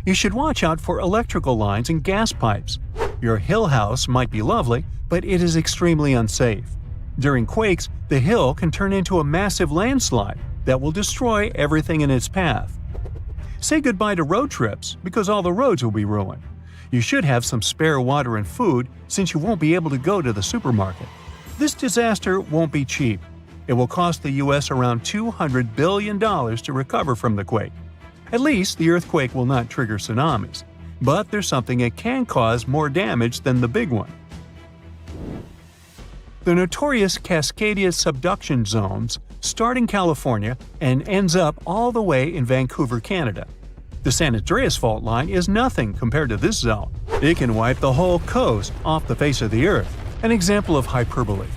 You should watch out for electrical lines and gas pipes. Your hill house might be lovely, but it is extremely unsafe. During quakes, the hill can turn into a massive landslide that will destroy everything in its path. Say goodbye to road trips because all the roads will be ruined. You should have some spare water and food since you won't be able to go to the supermarket. This disaster won't be cheap. It will cost the US around $200 billion to recover from the quake. At least the earthquake will not trigger tsunamis, but there's something it can cause more damage than the big one. The notorious Cascadia subduction zones start in California and ends up all the way in Vancouver, Canada. The San Andreas fault line is nothing compared to this zone. It can wipe the whole coast off the face of the Earth, an example of hyperbole.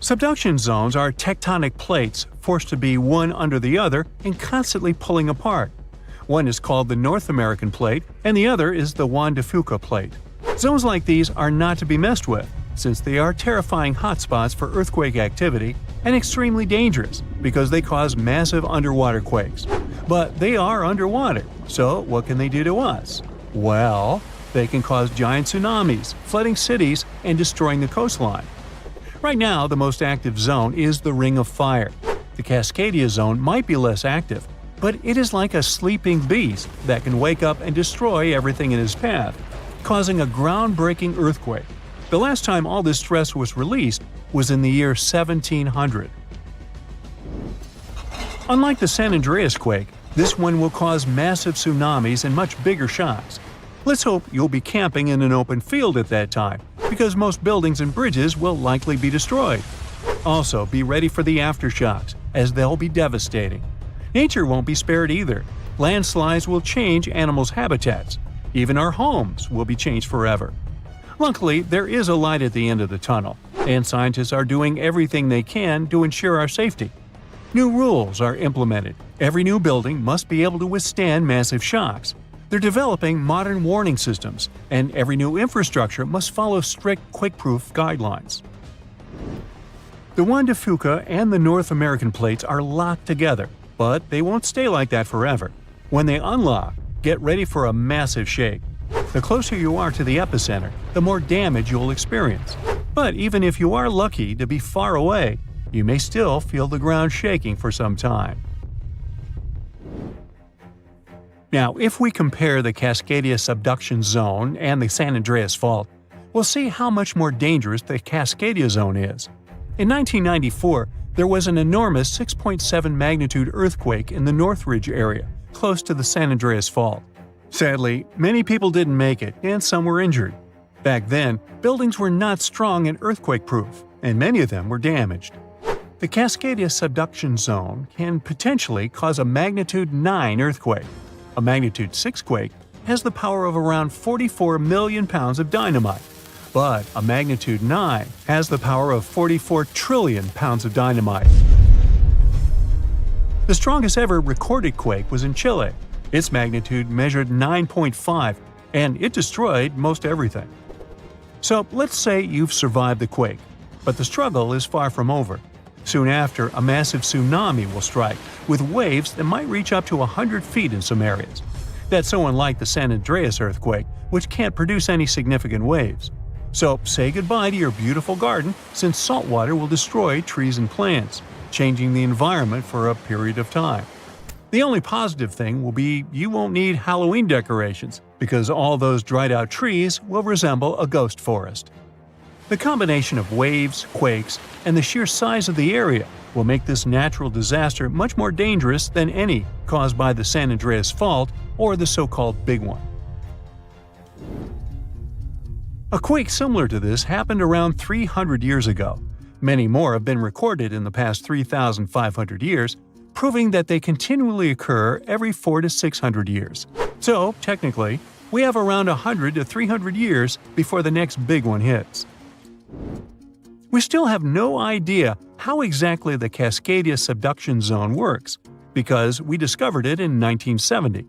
Subduction zones are tectonic plates forced to be one under the other and constantly pulling apart. One is called the North American plate and the other is the Juan de Fuca plate. Zones like these are not to be messed with, since they are terrifying hotspots for earthquake activity and extremely dangerous because they cause massive underwater quakes. But they are underwater, so what can they do to us? Well, they can cause giant tsunamis, flooding cities, and destroying the coastline. Right now, the most active zone is the Ring of Fire. The Cascadia zone might be less active, but it is like a sleeping beast that can wake up and destroy everything in its path, causing a groundbreaking earthquake. The last time all this stress was released was in the year 1700. Unlike the San Andreas quake, this one will cause massive tsunamis and much bigger shocks. Let's hope you'll be camping in an open field at that time, because most buildings and bridges will likely be destroyed. Also, be ready for the aftershocks, as they'll be devastating. Nature won't be spared either. Landslides will change animals' habitats. Even our homes will be changed forever. Luckily, there is a light at the end of the tunnel, and scientists are doing everything they can to ensure our safety. New rules are implemented. Every new building must be able to withstand massive shocks. They're developing modern warning systems, and every new infrastructure must follow strict quake-proof guidelines. The Juan de Fuca and the North American plates are locked together, but they won't stay like that forever. When they unlock, get ready for a massive shake. The closer you are to the epicenter, the more damage you'll experience. But even if you are lucky to be far away, you may still feel the ground shaking for some time. Now, if we compare the Cascadia subduction zone and the San Andreas fault, we'll see how much more dangerous the Cascadia zone is. In 1994, there was an enormous 6.7 magnitude earthquake in the Northridge area, close to the San Andreas fault. Sadly, many people didn't make it, and some were injured. Back then, buildings were not strong and earthquake-proof, and many of them were damaged. The Cascadia subduction zone can potentially cause a magnitude 9 earthquake. A magnitude 6 quake has the power of around 44 million pounds of dynamite, but a magnitude 9 has the power of 44 trillion pounds of dynamite. The strongest ever recorded quake was in Chile. Its magnitude measured 9.5, and it destroyed most everything. So let's say you've survived the quake, but the struggle is far from over. Soon after, a massive tsunami will strike, with waves that might reach up to 100 feet in some areas. That's so unlike the San Andreas earthquake, which can't produce any significant waves. So say goodbye to your beautiful garden, since salt water will destroy trees and plants, changing the environment for a period of time. The only positive thing will be you won't need Halloween decorations, because all those dried-out trees will resemble a ghost forest. The combination of waves, quakes, and the sheer size of the area will make this natural disaster much more dangerous than any caused by the San Andreas fault or the so-called Big One. A quake similar to this happened around 300 years ago. Many more have been recorded in the past 3,500 years, proving that they continually occur every 400 to 600 years. So, technically, we have around 100 to 300 years before the next big one hits. We still have no idea how exactly the Cascadia subduction zone works, because we discovered it in 1970.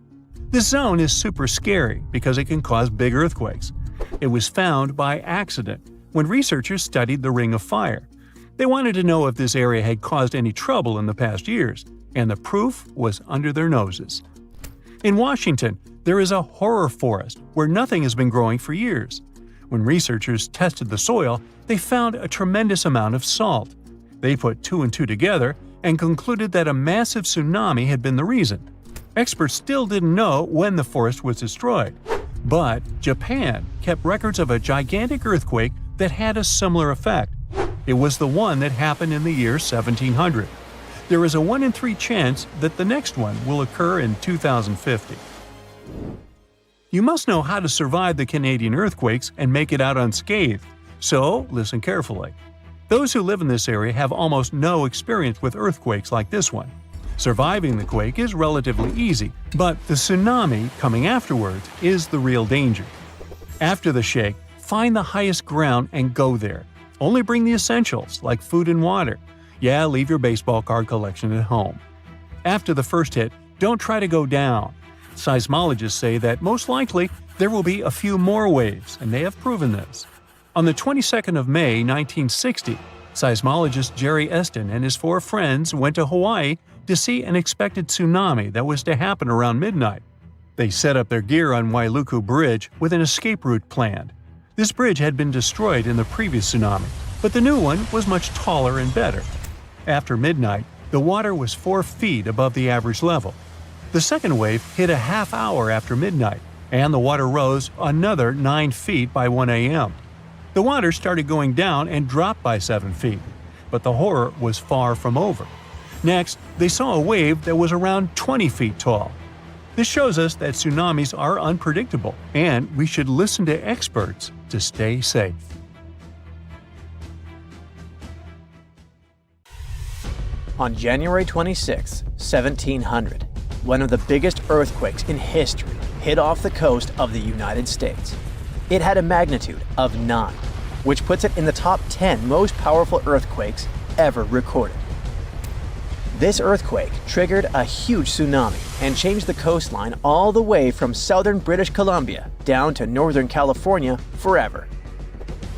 This zone is super scary because it can cause big earthquakes. It was found by accident when researchers studied the Ring of Fire. They wanted to know if this area had caused any trouble in the past years, and the proof was under their noses. In Washington, there is a horror forest where nothing has been growing for years. When researchers tested the soil, they found a tremendous amount of salt. They put 2 and 2 together and concluded that a massive tsunami had been the reason. Experts still didn't know when the forest was destroyed. But Japan kept records of a gigantic earthquake that had a similar effect. It was the one that happened in the year 1700. There is a 1 in 3 chance that the next one will occur in 2050. You must know how to survive the Canadian earthquakes and make it out unscathed, so listen carefully. Those who live in this area have almost no experience with earthquakes like this one. Surviving the quake is relatively easy, but the tsunami coming afterwards is the real danger. After the shake, find the highest ground and go there. Only bring the essentials, like food and water. Yeah, leave your baseball card collection at home. After the first hit, don't try to go down. Seismologists say that most likely there will be a few more waves, and they have proven this. On the 22nd of May 1960, seismologist Jerry Eston and his 4 friends went to Hawaii to see an expected tsunami that was to happen around midnight. They set up their gear on Wailuku Bridge with an escape route planned. This bridge had been destroyed in the previous tsunami, but the new one was much taller and better. After midnight, the water was 4 feet above the average level. The second wave hit a half hour after midnight, and the water rose another 9 feet by 1 a.m. The water started going down and dropped by 7 feet, but the horror was far from over. Next, they saw a wave that was around 20 feet tall. This shows us that tsunamis are unpredictable, and we should listen to experts to stay safe. On January 26, 1700, one of the biggest earthquakes in history hit off the coast of the United States. It had a magnitude of 9, which puts it in the top 10 most powerful earthquakes ever recorded. This earthquake triggered a huge tsunami and changed the coastline all the way from southern British Columbia down to northern California forever.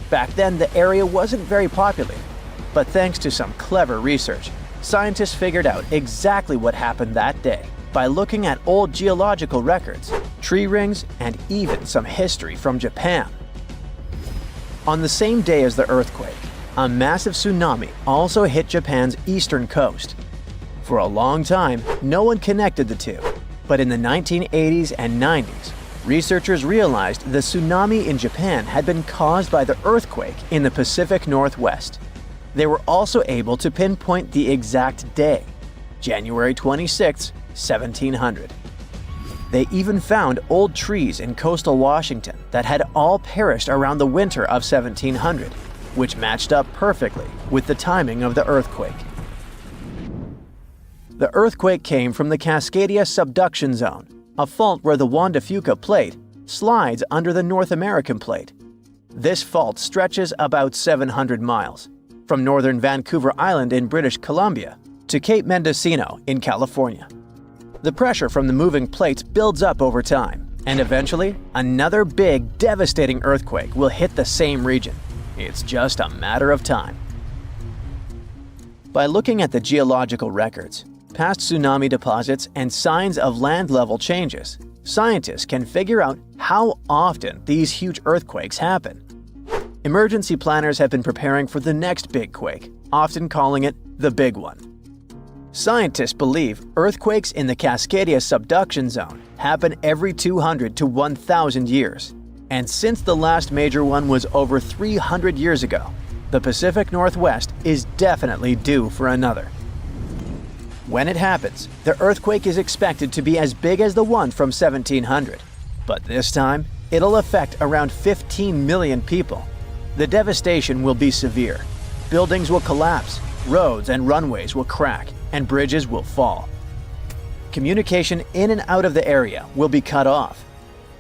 Back then, the area wasn't very populated, but thanks to some clever research, scientists figured out exactly what happened that day by looking at old geological records, tree rings, and even some history from Japan. On the same day as the earthquake, a massive tsunami also hit Japan's eastern coast. For a long time, no one connected the two, but in the 1980s and 90s, researchers realized the tsunami in Japan had been caused by the earthquake in the Pacific Northwest. They were also able to pinpoint the exact day, January 26, 1700. They even found old trees in coastal Washington that had all perished around the winter of 1700, which matched up perfectly with the timing of the earthquake. The earthquake came from the Cascadia Subduction Zone, a fault where the Juan de Fuca Plate slides under the North American Plate. This fault stretches about 700 miles, from northern Vancouver Island in British Columbia to Cape Mendocino in California. The pressure from the moving plates builds up over time, and eventually, another big, devastating earthquake will hit the same region. It's just a matter of time. By looking at the geological records, past tsunami deposits, and signs of land level changes, scientists can figure out how often these huge earthquakes happen. Emergency planners have been preparing for the next big quake, often calling it the big one. Scientists believe earthquakes in the Cascadia Subduction Zone happen every 200 to 1,000 years. And since the last major one was over 300 years ago, the Pacific Northwest is definitely due for another. When it happens, the earthquake is expected to be as big as the one from 1700. But this time, it'll affect around 15 million people. The devastation will be severe. Buildings will collapse, roads and runways will crack, and bridges will fall. Communication in and out of the area will be cut off.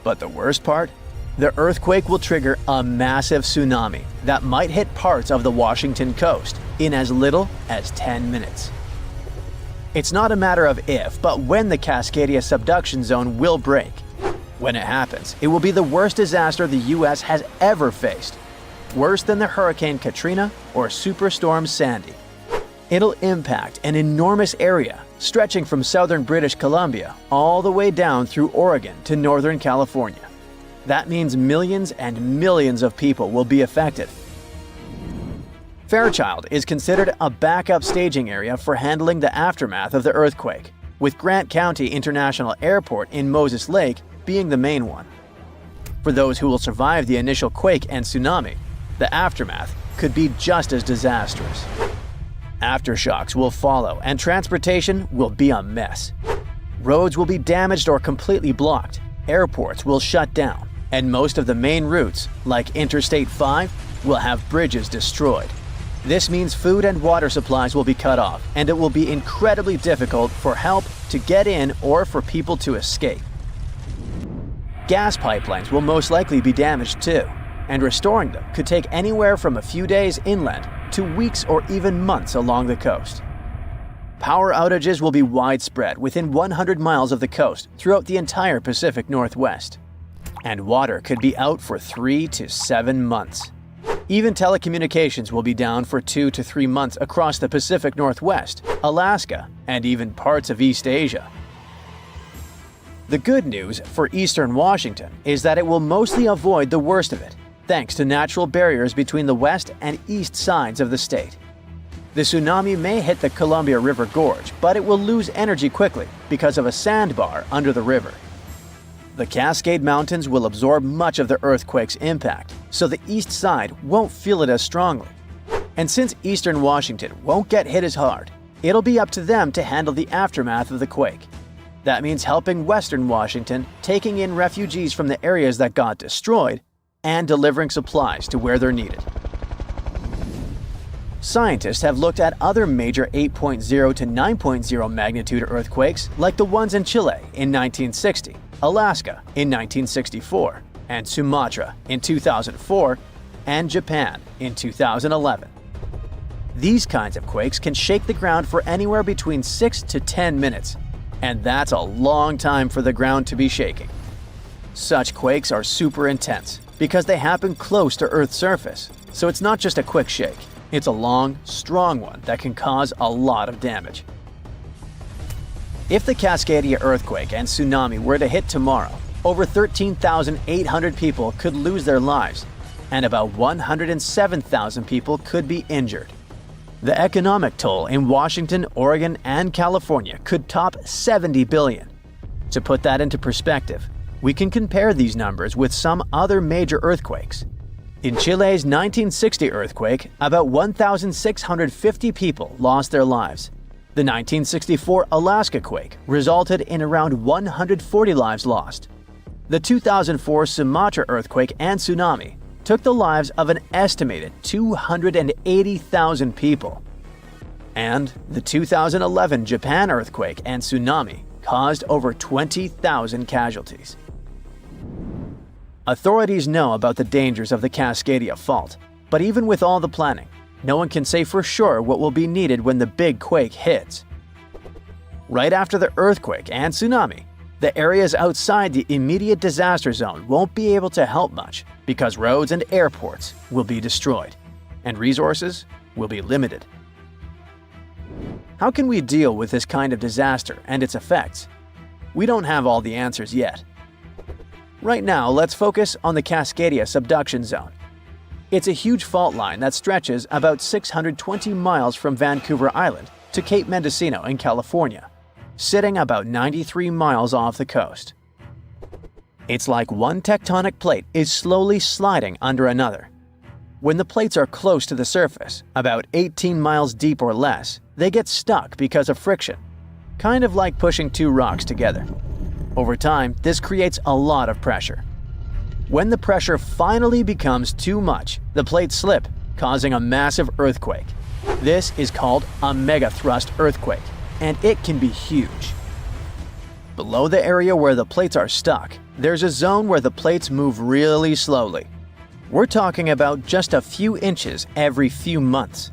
But the worst part? The earthquake will trigger a massive tsunami that might hit parts of the Washington coast in as little as 10 minutes. It's not a matter of if, but when the Cascadia Subduction Zone will break. When it happens, it will be the worst disaster the US has ever faced. Worse than the Hurricane Katrina or Superstorm Sandy. It'll impact an enormous area, stretching from southern British Columbia all the way down through Oregon to northern California. That means millions and millions of people will be affected. Fairchild is considered a backup staging area for handling the aftermath of the earthquake. with Grant County International Airport in Moses Lake being the main one. For those who will survive the initial quake and tsunami, the aftermath could be just as disastrous. Aftershocks will follow, and transportation will be a mess. Roads will be damaged or completely blocked, airports will shut down, and most of the main routes, like Interstate 5, will have bridges destroyed. This means food and water supplies will be cut off, and it will be incredibly difficult for help to get in or for people to escape. Gas pipelines will most likely be damaged too, and restoring them could take anywhere from a few days inland to weeks or even months along the coast. Power outages will be widespread within 100 miles of the coast throughout the entire Pacific Northwest. And water could be out for 3 to 7 months. Even telecommunications will be down for 2 to 3 months across the Pacific Northwest, Alaska, and even parts of East Asia. The good news for eastern Washington is that it will mostly avoid the worst of it, thanks to natural barriers between the west and east sides of the state. The tsunami may hit the Columbia River Gorge, but it will lose energy quickly because of a sandbar under the river. The Cascade Mountains will absorb much of the earthquake's impact, so the east side won't feel it as strongly. And since eastern Washington won't get hit as hard, it'll be up to them to handle the aftermath of the quake. That means helping western Washington, taking in refugees from the areas that got destroyed, and delivering supplies to where they're needed. Scientists have looked at other major 8.0 to 9.0 magnitude earthquakes like the ones in Chile in 1960, Alaska in 1964, and Sumatra in 2004, and Japan in 2011. These kinds of quakes can shake the ground for anywhere between 6 to 10 minutes, and that's a long time for the ground to be shaking. Such quakes are super intense because they happen close to Earth's surface, so it's not just a quick shake, it's a long, strong one that can cause a lot of damage. If the Cascadia earthquake and tsunami were to hit tomorrow, over 13,800 people could lose their lives, and about 107,000 people could be injured. The economic toll in Washington, Oregon, and California could top $70 billion. To put that into perspective, we can compare these numbers with some other major earthquakes. In Chile's 1960 earthquake, about 1,650 people lost their lives. The 1964 Alaska quake resulted in around 140 lives lost. The 2004 Sumatra earthquake and tsunami took the lives of an estimated 280,000 people. And the 2011 Japan earthquake and tsunami caused over 20,000 casualties. Authorities know about the dangers of the Cascadia Fault, but even with all the planning, no one can say for sure what will be needed when the big quake hits. Right after the earthquake and tsunami, the areas outside the immediate disaster zone won't be able to help much because roads and airports will be destroyed, and resources will be limited. How can we deal with this kind of disaster and its effects? We don't have all the answers yet. Right now, let's focus on the Cascadia subduction zone. It's a huge fault line that stretches about 620 miles from Vancouver Island to Cape Mendocino in California, sitting about 93 miles off the coast. It's like one tectonic plate is slowly sliding under another. When the plates are close to the surface, about 18 miles deep or less, they get stuck because of friction, kind of like pushing two rocks together. Over time, this creates a lot of pressure. When the pressure finally becomes too much, the plates slip, causing a massive earthquake. This is called a megathrust earthquake, and it can be huge. Below the area where the plates are stuck, there's a zone where the plates move really slowly. We're talking about just a few inches every few months.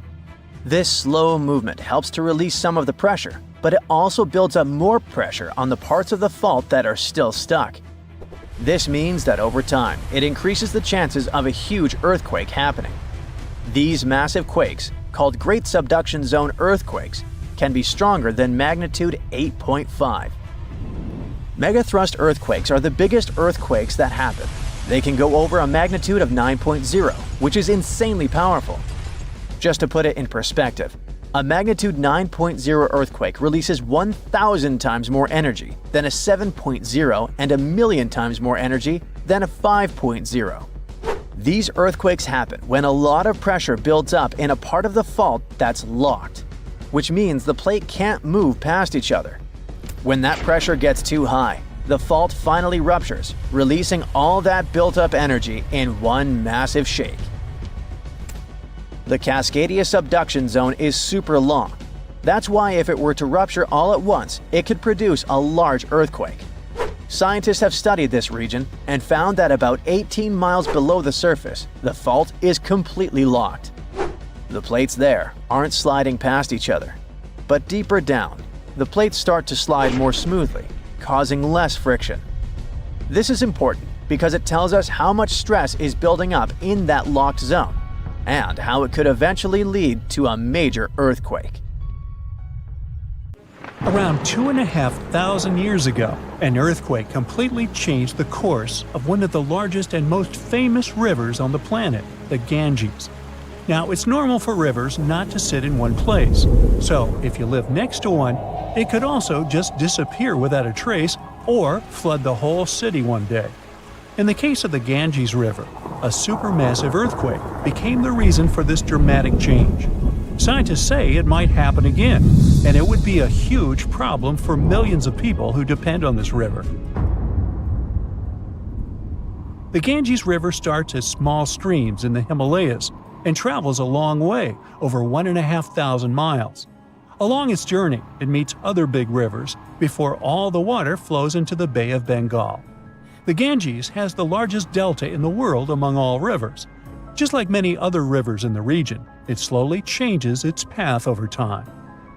This slow movement helps to release some of the pressure, but it also builds up more pressure on the parts of the fault that are still stuck. This means that over time, it increases the chances of a huge earthquake happening. These massive quakes, called Great Subduction Zone earthquakes, can be stronger than magnitude 8.5. Megathrust earthquakes are the biggest earthquakes that happen. They can go over a magnitude of 9.0, which is insanely powerful. Just to put it in perspective, A magnitude 9.0 earthquake releases 1,000 times more energy than a 7.0 and 1,000,000 times more energy than a 5.0. These earthquakes happen when a lot of pressure builds up in a part of the fault that's locked, which means the plate can't move past each other. When that pressure gets too high, the fault finally ruptures, releasing all that built-up energy in one massive shake. The Cascadia subduction zone is super long. That's why if it were to rupture all at once, it could produce a large earthquake. Scientists have studied this region and found that about 18 miles below the surface, the fault is completely locked. The plates there aren't sliding past each other. But deeper down, the plates start to slide more smoothly, causing less friction. This is important because it tells us how much stress is building up in that locked zone, and how it could eventually lead to a major earthquake. Around 2,500 years ago, an earthquake completely changed the course of one of the largest and most famous rivers on the planet, the Ganges. Now, it's normal for rivers not to sit in one place, so if you live next to one, it could also just disappear without a trace or flood the whole city one day. In the case of the Ganges River, a supermassive earthquake became the reason for this dramatic change. Scientists say it might happen again, and it would be a huge problem for millions of people who depend on this river. The Ganges River starts as small streams in the Himalayas and travels a long way, over 1,500 miles. Along its journey, it meets other big rivers before all the water flows into the Bay of Bengal. The Ganges has the largest delta in the world among all rivers. Just like many other rivers in the region, it slowly changes its path over time.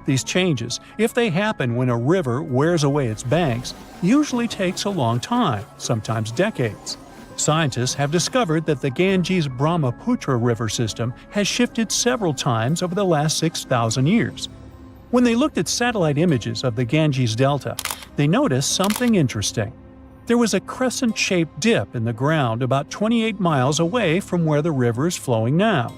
These changes, if they happen when a river wears away its banks, usually takes a long time, sometimes decades. Scientists have discovered that the Ganges-Brahmaputra river system has shifted several times over the last 6,000 years. When they looked at satellite images of the Ganges Delta, they noticed something interesting. There was a crescent-shaped dip in the ground about 28 miles away from where the river is flowing now.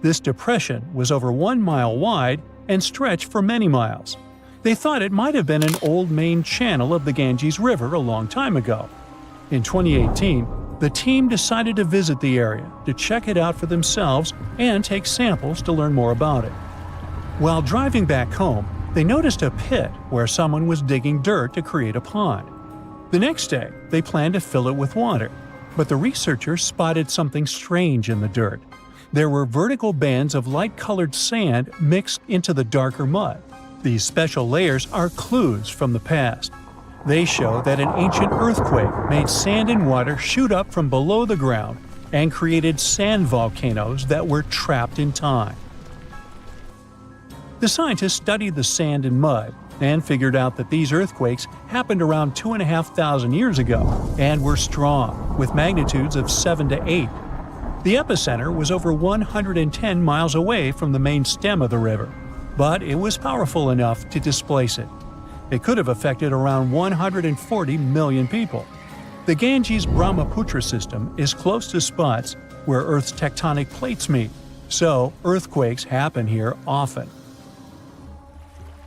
This depression was over 1 mile wide and stretched for many miles. They thought it might have been an old main channel of the Ganges River a long time ago. In 2018, the team decided to visit the area to check it out for themselves and take samples to learn more about it. While driving back home, they noticed a pit where someone was digging dirt to create a pond. The next day, they planned to fill it with water, but the researchers spotted something strange in the dirt. There were vertical bands of light-colored sand mixed into the darker mud. These special layers are clues from the past. They show that an ancient earthquake made sand and water shoot up from below the ground and created sand volcanoes that were trapped in time. The scientists studied the sand and mud and figured out that these earthquakes happened around 2,500 years ago and were strong, with magnitudes of 7 to 8. The epicenter was over 110 miles away from the main stem of the river, but it was powerful enough to displace it. It could have affected around 140 million people. The Ganges-Brahmaputra system is close to spots where Earth's tectonic plates meet, so earthquakes happen here often.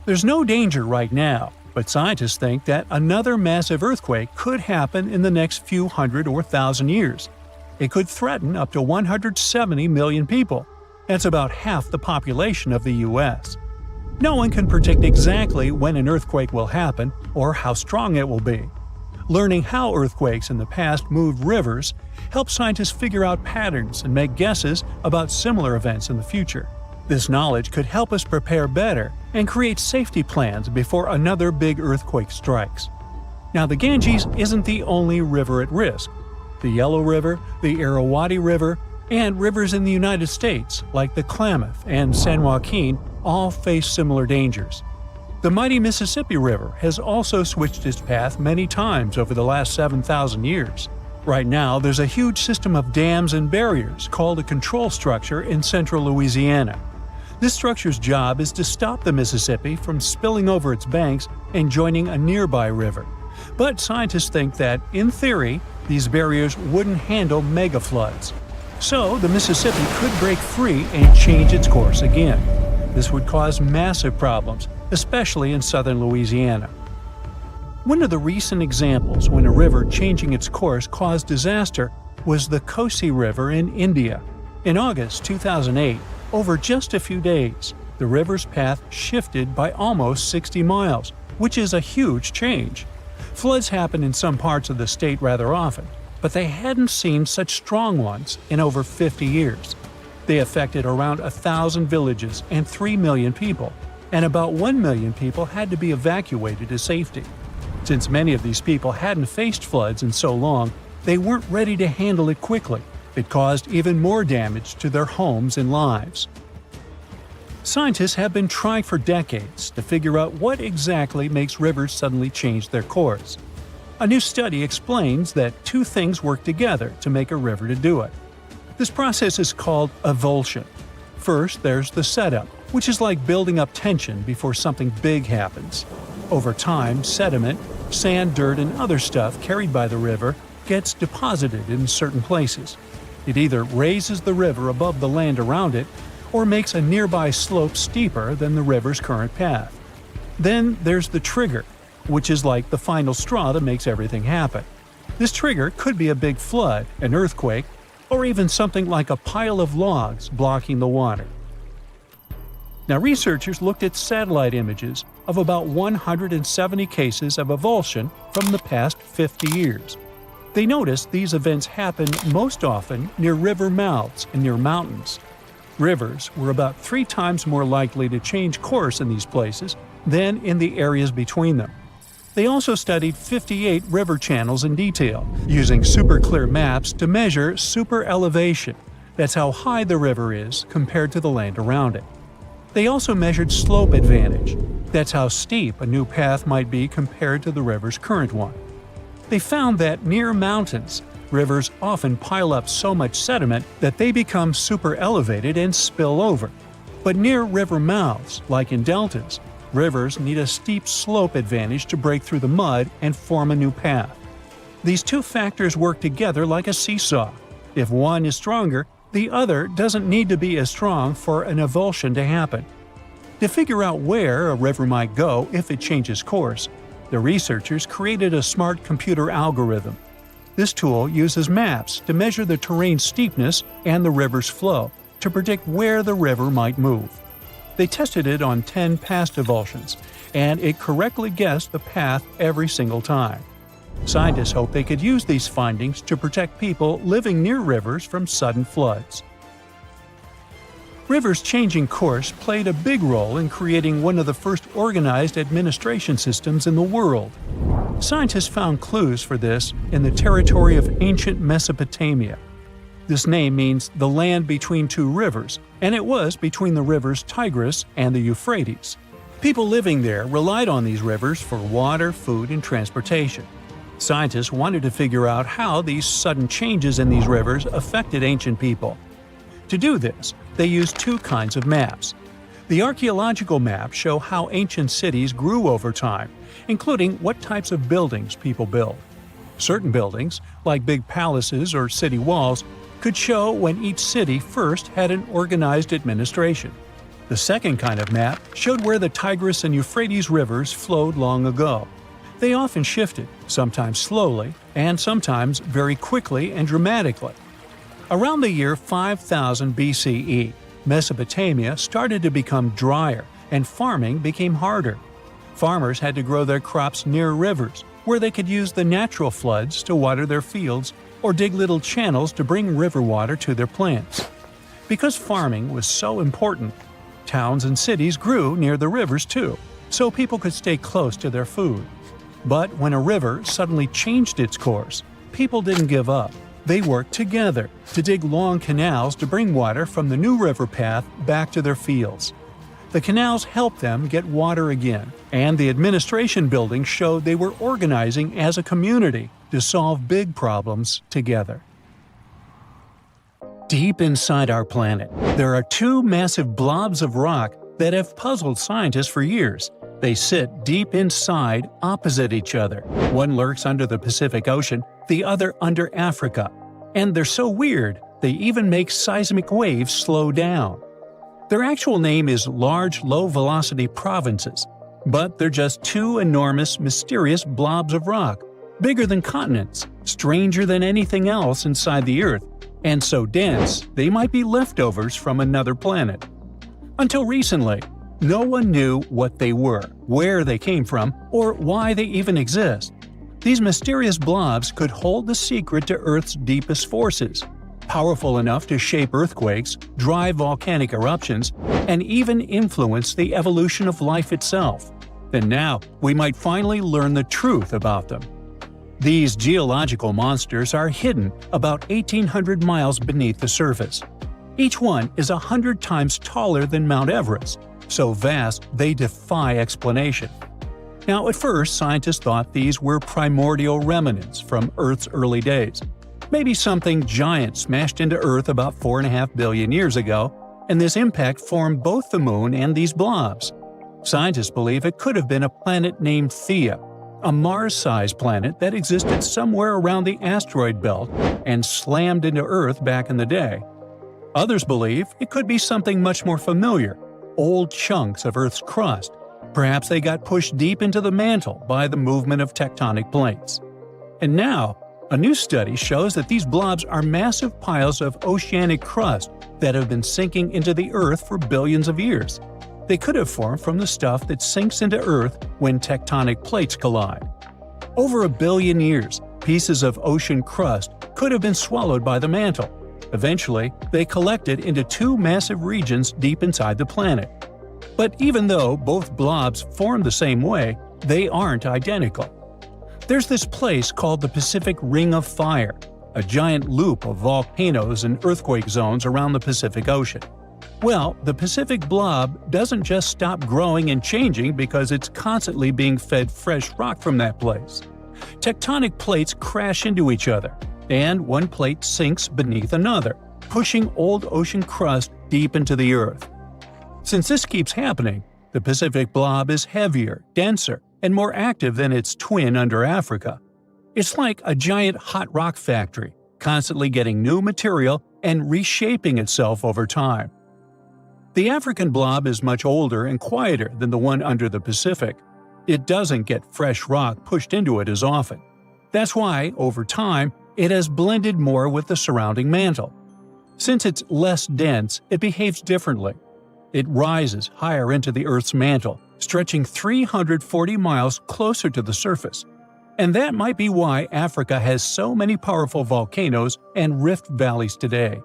There's no danger right now, but scientists think that another massive earthquake could happen in the next few hundred or thousand years. It could threaten up to 170 million people. That's about half the population of the U.S. No one can predict exactly when an earthquake will happen or how strong it will be. Learning how earthquakes in the past moved rivers helps scientists figure out patterns and make guesses about similar events in the future. This knowledge could help us prepare better and create safety plans before another big earthquake strikes. Now, the Ganges isn't the only river at risk. The Yellow River, the Irrawaddy River, and rivers in the United States like the Klamath and San Joaquin all face similar dangers. The mighty Mississippi River has also switched its path many times over the last 7,000 years. Right now, there's a huge system of dams and barriers called a control structure in central Louisiana. This structure's job is to stop the Mississippi from spilling over its banks and joining a nearby river. But scientists think that, in theory, these barriers wouldn't handle megafloods. So the Mississippi could break free and change its course again. This would cause massive problems, especially in southern Louisiana. One of the recent examples when a river changing its course caused disaster was the Kosi River in India. In August 2008, over just a few days, the river's path shifted by almost 60 miles, which is a huge change. Floods happen in some parts of the state rather often, but they hadn't seen such strong ones in over 50 years. They affected around 1,000 villages and 3 million people, and about 1 million people had to be evacuated to safety. Since many of these people hadn't faced floods in so long, they weren't ready to handle it quickly. It caused even more damage to their homes and lives. Scientists have been trying for decades to figure out what exactly makes rivers suddenly change their course. A new study explains that two things work together to make a river to do it. This process is called avulsion. First, there's the setup, which is like building up tension before something big happens. Over time, sediment, sand, dirt, and other stuff carried by the river gets deposited in certain places. It either raises the river above the land around it or makes a nearby slope steeper than the river's current path. Then there's the trigger, which is like the final straw that makes everything happen. This trigger could be a big flood, an earthquake, or even something like a pile of logs blocking the water. Now, researchers looked at satellite images of about 170 cases of avulsion from the past 50 years. They noticed these events happen most often near river mouths and near mountains. Rivers were about 3 times more likely to change course in these places than in the areas between them. They also studied 58 river channels in detail, using super clear maps to measure super elevation. That's how high the river is compared to the land around it. They also measured slope advantage. That's how steep a new path might be compared to the river's current one. They found that near mountains, rivers often pile up so much sediment that they become super elevated and spill over. But near river mouths, like in deltas, rivers need a steep slope advantage to break through the mud and form a new path. These two factors work together like a seesaw. If one is stronger, the other doesn't need to be as strong for an avulsion to happen. To figure out where a river might go if it changes course, the researchers created a smart computer algorithm. This tool uses maps to measure the terrain steepness and the river's flow to predict where the river might move. They tested it on 10 past avulsions, and it correctly guessed the path every single time. Scientists hope they could use these findings to protect people living near rivers from sudden floods. Rivers changing course played a big role in creating one of the first organized administration systems in the world. Scientists found clues for this in the territory of ancient Mesopotamia. This name means the land between two rivers, and it was between the rivers Tigris and the Euphrates. People living there relied on these rivers for water, food, and transportation. Scientists wanted to figure out how these sudden changes in these rivers affected ancient people. To do this, they used two kinds of maps. The archaeological maps show how ancient cities grew over time, including what types of buildings people built. Certain buildings, like big palaces or city walls, could show when each city first had an organized administration. The second kind of map showed where the Tigris and Euphrates rivers flowed long ago. They often shifted, sometimes slowly, and sometimes very quickly and dramatically. Around the year 5000 BCE, Mesopotamia started to become drier and farming became harder. Farmers had to grow their crops near rivers, where they could use the natural floods to water their fields or dig little channels to bring river water to their plants. Because farming was so important, towns and cities grew near the rivers too, so people could stay close to their food. But when a river suddenly changed its course, people didn't give up. They worked together to dig long canals to bring water from the new river path back to their fields. The canals helped them get water again, and the administration buildings showed they were organizing as a community to solve big problems together. Deep inside our planet, there are two massive blobs of rock that have puzzled scientists for years. They sit deep inside, opposite each other. One lurks under the Pacific Ocean, the other under Africa. And they're so weird, they even make seismic waves slow down. Their actual name is Large Low-Velocity Provinces, but they're just two enormous, mysterious blobs of rock, bigger than continents, stranger than anything else inside the Earth, and so dense they might be leftovers from another planet. Until recently, no one knew what they were, where they came from, or why they even exist. These mysterious blobs could hold the secret to Earth's deepest forces, powerful enough to shape earthquakes, drive volcanic eruptions, and even influence the evolution of life itself. And now, we might finally learn the truth about them. These geological monsters are hidden about 1,800 miles beneath the surface. Each one is 100 times taller than Mount Everest, so vast they defy explanation. Now, at first, scientists thought these were primordial remnants from Earth's early days. Maybe something giant smashed into Earth about 4.5 billion years ago, and this impact formed both the Moon and these blobs. Scientists believe it could have been a planet named Theia, a Mars-sized planet that existed somewhere around the asteroid belt and slammed into Earth back in the day. Others believe it could be something much more familiar, old chunks of Earth's crust. Perhaps they got pushed deep into the mantle by the movement of tectonic plates. And now, a new study shows that these blobs are massive piles of oceanic crust that have been sinking into the Earth for billions of years. They could have formed from the stuff that sinks into Earth when tectonic plates collide. Over 1 billion years, pieces of ocean crust could have been swallowed by the mantle. Eventually, they collected into two massive regions deep inside the planet. But even though both blobs form the same way, they aren't identical. There's this place called the Pacific Ring of Fire, a giant loop of volcanoes and earthquake zones around the Pacific Ocean. Well, the Pacific blob doesn't just stop growing and changing because it's constantly being fed fresh rock from that place. Tectonic plates crash into each other, and one plate sinks beneath another, pushing old ocean crust deep into the Earth. Since this keeps happening, the Pacific blob is heavier, denser, and more active than its twin under Africa. It's like a giant hot rock factory, constantly getting new material and reshaping itself over time. The African blob is much older and quieter than the one under the Pacific. It doesn't get fresh rock pushed into it as often. That's why, over time, it has blended more with the surrounding mantle. Since it's less dense, it behaves differently. It rises higher into the Earth's mantle, stretching 340 miles closer to the surface. And that might be why Africa has so many powerful volcanoes and rift valleys today.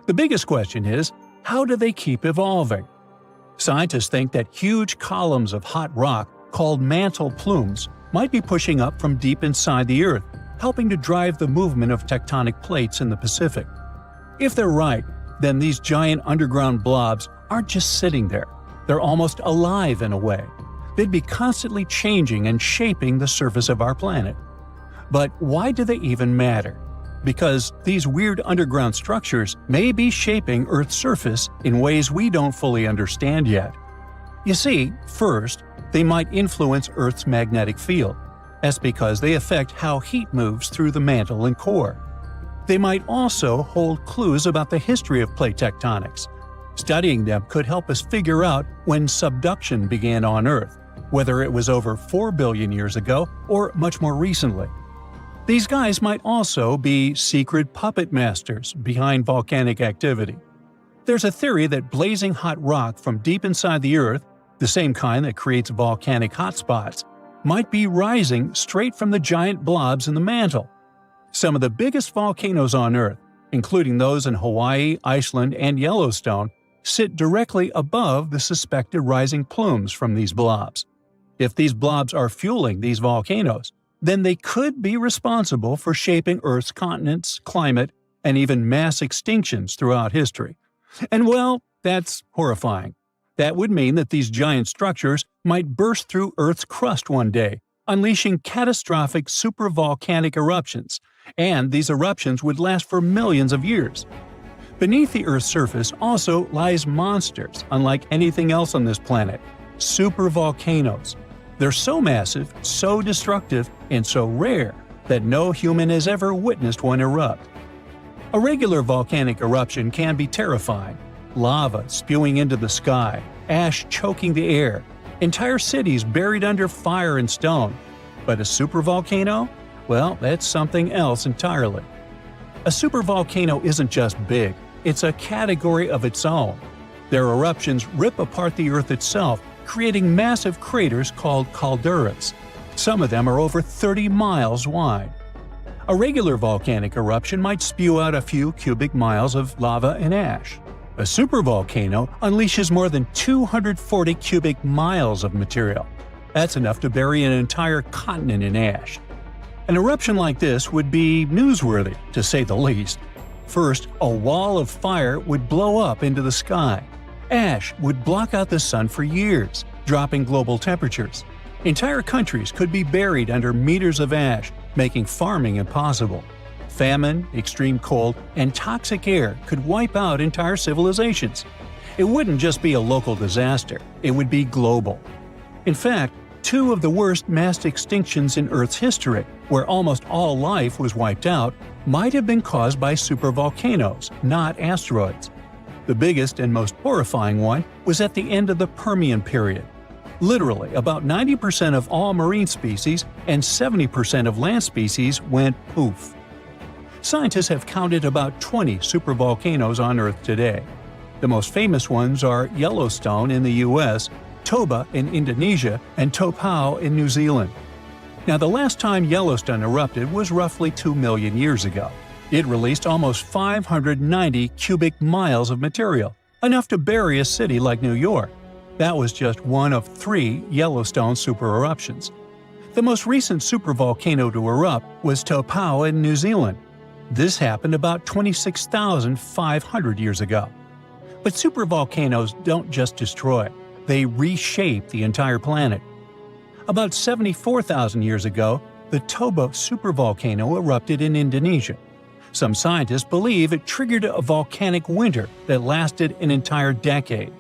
The biggest question is, how do they keep evolving? Scientists think that huge columns of hot rock, called mantle plumes, might be pushing up from deep inside the Earth, helping to drive the movement of tectonic plates in the Pacific. If they're right, then these giant underground blobs aren't just sitting there. They're almost alive in a way. They'd be constantly changing and shaping the surface of our planet. But why do they even matter? Because these weird underground structures may be shaping Earth's surface in ways we don't fully understand yet. You see, first, they might influence Earth's magnetic field. That's because they affect how heat moves through the mantle and core. They might also hold clues about the history of plate tectonics. Studying them could help us figure out when subduction began on Earth, whether it was over 4 billion years ago or much more recently. These guys might also be secret puppet masters behind volcanic activity. There's a theory that blazing hot rock from deep inside the Earth, the same kind that creates volcanic hotspots, might be rising straight from the giant blobs in the mantle. Some of the biggest volcanoes on Earth, including those in Hawaii, Iceland, and Yellowstone, sit directly above the suspected rising plumes from these blobs. If these blobs are fueling these volcanoes, then they could be responsible for shaping Earth's continents, climate, and even mass extinctions throughout history. And well, that's horrifying. That would mean that these giant structures might burst through Earth's crust one day, unleashing catastrophic supervolcanic eruptions, and these eruptions would last for millions of years. Beneath the Earth's surface also lies monsters unlike anything else on this planet – supervolcanoes. They're so massive, so destructive, and so rare that no human has ever witnessed one erupt. A regular volcanic eruption can be terrifying. lava spewing into the sky, ash choking the air, entire cities buried under fire and stone. But a supervolcano? Well, that's something else entirely. A supervolcano isn't just big, it's a category of its own. Their eruptions rip apart the Earth itself, creating massive craters called calderas. Some of them are over 30 miles wide. A regular volcanic eruption might spew out a few cubic miles of lava and ash. A supervolcano unleashes more than 240 cubic miles of material. That's enough to bury an entire continent in ash. An eruption like this would be newsworthy, to say the least. First, a wall of fire would blow up into the sky. Ash would block out the sun for years, dropping global temperatures. Entire countries could be buried under meters of ash, making farming impossible. Famine, extreme cold, and toxic air could wipe out entire civilizations. It wouldn't just be a local disaster, it would be global. In fact, two of the worst mass extinctions in Earth's history, where almost all life was wiped out, might have been caused by supervolcanoes, not asteroids. The biggest and most horrifying one was at the end of the Permian period. Literally, about 90% of all marine species and 70% of land species went poof. Scientists have counted about 20 supervolcanoes on Earth today. The most famous ones are Yellowstone in the US, Toba in Indonesia, and Topao in New Zealand. Now, the last time Yellowstone erupted was roughly 2 million years ago. It released almost 590 cubic miles of material, enough to bury a city like New York. That was just one of 3 Yellowstone supereruptions. The most recent supervolcano to erupt was Topao in New Zealand. This happened about 26,500 years ago. But supervolcanoes don't just destroy, they reshape the entire planet. About 74,000 years ago, the Toba supervolcano erupted in Indonesia. Some scientists believe it triggered a volcanic winter that lasted an entire decade.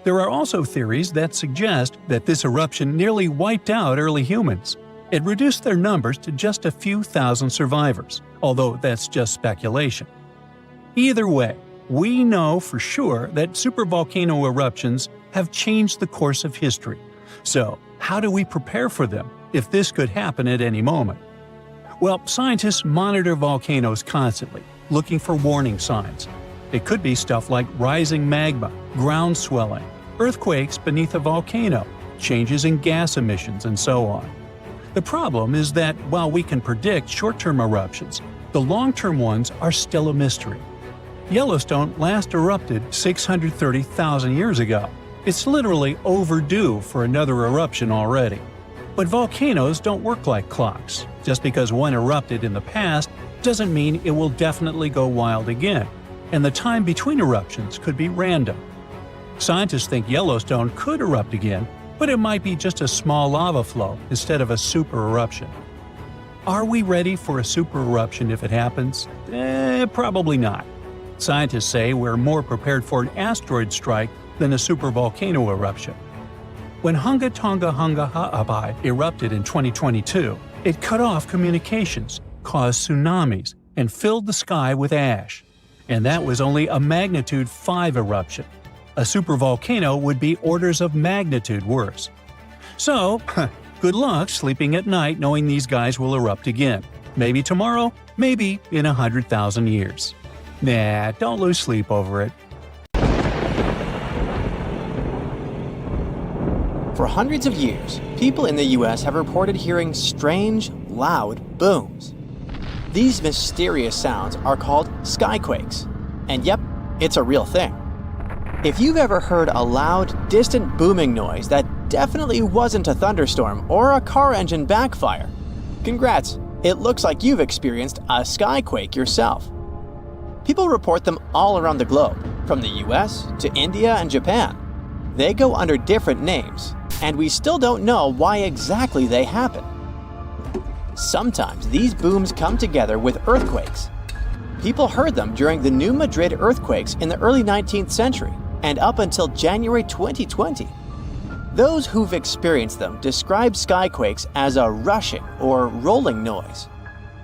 There are also theories that suggest that this eruption nearly wiped out early humans. It reduced their numbers to just a few thousand survivors, although that's just speculation. Either way, we know for sure that supervolcano eruptions have changed the course of history. So, how do we prepare for them if this could happen at any moment? Well, scientists monitor volcanoes constantly, looking for warning signs. It could be stuff like rising magma, ground swelling, earthquakes beneath a volcano, changes in gas emissions, and so on. The problem is that while we can predict short-term eruptions, the long-term ones are still a mystery. Yellowstone last erupted 630,000 years ago. It's literally overdue for another eruption already. But volcanoes don't work like clocks. Just because one erupted in the past doesn't mean it will definitely go wild again, and the time between eruptions could be random. Scientists think Yellowstone could erupt again, but it might be just a small lava flow instead of a super eruption. Are we ready for a super eruption if it happens? Probably not. Scientists say we're more prepared for an asteroid strike than a supervolcano eruption. When Hunga Tonga Hunga Ha'apai erupted in 2022, it cut off communications, caused tsunamis, and filled the sky with ash. And that was only a magnitude 5 eruption. A supervolcano would be orders of magnitude worse. So, good luck sleeping at night knowing these guys will erupt again. Maybe tomorrow, maybe in 100,000 years. Nah, don't lose sleep over it. For hundreds of years, people in the US have reported hearing strange, loud booms. These mysterious sounds are called skyquakes. And yep, it's a real thing. If you've ever heard a loud, distant booming noise that definitely wasn't a thunderstorm or a car engine backfire, congrats, it looks like you've experienced a skyquake yourself. People report them all around the globe, from the US to India and Japan. They go under different names, and we still don't know why exactly they happen. Sometimes these booms come together with earthquakes. People heard them during the New Madrid earthquakes in the early 19th century and up until January 2020. Those who've experienced them describe skyquakes as a rushing or rolling noise.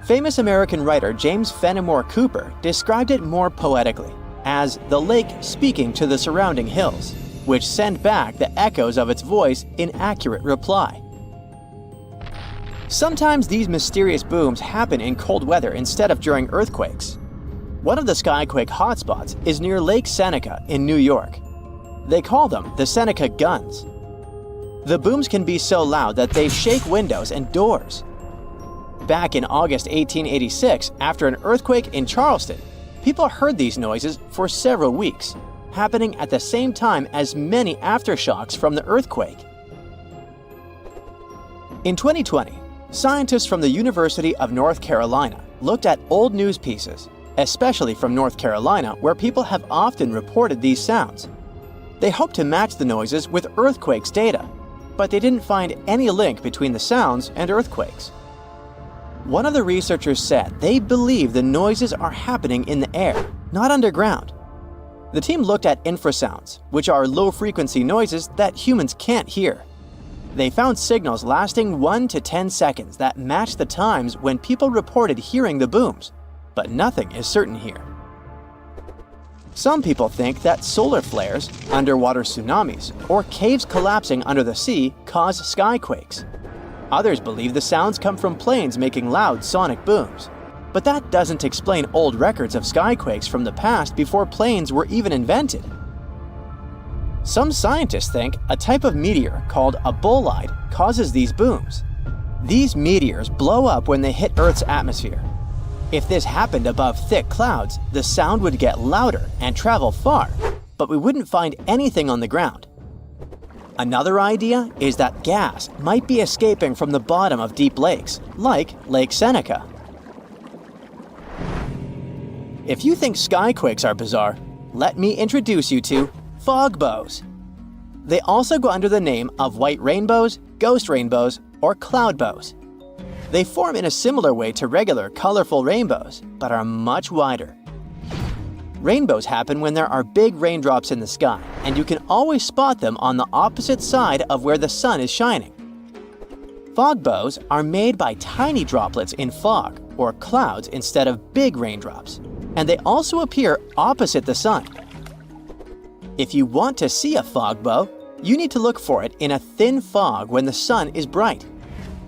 Famous American writer James Fenimore Cooper described it more poetically. as the lake speaking to the surrounding hills, which send back the echoes of its voice in accurate reply. Sometimes these mysterious booms happen in cold weather instead of during earthquakes. One of the skyquake hotspots is near Lake Seneca in New York. They call them the Seneca Guns. The booms can be so loud that they shake windows and doors. Back in August 1886, after an earthquake in Charleston, people heard these noises for several weeks, happening at the same time as many aftershocks from the earthquake. In 2020, scientists from the University of North Carolina looked at old news pieces, especially from North Carolina, where people have often reported these sounds. They hoped to match the noises with earthquakes data, but they didn't find any link between the sounds and earthquakes. One of the researchers said they believe the noises are happening in the air, not underground. The team looked at infrasounds, which are low-frequency noises that humans can't hear. They found signals lasting 1 to 10 seconds that matched the times when people reported hearing the booms, but nothing is certain here. Some people think that solar flares, underwater tsunamis, or caves collapsing under the sea cause skyquakes. Others believe the sounds come from planes making loud sonic booms. But that doesn't explain old records of skyquakes from the past before planes were even invented. Some scientists think a type of meteor called a bolide causes these booms. These meteors blow up when they hit Earth's atmosphere. If this happened above thick clouds, the sound would get louder and travel far, but we wouldn't find anything on the ground. Another idea is that gas might be escaping from the bottom of deep lakes, like Lake Seneca. If you think skyquakes are bizarre, let me introduce you to fog bows. They also go under the name of white rainbows, ghost rainbows, or cloud bows. They form in a similar way to regular colorful rainbows, but are much wider. Rainbows happen when there are big raindrops in the sky, and you can always spot them on the opposite side of where the sun is shining. Fog bows are made by tiny droplets in fog, or clouds, instead of big raindrops, and they also appear opposite the sun. If you want to see a fog bow, you need to look for it in a thin fog when the sun is bright.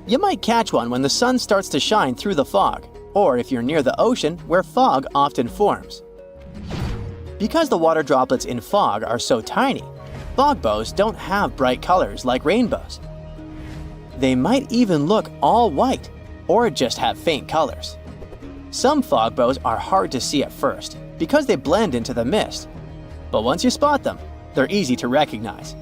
You might catch one when the sun starts to shine through the fog, or if you're near the ocean where fog often forms. Because the water droplets in fog are so tiny, fog bows don't have bright colors like rainbows. They might even look all white, or just have faint colors. Some fog bows are hard to see at first because they blend into the mist, but once you spot them, they're easy to recognize.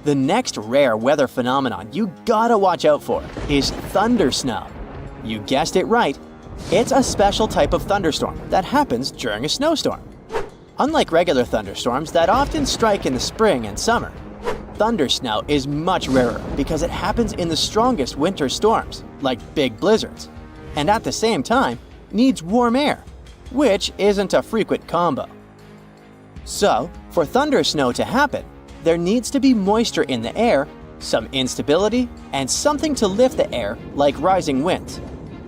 The next rare weather phenomenon you gotta watch out for is thundersnow. You guessed it right, it's a special type of thunderstorm that happens during a snowstorm. Unlike regular thunderstorms that often strike in the spring and summer, thundersnow is much rarer because it happens in the strongest winter storms, like big blizzards, and at the same time needs warm air, which isn't a frequent combo. So, for thundersnow to happen, there needs to be moisture in the air, some instability, and something to lift the air like rising winds.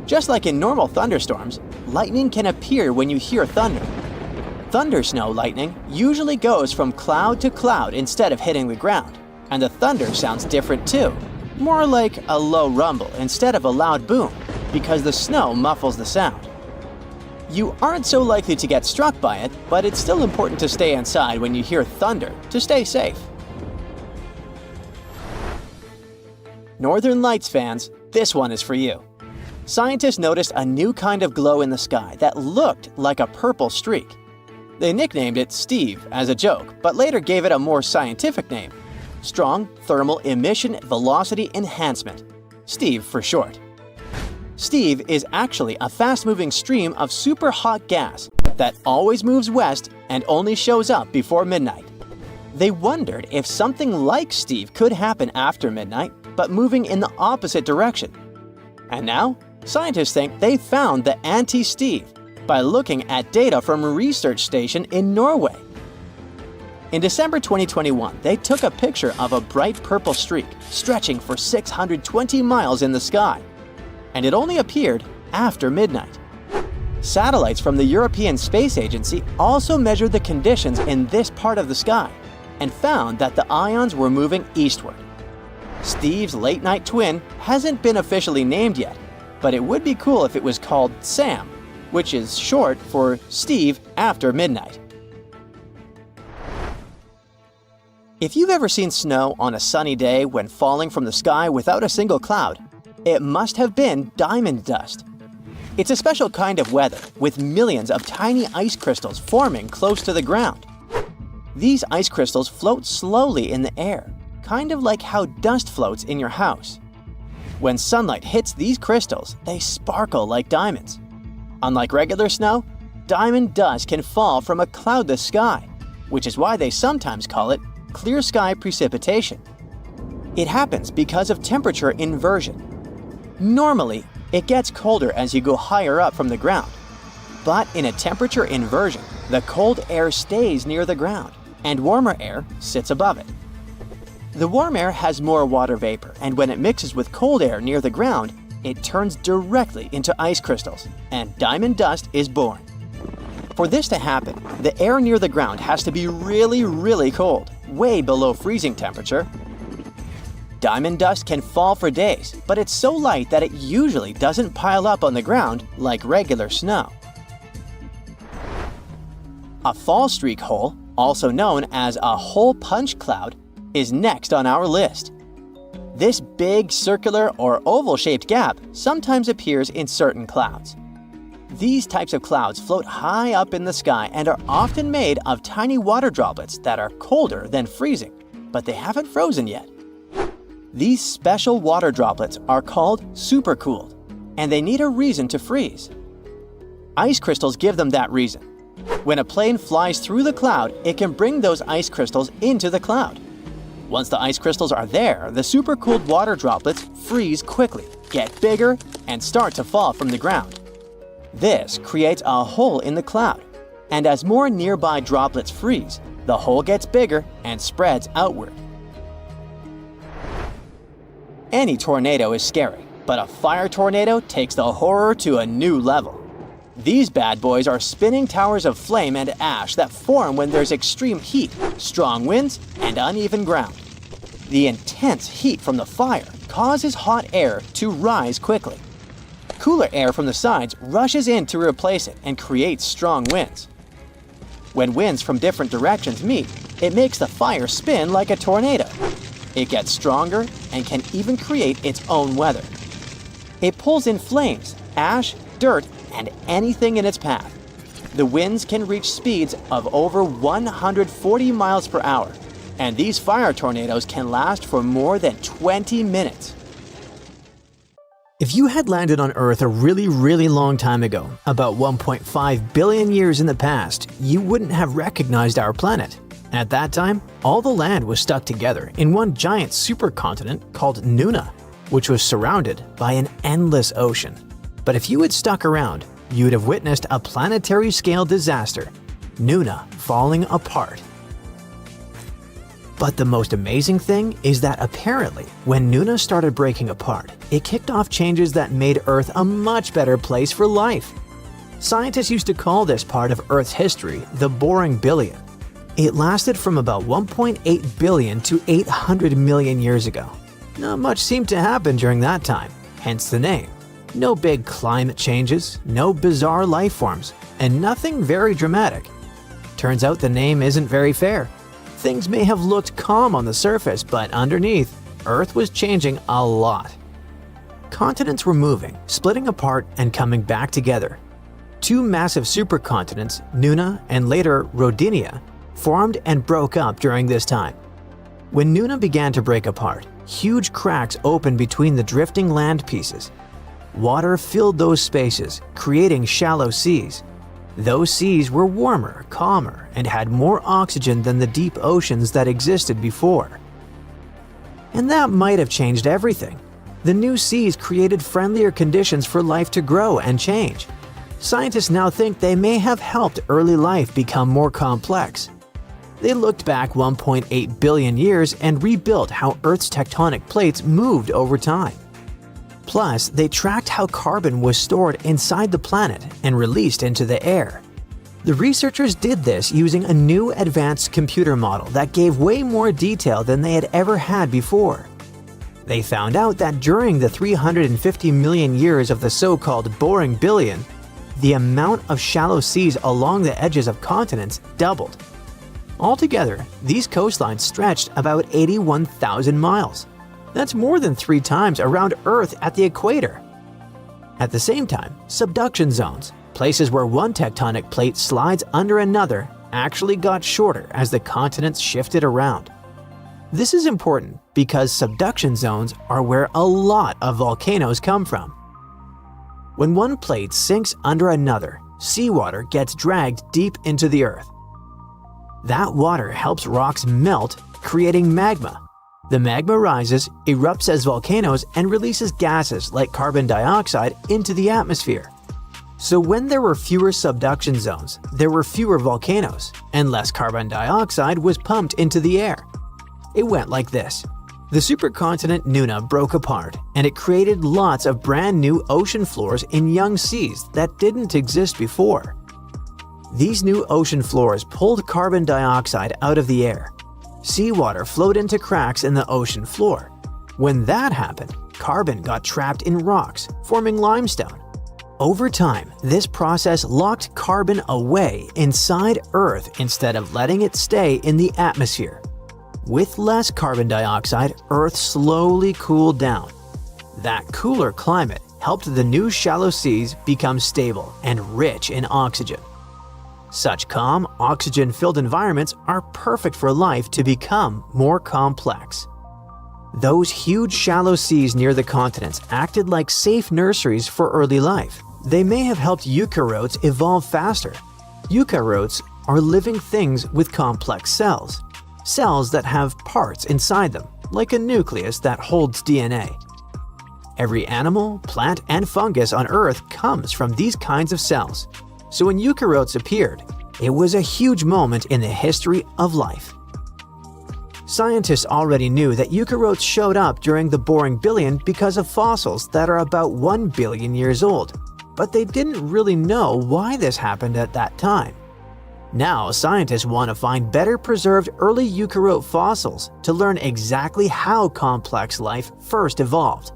Just like in normal thunderstorms, lightning can appear when you hear thunder. Thundersnow lightning usually goes from cloud to cloud instead of hitting the ground, and the thunder sounds different too, more like a low rumble instead of a loud boom, because the snow muffles the sound. You aren't so likely to get struck by it, but it's still important to stay inside when you hear thunder to stay safe. Northern Lights fans, this one is for you. Scientists noticed a new kind of glow in the sky that looked like a purple streak. They nicknamed it Steve as a joke, but later gave it a more scientific name: Strong Thermal Emission Velocity Enhancement, Steve for short. Steve is actually a fast-moving stream of super hot gas that always moves west and only shows up before midnight. They wondered if something like Steve could happen after midnight, but moving in the opposite direction. And now, scientists think they found the anti-Steve by looking at data from a research station in Norway. In December 2021, they took a picture of a bright purple streak stretching for 620 miles in the sky, and it only appeared after midnight. Satellites from the European Space Agency also measured the conditions in this part of the sky and found that the ions were moving eastward. Steve's late-night twin hasn't been officially named yet, but it would be cool if it was called Sam, which is short for Steve after midnight. If you've ever seen snow on a sunny day when falling from the sky without a single cloud, it must have been diamond dust. It's a special kind of weather with millions of tiny ice crystals forming close to the ground. These ice crystals float slowly in the air, kind of like how dust floats in your house. When sunlight hits these crystals, they sparkle like diamonds. Unlike regular snow, diamond dust can fall from a cloudless sky, which is why they sometimes call it clear sky precipitation. It happens because of temperature inversion. Normally, it gets colder as you go higher up from the ground. But in a temperature inversion, the cold air stays near the ground, and warmer air sits above it. The warm air has more water vapor, and when it mixes with cold air near the ground, it turns directly into ice crystals, and diamond dust is born. For this to happen, the air near the ground has to be really, really cold, way below freezing temperature. Diamond dust can fall for days, but it's so light that it usually doesn't pile up on the ground like regular snow. A fall streak hole, also known as a hole punch cloud, is next on our list. This big circular or oval-shaped gap sometimes appears in certain clouds. These types of clouds float high up in the sky and are often made of tiny water droplets that are colder than freezing, but they haven't frozen yet. These special water droplets are called supercooled, and they need a reason to freeze. Ice crystals give them that reason. When a plane flies through the cloud, it can bring those ice crystals into the cloud. Once the ice crystals are there, the supercooled water droplets freeze quickly, get bigger, and start to fall from the ground. This creates a hole in the cloud, and as more nearby droplets freeze, the hole gets bigger and spreads outward. Any tornado is scary, but a fire tornado takes the horror to a new level. These bad boys are spinning towers of flame and ash that form when there's extreme heat, strong winds, and uneven ground. The intense heat from the fire causes hot air to rise quickly. Cooler air from the sides rushes in to replace it and creates strong winds. When winds from different directions meet, it makes the fire spin like a tornado. It gets stronger and can even create its own weather. It pulls in flames, ash, dirt, and anything in its path. The winds can reach speeds of over 140 miles per hour, and these fire tornadoes can last for more than 20 minutes. If you had landed on Earth a really, really long time ago, about 1.5 billion years in the past, you wouldn't have recognized our planet. At that time, all the land was stuck together in one giant supercontinent called Nuna, which was surrounded by an endless ocean. But if you had stuck around, you would have witnessed a planetary-scale disaster, Nuna falling apart. But the most amazing thing is that apparently, when Nuna started breaking apart, it kicked off changes that made Earth a much better place for life. Scientists used to call this part of Earth's history the boring billion. It lasted from about 1.8 billion to 800 million years ago. Not much seemed to happen during that time, hence the name. No big climate changes, no bizarre life forms, and nothing very dramatic. Turns out the name isn't very fair. Things may have looked calm on the surface, but underneath, Earth was changing a lot. Continents were moving, splitting apart, and coming back together. Two massive supercontinents, Nuna and later Rodinia, formed and broke up during this time. When Nuna began to break apart, huge cracks opened between the drifting land pieces. Water filled those spaces, creating shallow seas. Those seas were warmer, calmer, and had more oxygen than the deep oceans that existed before. And that might have changed everything. The new seas created friendlier conditions for life to grow and change. Scientists now think they may have helped early life become more complex. They looked back 1.8 billion years and rebuilt how Earth's tectonic plates moved over time. Plus, they tracked how carbon was stored inside the planet and released into the air. The researchers did this using a new advanced computer model that gave way more detail than they had ever had before. They found out that during the 350 million years of the so-called boring billion, the amount of shallow seas along the edges of continents doubled. Altogether, these coastlines stretched about 81,000 miles. That's more than 3 times around Earth at the equator. At the same time, subduction zones, places where one tectonic plate slides under another, actually got shorter as the continents shifted around. This is important because subduction zones are where a lot of volcanoes come from. When one plate sinks under another, seawater gets dragged deep into the Earth. That water helps rocks melt, creating magma. The magma rises, erupts as volcanoes, and releases gases like carbon dioxide into the atmosphere. So when there were fewer subduction zones, there were fewer volcanoes, and less carbon dioxide was pumped into the air. It went like this. The supercontinent Nuna broke apart, and it created lots of brand new ocean floors in young seas that didn't exist before. These new ocean floors pulled carbon dioxide out of the air. Seawater flowed into cracks in the ocean floor. When that happened, carbon got trapped in rocks, forming limestone. Over time, this process locked carbon away inside Earth instead of letting it stay in the atmosphere. With less carbon dioxide, Earth slowly cooled down. That cooler climate helped the new shallow seas become stable and rich in oxygen. Such calm, oxygen-filled environments are perfect for life to become more complex. Those huge shallow seas near the continents acted like safe nurseries for early life. They may have helped eukaryotes evolve faster. Eukaryotes are living things with complex cells. Cells that have parts inside them, like a nucleus that holds DNA. Every animal, plant, and fungus on Earth comes from these kinds of cells. So when eukaryotes appeared, it was a huge moment in the history of life. Scientists already knew that eukaryotes showed up during the boring billion because of fossils that are about 1 billion years old, but they didn't really know why this happened at that time. Now, scientists want to find better preserved early eukaryote fossils to learn exactly how complex life first evolved.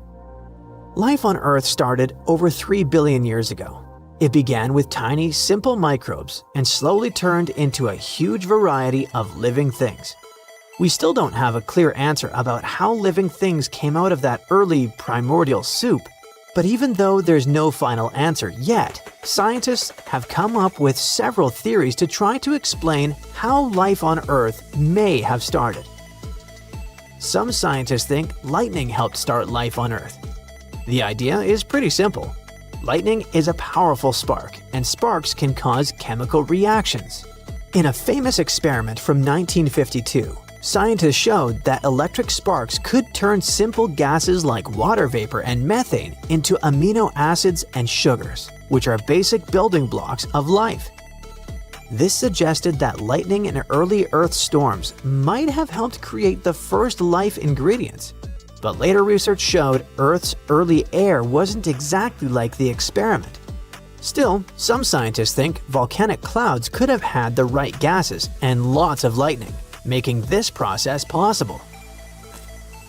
Life on Earth started over 3 billion years ago. It began with tiny, simple microbes and slowly turned into a huge variety of living things. We still don't have a clear answer about how living things came out of that early primordial soup. But even though there's no final answer yet, scientists have come up with several theories to try to explain how life on Earth may have started. Some scientists think lightning helped start life on Earth. The idea is pretty simple. Lightning is a powerful spark, and sparks can cause chemical reactions. In a famous experiment from 1952, scientists showed that electric sparks could turn simple gases like water vapor and methane into amino acids and sugars, which are basic building blocks of life. This suggested that lightning in early Earth storms might have helped create the first life ingredients. But later research showed Earth's early air wasn't exactly like the experiment. Still, some scientists think volcanic clouds could have had the right gases and lots of lightning, making this process possible.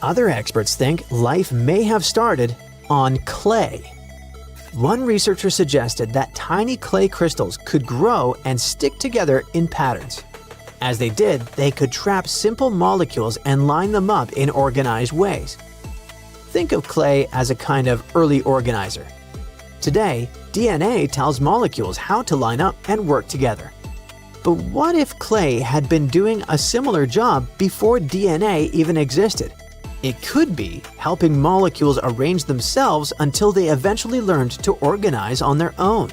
Other experts think life may have started on clay. One researcher suggested that tiny clay crystals could grow and stick together in patterns. As they did, they could trap simple molecules and line them up in organized ways. Think of clay as a kind of early organizer. Today, DNA tells molecules how to line up and work together. But what if clay had been doing a similar job before DNA even existed? It could be helping molecules arrange themselves until they eventually learned to organize on their own.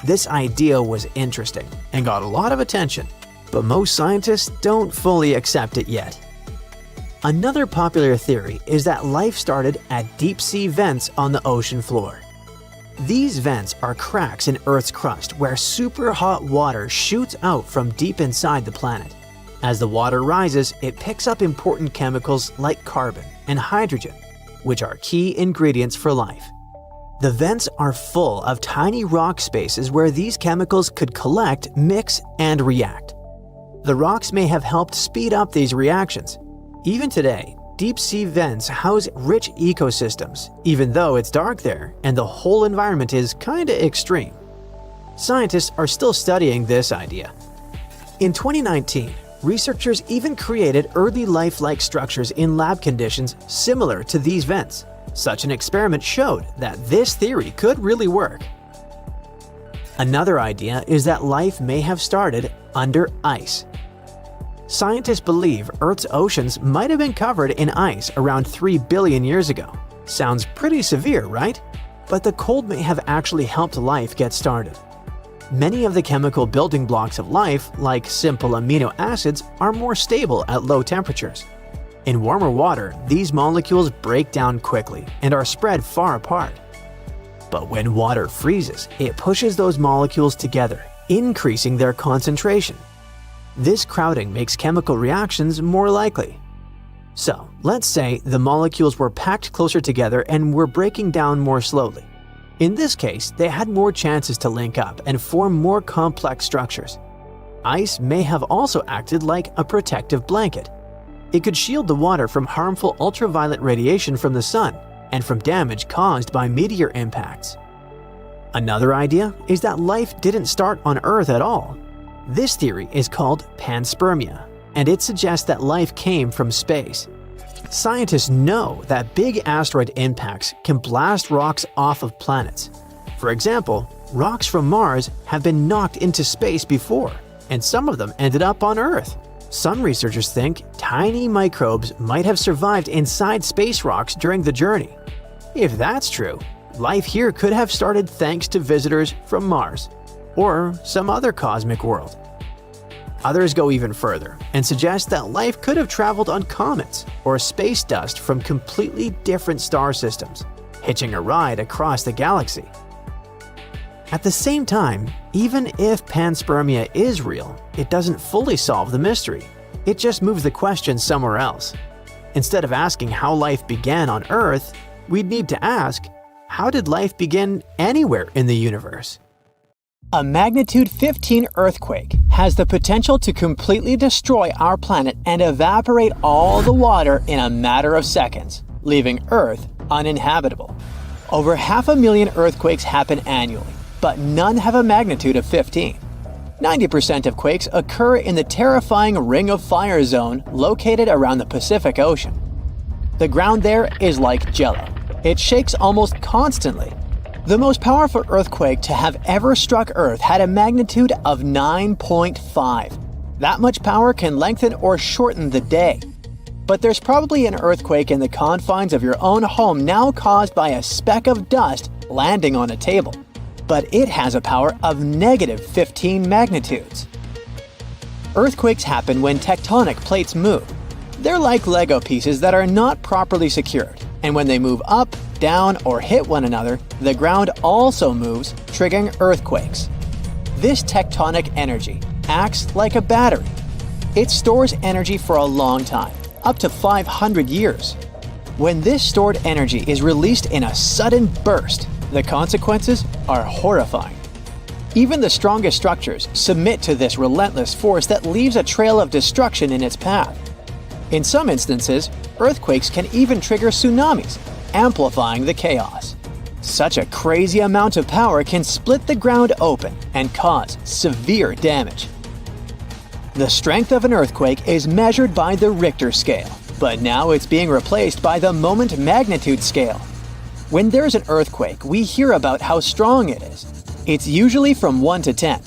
This idea was interesting and got a lot of attention, but most scientists don't fully accept it yet. Another popular theory is that life started at deep-sea vents on the ocean floor. These vents are cracks in Earth's crust where super hot water shoots out from deep inside the planet. As the water rises, it picks up important chemicals like carbon and hydrogen. which are key ingredients for life. The vents are full of tiny rock spaces where these chemicals could collect, mix, and react. The rocks may have helped speed up these reactions. Even today, deep-sea vents house rich ecosystems, even though it's dark there and the whole environment is kinda extreme. Scientists are still studying this idea. In 2019, researchers even created early life-like structures in lab conditions similar to these vents. Such an experiment showed that this theory could really work. Another idea is that life may have started under ice. Scientists believe Earth's oceans might have been covered in ice around 3 billion years ago. Sounds pretty severe, right? But the cold may have actually helped life get started. Many of the chemical building blocks of life, like simple amino acids, are more stable at low temperatures. In warmer water, these molecules break down quickly and are spread far apart. But when water freezes, it pushes those molecules together, increasing their concentration. This crowding makes chemical reactions more likely. So, let's say the molecules were packed closer together and were breaking down more slowly. In this case, they had more chances to link up and form more complex structures. Ice may have also acted like a protective blanket. It could shield the water from harmful ultraviolet radiation from the sun and from damage caused by meteor impacts. Another idea is that life didn't start on Earth at all. This theory is called panspermia, and it suggests that life came from space. Scientists know that big asteroid impacts can blast rocks off of planets. For example, rocks from Mars have been knocked into space before, and some of them ended up on Earth. Some researchers think tiny microbes might have survived inside space rocks during the journey. If that's true, life here could have started thanks to visitors from Mars, or some other cosmic world. Others go even further and suggest that life could have traveled on comets or space dust from completely different star systems, hitching a ride across the galaxy. At the same time, even if panspermia is real, it doesn't fully solve the mystery. It just moves the question somewhere else. Instead of asking how life began on Earth, we'd need to ask, how did life begin anywhere in the universe? A magnitude 15 earthquake has the potential to completely destroy our planet and evaporate all the water in a matter of seconds, leaving Earth uninhabitable. Over 500,000 earthquakes happen annually, but none have a magnitude of 15. 90% of quakes occur in the terrifying Ring of Fire zone located around the Pacific Ocean. The ground there is like jello. It shakes almost constantly. The most powerful earthquake to have ever struck Earth had a magnitude of 9.5. That much power can lengthen or shorten the day. But there's probably an earthquake in the confines of your own home now caused by a speck of dust landing on a table. But it has a power of negative 15 magnitudes. Earthquakes happen when tectonic plates move. They're like Lego pieces that are not properly secured, and when they move up, down, or hit one another, the ground also moves, triggering earthquakes. This tectonic energy acts like a battery. It stores energy for a long time, up to 500 years. When this stored energy is released in a sudden burst, the consequences are horrifying. Even the strongest structures submit to this relentless force that leaves a trail of destruction in its path. In some instances, earthquakes can even trigger tsunamis, amplifying the chaos. Such a crazy amount of power can split the ground open and cause severe damage. The strength of an earthquake is measured by the Richter scale, but now it's being replaced by the moment magnitude scale. When there's an earthquake, we hear about how strong it is. It's usually from 1 to 10.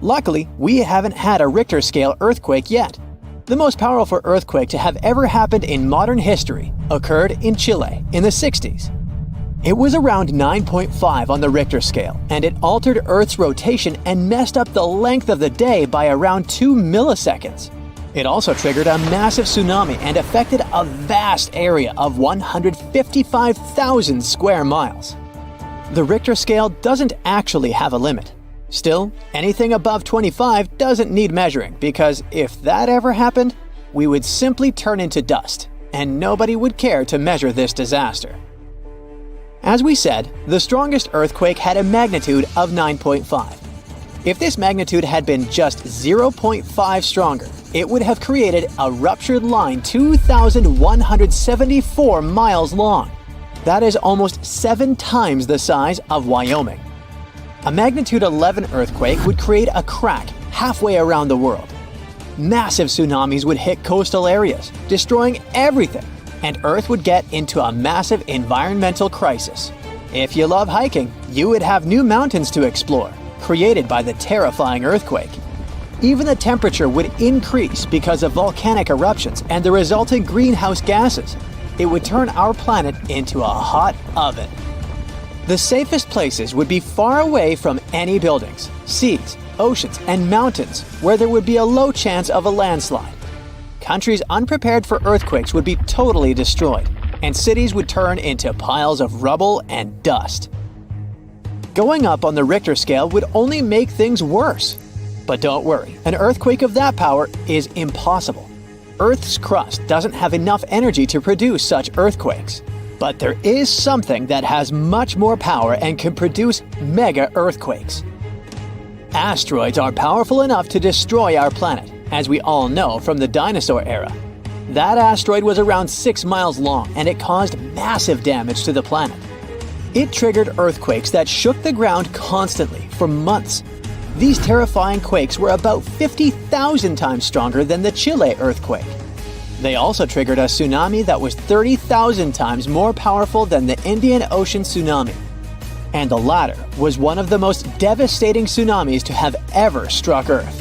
Luckily, we haven't had a Richter scale earthquake yet. The most powerful earthquake to have ever happened in modern history occurred in Chile in the 60s. It was around 9.5 on the Richter scale, and it altered Earth's rotation and messed up the length of the day by around 2 milliseconds. It also triggered a massive tsunami and affected a vast area of 155,000 square miles. The Richter scale doesn't actually have a limit. Still, anything above 25 doesn't need measuring because if that ever happened, we would simply turn into dust, and nobody would care to measure this disaster. As we said, the strongest earthquake had a magnitude of 9.5. If this magnitude had been just 0.5 stronger, it would have created a ruptured line 2,174 miles long. That is almost 7 times the size of Wyoming. A magnitude 11 earthquake would create a crack halfway around the world. Massive tsunamis would hit coastal areas, destroying everything, and Earth would get into a massive environmental crisis. If you love hiking, you would have new mountains to explore, created by the terrifying earthquake. Even the temperature would increase because of volcanic eruptions and the resulting greenhouse gases. It would turn our planet into a hot oven. The safest places would be far away from any buildings, seas, oceans, and mountains where there would be a low chance of a landslide. Countries unprepared for earthquakes would be totally destroyed, and cities would turn into piles of rubble and dust. Going up on the Richter scale would only make things worse. But don't worry, an earthquake of that power is impossible. Earth's crust doesn't have enough energy to produce such earthquakes. But there is something that has much more power and can produce mega earthquakes. Asteroids are powerful enough to destroy our planet, as we all know from the dinosaur era. That asteroid was around 6 miles long and it caused massive damage to the planet. It triggered earthquakes that shook the ground constantly for months. These terrifying quakes were about 50,000 times stronger than the Chile earthquake. They also triggered a tsunami that was 30,000 times more powerful than the Indian Ocean tsunami. And the latter was one of the most devastating tsunamis to have ever struck Earth.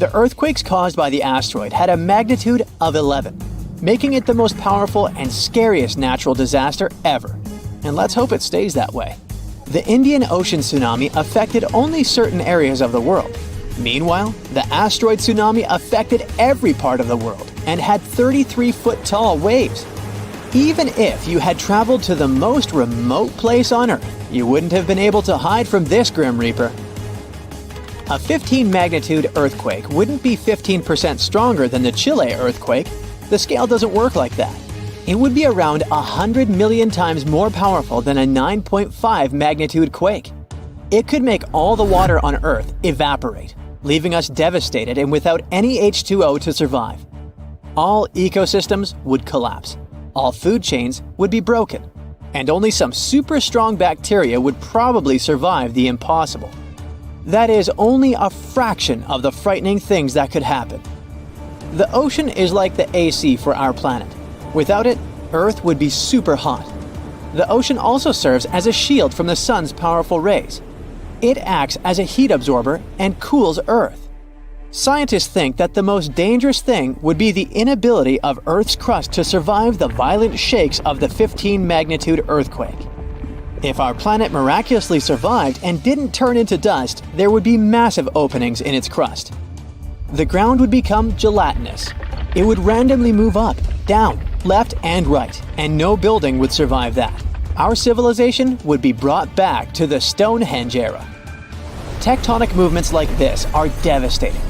The earthquakes caused by the asteroid had a magnitude of 11, making it the most powerful and scariest natural disaster ever. And let's hope it stays that way. The Indian Ocean tsunami affected only certain areas of the world. Meanwhile, the asteroid tsunami affected every part of the world and had 33-foot-tall waves. Even if you had traveled to the most remote place on Earth, you wouldn't have been able to hide from this Grim Reaper. A 15-magnitude earthquake wouldn't be 15% stronger than the Chile earthquake. The scale doesn't work like that. It would be around 100 million times more powerful than a 9.5 magnitude quake. It could make all the water on Earth evaporate, leaving us devastated and without any H2O to survive. All ecosystems would collapse, all food chains would be broken, and only some super strong bacteria would probably survive the impossible. That is only a fraction of the frightening things that could happen. The ocean is like the AC for our planet. Without it, Earth would be super hot. The ocean also serves as a shield from the sun's powerful rays. It acts as a heat absorber and cools Earth. Scientists think that the most dangerous thing would be the inability of Earth's crust to survive the violent shakes of the 15-magnitude earthquake. If our planet miraculously survived and didn't turn into dust, there would be massive openings in its crust. The ground would become gelatinous. It would randomly move up, down, left, and right, and no building would survive that. Our civilization would be brought back to the Stonehenge era. Tectonic movements like this are devastating.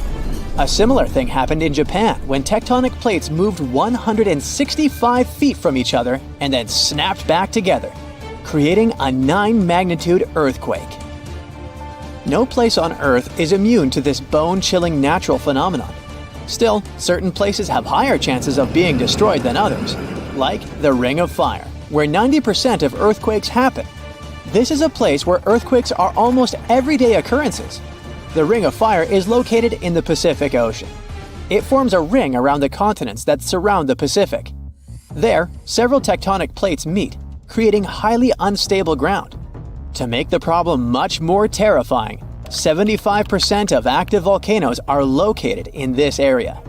A similar thing happened in Japan when tectonic plates moved 165 feet from each other and then snapped back together, creating a 9-magnitude earthquake. No place on Earth is immune to this bone-chilling natural phenomenon. Still, certain places have higher chances of being destroyed than others, like the Ring of Fire, where 90% of earthquakes happen. This is a place where earthquakes are almost everyday occurrences. The Ring of Fire is located in the Pacific Ocean. It forms a ring around the continents that surround the Pacific. There, several tectonic plates meet, creating highly unstable ground. To make the problem much more terrifying, 75% of active volcanoes are located in this area.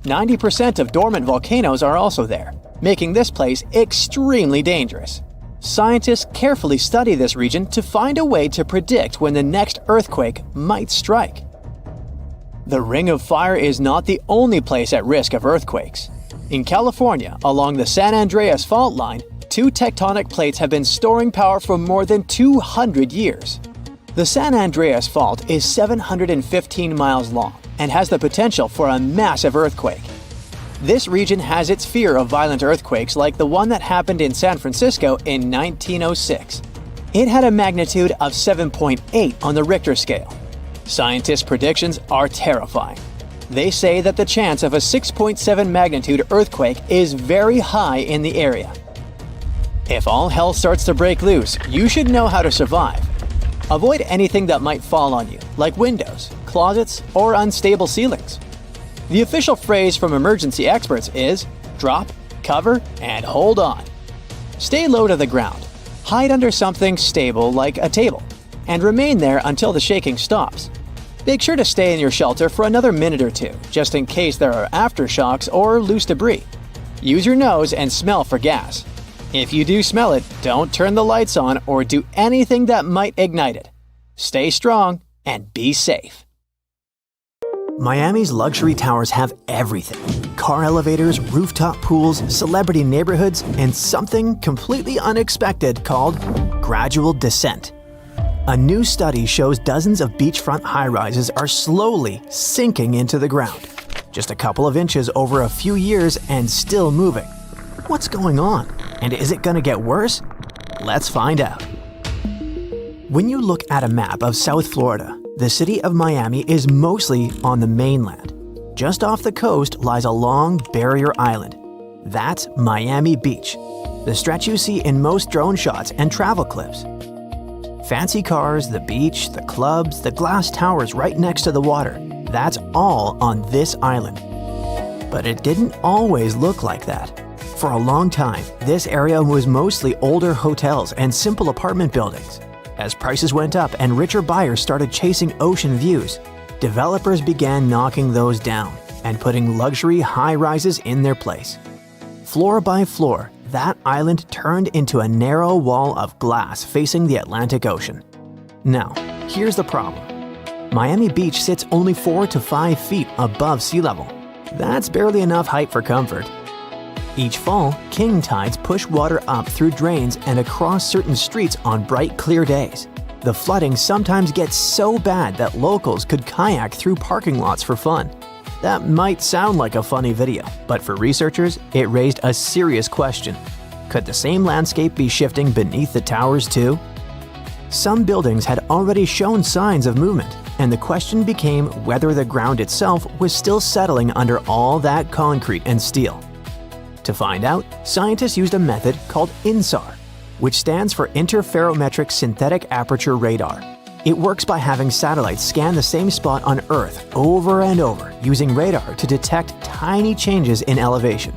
90% of dormant volcanoes are also there, making this place extremely dangerous. Scientists carefully study this region to find a way to predict when the next earthquake might strike. The Ring of Fire is not the only place at risk of earthquakes. In California, along the San Andreas fault line, 2 tectonic plates have been storing power for more than 200 years. The San Andreas Fault is 715 miles long and has the potential for a massive earthquake. This region has its fear of violent earthquakes like the one that happened in San Francisco in 1906. It had a magnitude of 7.8 on the Richter scale. Scientists' predictions are terrifying. They say that the chance of a 6.7 magnitude earthquake is very high in the area. If all hell starts to break loose, you should know how to survive. Avoid anything that might fall on you, like windows, closets, or unstable ceilings. The official phrase from emergency experts is drop, cover, and hold on. Stay low to the ground. Hide under something stable like a table, and remain there until the shaking stops. Make sure to stay in your shelter for another minute or two, just in case there are aftershocks or loose debris. Use your nose and smell for gas. If you do smell it, don't turn the lights on or do anything that might ignite it. Stay strong and be safe. Miami's luxury towers have everything. Car elevators, rooftop pools, celebrity neighborhoods, and something completely unexpected called gradual descent. A new study shows dozens of beachfront high-rises are slowly sinking into the ground. Just a couple of inches over a few years and still moving. What's going on? And is it gonna get worse? Let's find out. When you look at a map of South Florida, the city of Miami is mostly on the mainland. Just off the coast lies a long barrier island. That's Miami Beach, the stretch you see in most drone shots and travel clips. Fancy cars, the beach, the clubs, the glass towers right next to the water, that's all on this island. But it didn't always look like that. For a long time, this area was mostly older hotels and simple apartment buildings. As prices went up and richer buyers started chasing ocean views, developers began knocking those down and putting luxury high-rises in their place. Floor by floor, that island turned into a narrow wall of glass facing the Atlantic Ocean. Now, here's the problem. Miami Beach sits only 4 to 5 feet above sea level. That's barely enough height for comfort. Each fall, king tides push water up through drains and across certain streets on bright, clear days. The flooding sometimes gets so bad that locals could kayak through parking lots for fun. That might sound like a funny video, but for researchers, it raised a serious question. Could the same landscape be shifting beneath the towers too? Some buildings had already shown signs of movement, and the question became whether the ground itself was still settling under all that concrete and steel. To find out, scientists used a method called INSAR, which stands for Interferometric Synthetic Aperture Radar. It works by having satellites scan the same spot on Earth over and over using radar to detect tiny changes in elevation.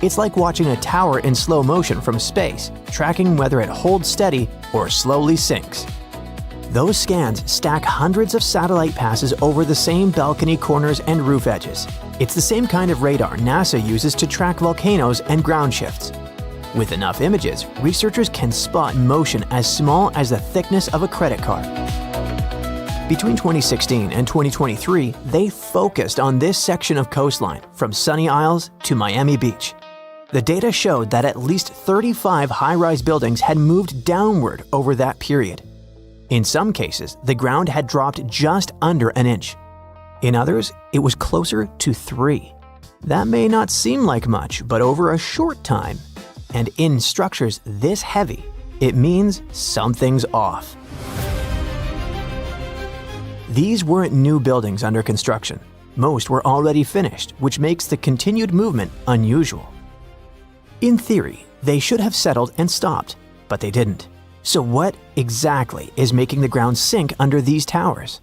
It's like watching a tower in slow motion from space, tracking whether it holds steady or slowly sinks. Those scans stack hundreds of satellite passes over the same balcony corners and roof edges. It's the same kind of radar NASA uses to track volcanoes and ground shifts. With enough images, researchers can spot motion as small as the thickness of a credit card. Between 2016 and 2023, they focused on this section of coastline from Sunny Isles to Miami Beach. The data showed that at least 35 high-rise buildings had moved downward over that period. In some cases, the ground had dropped just under an inch. In others, it was closer to 3. That may not seem like much, but over a short time, and in structures this heavy, it means something's off. These weren't new buildings under construction. Most were already finished, which makes the continued movement unusual. In theory, they should have settled and stopped, but they didn't. So what exactly is making the ground sink under these towers?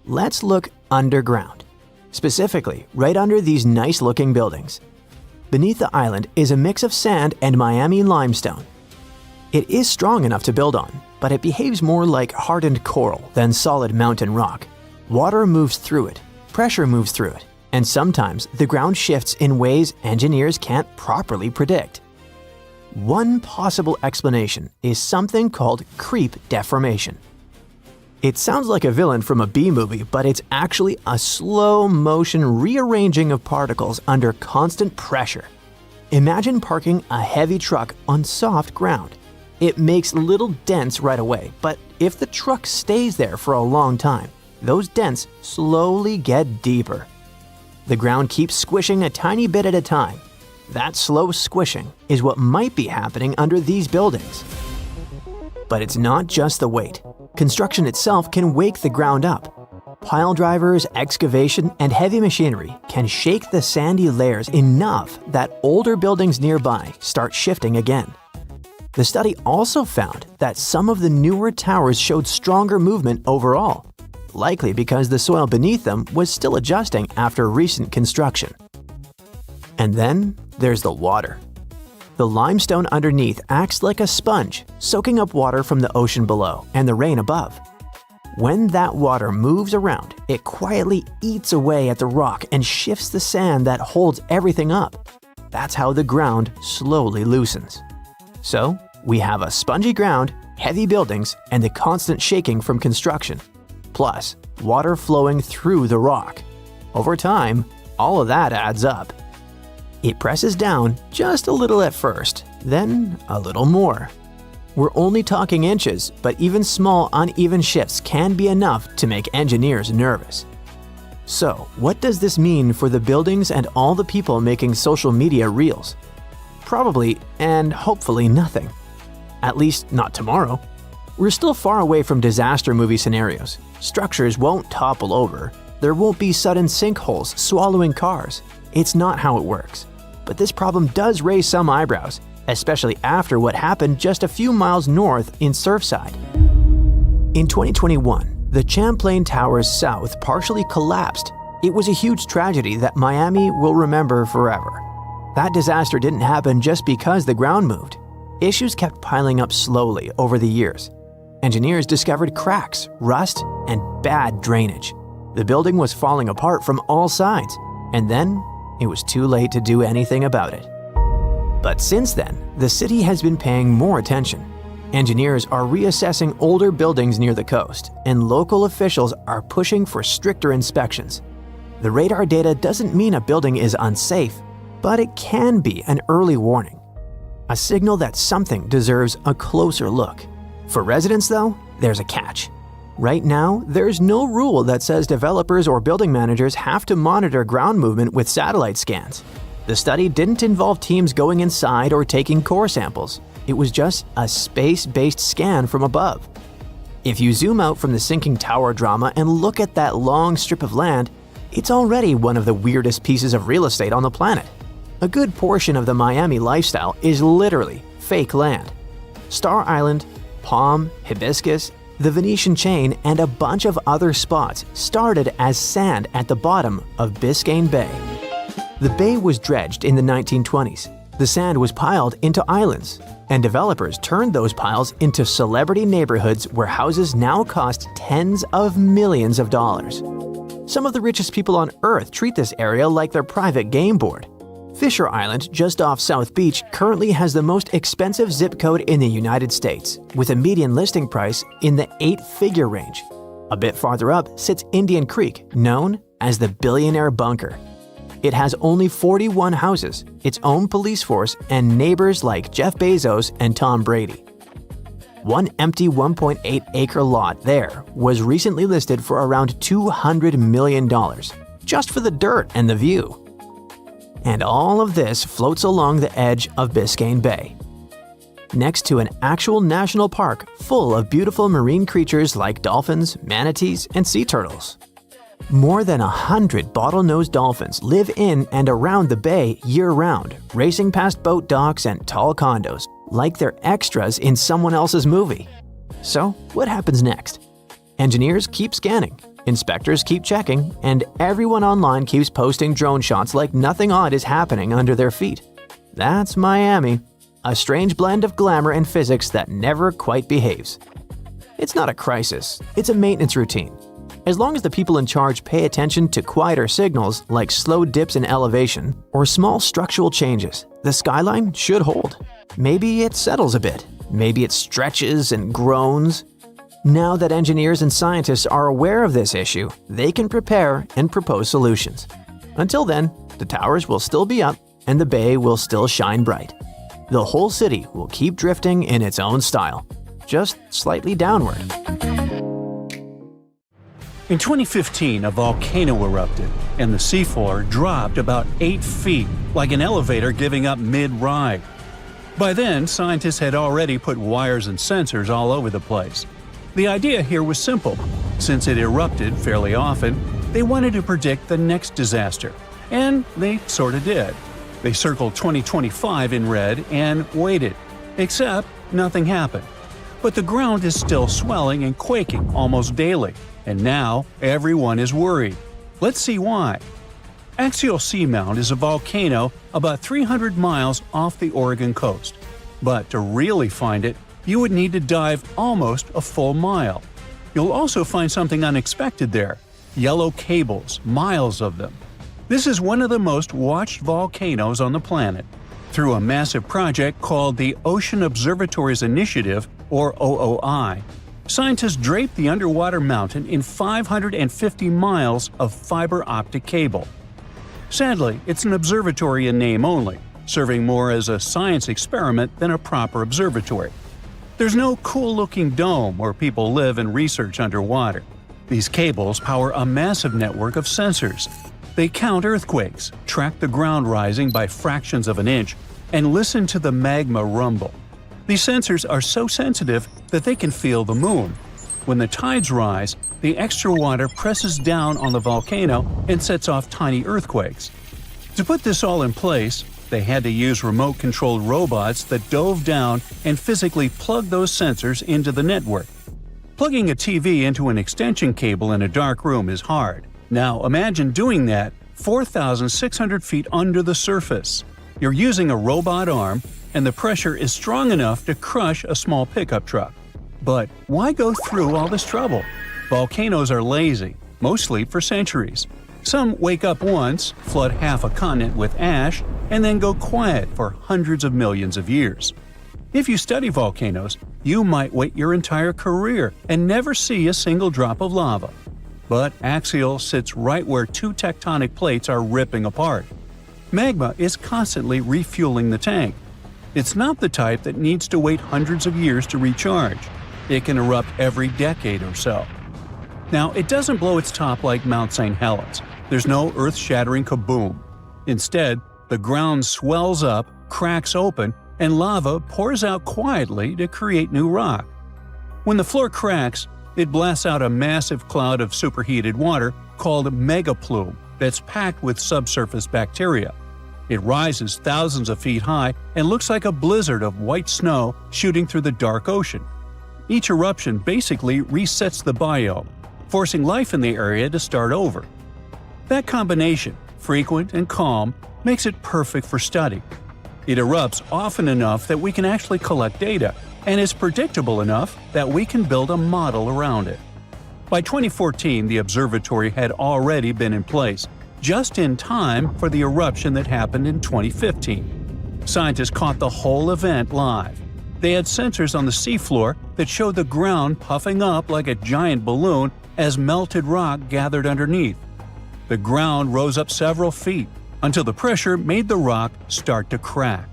Let's look underground. Specifically, right under these nice-looking buildings. Beneath the island is a mix of sand and Miami limestone. It is strong enough to build on, but it behaves more like hardened coral than solid mountain rock. Water moves through it, pressure moves through it, and sometimes the ground shifts in ways engineers can't properly predict. One possible explanation is something called creep deformation. It sounds like a villain from a B-movie, but it's actually a slow-motion rearranging of particles under constant pressure. Imagine parking a heavy truck on soft ground. It makes little dents right away, but if the truck stays there for a long time, those dents slowly get deeper. The ground keeps squishing a tiny bit at a time. That slow squishing is what might be happening under these buildings. But it's not just the weight. Construction itself can wake the ground up. Pile drivers, excavation, and heavy machinery can shake the sandy layers enough that older buildings nearby start shifting again. The study also found that some of the newer towers showed stronger movement overall, likely because the soil beneath them was still adjusting after recent construction. And then there's the water. The limestone underneath acts like a sponge, soaking up water from the ocean below and the rain above. When that water moves around, it quietly eats away at the rock and shifts the sand that holds everything up. That's how the ground slowly loosens. So, we have a spongy ground, heavy buildings, and the constant shaking from construction. Plus, water flowing through the rock. Over time, all of that adds up. It presses down just a little at first, then a little more. We're only talking inches, but even small uneven shifts can be enough to make engineers nervous. So, what does this mean for the buildings and all the people making social media reels? Probably, and hopefully, nothing. At least not tomorrow. We're still far away from disaster movie scenarios. Structures won't topple over. There won't be sudden sinkholes swallowing cars. It's not how it works. But this problem does raise some eyebrows, especially after what happened just a few miles north in Surfside. In 2021, the Champlain Towers South partially collapsed. It was a huge tragedy that Miami will remember forever. That disaster didn't happen just because the ground moved. Issues kept piling up slowly over the years. Engineers discovered cracks, rust, and bad drainage. The building was falling apart from all sides, and then it was too late to do anything about it. But since then, the city has been paying more attention. Engineers are reassessing older buildings near the coast, and local officials are pushing for stricter inspections. The radar data doesn't mean a building is unsafe, but it can be an early warning. A signal that something deserves a closer look. For residents, though, there's a catch. Right now, there's no rule that says developers or building managers have to monitor ground movement with satellite scans. The study didn't involve teams going inside or taking core samples. It was just a space-based scan from above. If you zoom out from the sinking tower drama and look at that long strip of land, it's already one of the weirdest pieces of real estate on the planet. A good portion of the Miami lifestyle is literally fake land. Star Island, Palm, Hibiscus, the Venetian Chain, and a bunch of other spots started as sand at the bottom of Biscayne Bay. The bay was dredged in the 1920s. The sand was piled into islands, and developers turned those piles into celebrity neighborhoods where houses now cost tens of millions of dollars. Some of the richest people on Earth treat this area like their private game board. Fisher Island, just off South Beach, currently has the most expensive zip code in the United States, with a median listing price in the 8-figure range. A bit farther up sits Indian Creek, known as the Billionaire Bunker. It has only 41 houses, its own police force, and neighbors like Jeff Bezos and Tom Brady. One empty 1.8-acre lot there was recently listed for around $200 million, just for the dirt and the view. And all of this floats along the edge of Biscayne Bay, next to an actual national park full of beautiful marine creatures like dolphins, manatees, and sea turtles. More than 100 bottlenose dolphins live in and around the bay year-round, racing past boat docks and tall condos, like they're extras in someone else's movie. So, what happens next? Engineers keep scanning, inspectors keep checking, and everyone online keeps posting drone shots like nothing odd is happening under their feet. That's Miami, a strange blend of glamour and physics that never quite behaves. It's not a crisis, it's a maintenance routine. As long as the people in charge pay attention to quieter signals like slow dips in elevation or small structural changes, the skyline should hold. Maybe it settles a bit, maybe it stretches and groans. Now that engineers and scientists are aware of this issue, they can prepare and propose solutions. Until then, the towers will still be up and the bay will still shine bright. The whole city will keep drifting in its own style, just slightly downward. In 2015, a volcano erupted, and the seafloor dropped about 8 feet, like an elevator giving up mid-ride. By then, scientists had already put wires and sensors all over the place. The idea here was simple. Since it erupted fairly often, they wanted to predict the next disaster. And they sorta did. They circled 2025 in red and waited. Except nothing happened. But the ground is still swelling and quaking almost daily. And now everyone is worried. Let's see why. Axial Seamount is a volcano about 300 miles off the Oregon coast. But to really find it, you would need to dive almost a full mile. You'll also find something unexpected there: yellow cables, miles of them. This is one of the most watched volcanoes on the planet. Through a massive project called the Ocean Observatories Initiative, or OOI, scientists draped the underwater mountain in 550 miles of fiber optic cable. Sadly, it's an observatory in name only, serving more as a science experiment than a proper observatory. There's no cool-looking dome where people live and research underwater. These cables power a massive network of sensors. They count earthquakes, track the ground rising by fractions of an inch, and listen to the magma rumble. These sensors are so sensitive that they can feel the moon. When the tides rise, the extra water presses down on the volcano and sets off tiny earthquakes. To put this all in place, they had to use remote-controlled robots that dove down and physically plugged those sensors into the network. Plugging a TV into an extension cable in a dark room is hard. Now imagine doing that 4,600 feet under the surface. You're using a robot arm, and the pressure is strong enough to crush a small pickup truck. But why go through all this trouble? Volcanoes are lazy. Most sleep for centuries. Some wake up once, flood half a continent with ash, and then go quiet for hundreds of millions of years. If you study volcanoes, you might wait your entire career and never see a single drop of lava. But Axial sits right where two tectonic plates are ripping apart. Magma is constantly refueling the tank. It's not the type that needs to wait hundreds of years to recharge. It can erupt every decade or so. Now, it doesn't blow its top like Mount St. Helens. There's no earth-shattering kaboom. Instead, the ground swells up, cracks open, and lava pours out quietly to create new rock. When the floor cracks, it blasts out a massive cloud of superheated water called megaplume that's packed with subsurface bacteria. It rises thousands of feet high and looks like a blizzard of white snow shooting through the dark ocean. Each eruption basically resets the biome, forcing life in the area to start over. That combination, frequent and calm, makes it perfect for study. It erupts often enough that we can actually collect data, and is predictable enough that we can build a model around it. By 2014, the observatory had already been in place, just in time for the eruption that happened in 2015. Scientists caught the whole event live. They had sensors on the seafloor that showed the ground puffing up like a giant balloon as melted rock gathered underneath. The ground rose up several feet until the pressure made the rock start to crack.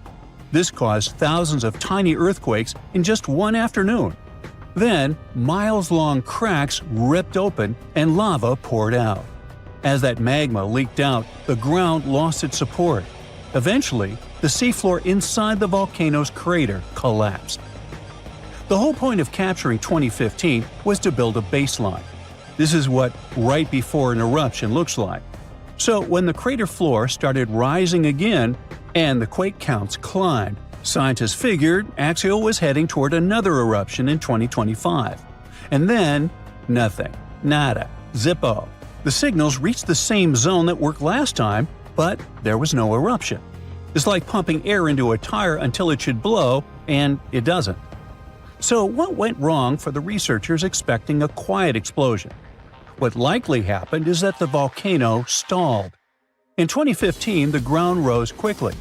This caused thousands of tiny earthquakes in just one afternoon. Then, miles-long cracks ripped open and lava poured out. As that magma leaked out, the ground lost its support. Eventually, the seafloor inside the volcano's crater collapsed. The whole point of capturing 2015 was to build a baseline. This is what right before an eruption looks like. So when the crater floor started rising again and the quake counts climbed, scientists figured Axial was heading toward another eruption in 2025. And then, nothing. Nada. Zippo. The signals reached the same zone that worked last time, but there was no eruption. It's like pumping air into a tire until it should blow, and it doesn't. So what went wrong for the researchers expecting a quiet explosion? What likely happened is that the volcano stalled. In 2015, the ground rose quickly,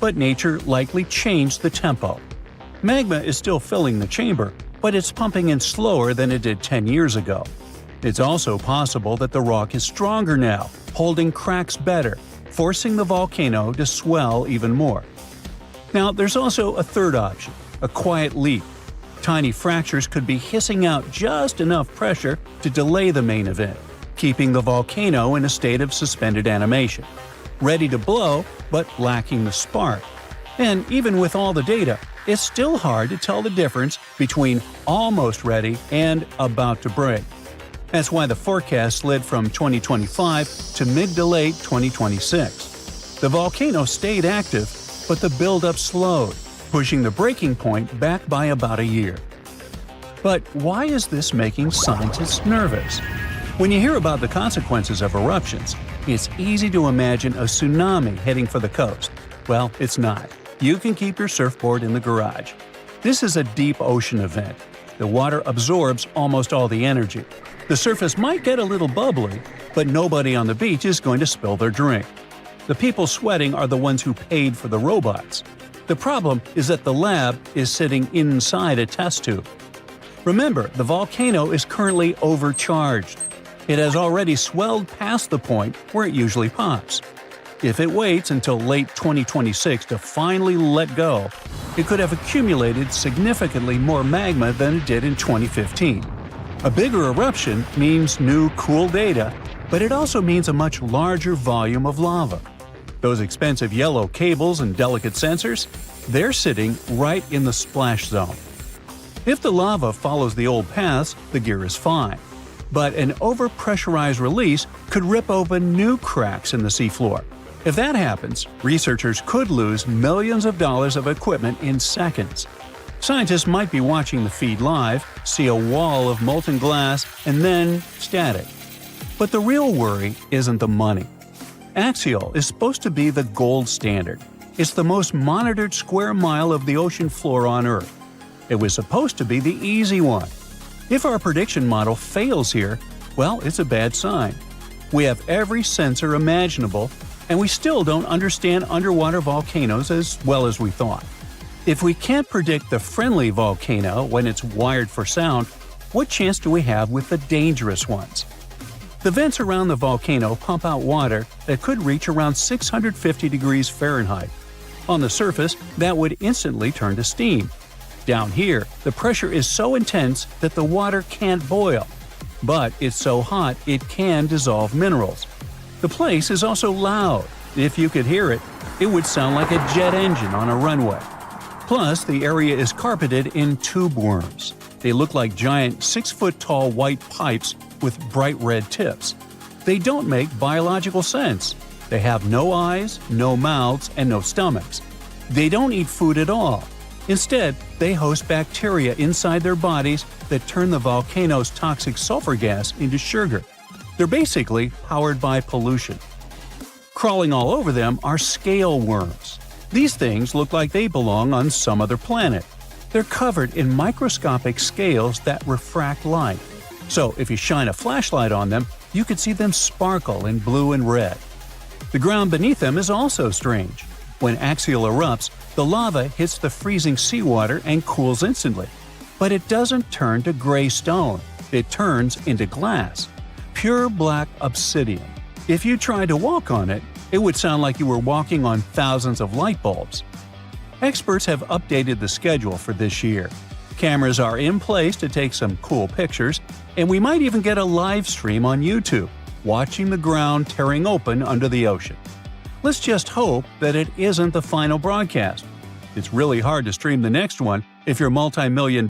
but nature likely changed the tempo. Magma is still filling the chamber, but it's pumping in slower than it did 10 years ago. It's also possible that the rock is stronger now, holding cracks better, forcing the volcano to swell even more. Now, there's also a third option, a quiet leak. Tiny fractures could be hissing out just enough pressure to delay the main event. keeping the volcano in a state of suspended animation, ready to blow but lacking the spark. And even with all the data, it's still hard to tell the difference between almost ready and about to break. That's why the forecast slid from 2025 to mid to late 2026. The volcano stayed active, but the buildup slowed, pushing the breaking point back by about a year. But why is this making scientists nervous? When you hear about the consequences of eruptions, it's easy to imagine a tsunami heading for the coast. Well, it's not. You can keep your surfboard in the garage. This is a deep ocean event. The water absorbs almost all the energy. The surface might get a little bubbly, but nobody on the beach is going to spill their drink. The people sweating are the ones who paid for the robots. The problem is that the lab is sitting inside a test tube. Remember, the volcano is currently overcharged. It has already swelled past the point where it usually pops. If it waits until late 2026 to finally let go, it could have accumulated significantly more magma than it did in 2015. A bigger eruption means new cool data, but it also means a much larger volume of lava. Those expensive yellow cables and delicate sensors, they're sitting right in the splash zone. If the lava follows the old paths, the gear is fine. But an overpressurized release could rip open new cracks in the seafloor. If that happens, researchers could lose millions of dollars of equipment in seconds. Scientists might be watching the feed live, see a wall of molten glass, and then static. But the real worry isn't the money. Axial is supposed to be the gold standard. It's the most monitored square mile of the ocean floor on Earth. It was supposed to be the easy one. If our prediction model fails here, well, it's a bad sign. We have every sensor imaginable, and we still don't understand underwater volcanoes as well as we thought. If we can't predict the friendly volcano when it's wired for sound, what chance do we have with the dangerous ones? The vents around the volcano pump out water that could reach around 650 degrees Fahrenheit. On the surface, that would instantly turn to steam. Down here, the pressure is so intense that the water can't boil. But it's so hot it can dissolve minerals. The place is also loud. If you could hear it, it would sound like a jet engine on a runway. Plus, the area is carpeted in tube worms. They look like giant 6-foot-tall white pipes with bright red tips. They don't make biological sense. They have no eyes, no mouths, and no stomachs. They don't eat food at all. Instead, they host bacteria inside their bodies that turn the volcano's toxic sulfur gas into sugar. They're basically powered by pollution. Crawling all over them are scale worms. These things look like they belong on some other planet. They're covered in microscopic scales that refract light. So if you shine a flashlight on them, you could see them sparkle in blue and red. The ground beneath them is also strange. When axial erupts, the lava hits the freezing seawater and cools instantly. But it doesn't turn to gray stone. It turns into glass. Pure black obsidian. If you tried to walk on it, it would sound like you were walking on thousands of light bulbs. Experts have updated the schedule for this year. Cameras are in place to take some cool pictures, and we might even get a live stream on YouTube, watching the ground tearing open under the ocean. Let's just hope that it isn't the final broadcast. It's really hard to stream the next one if you're multi-million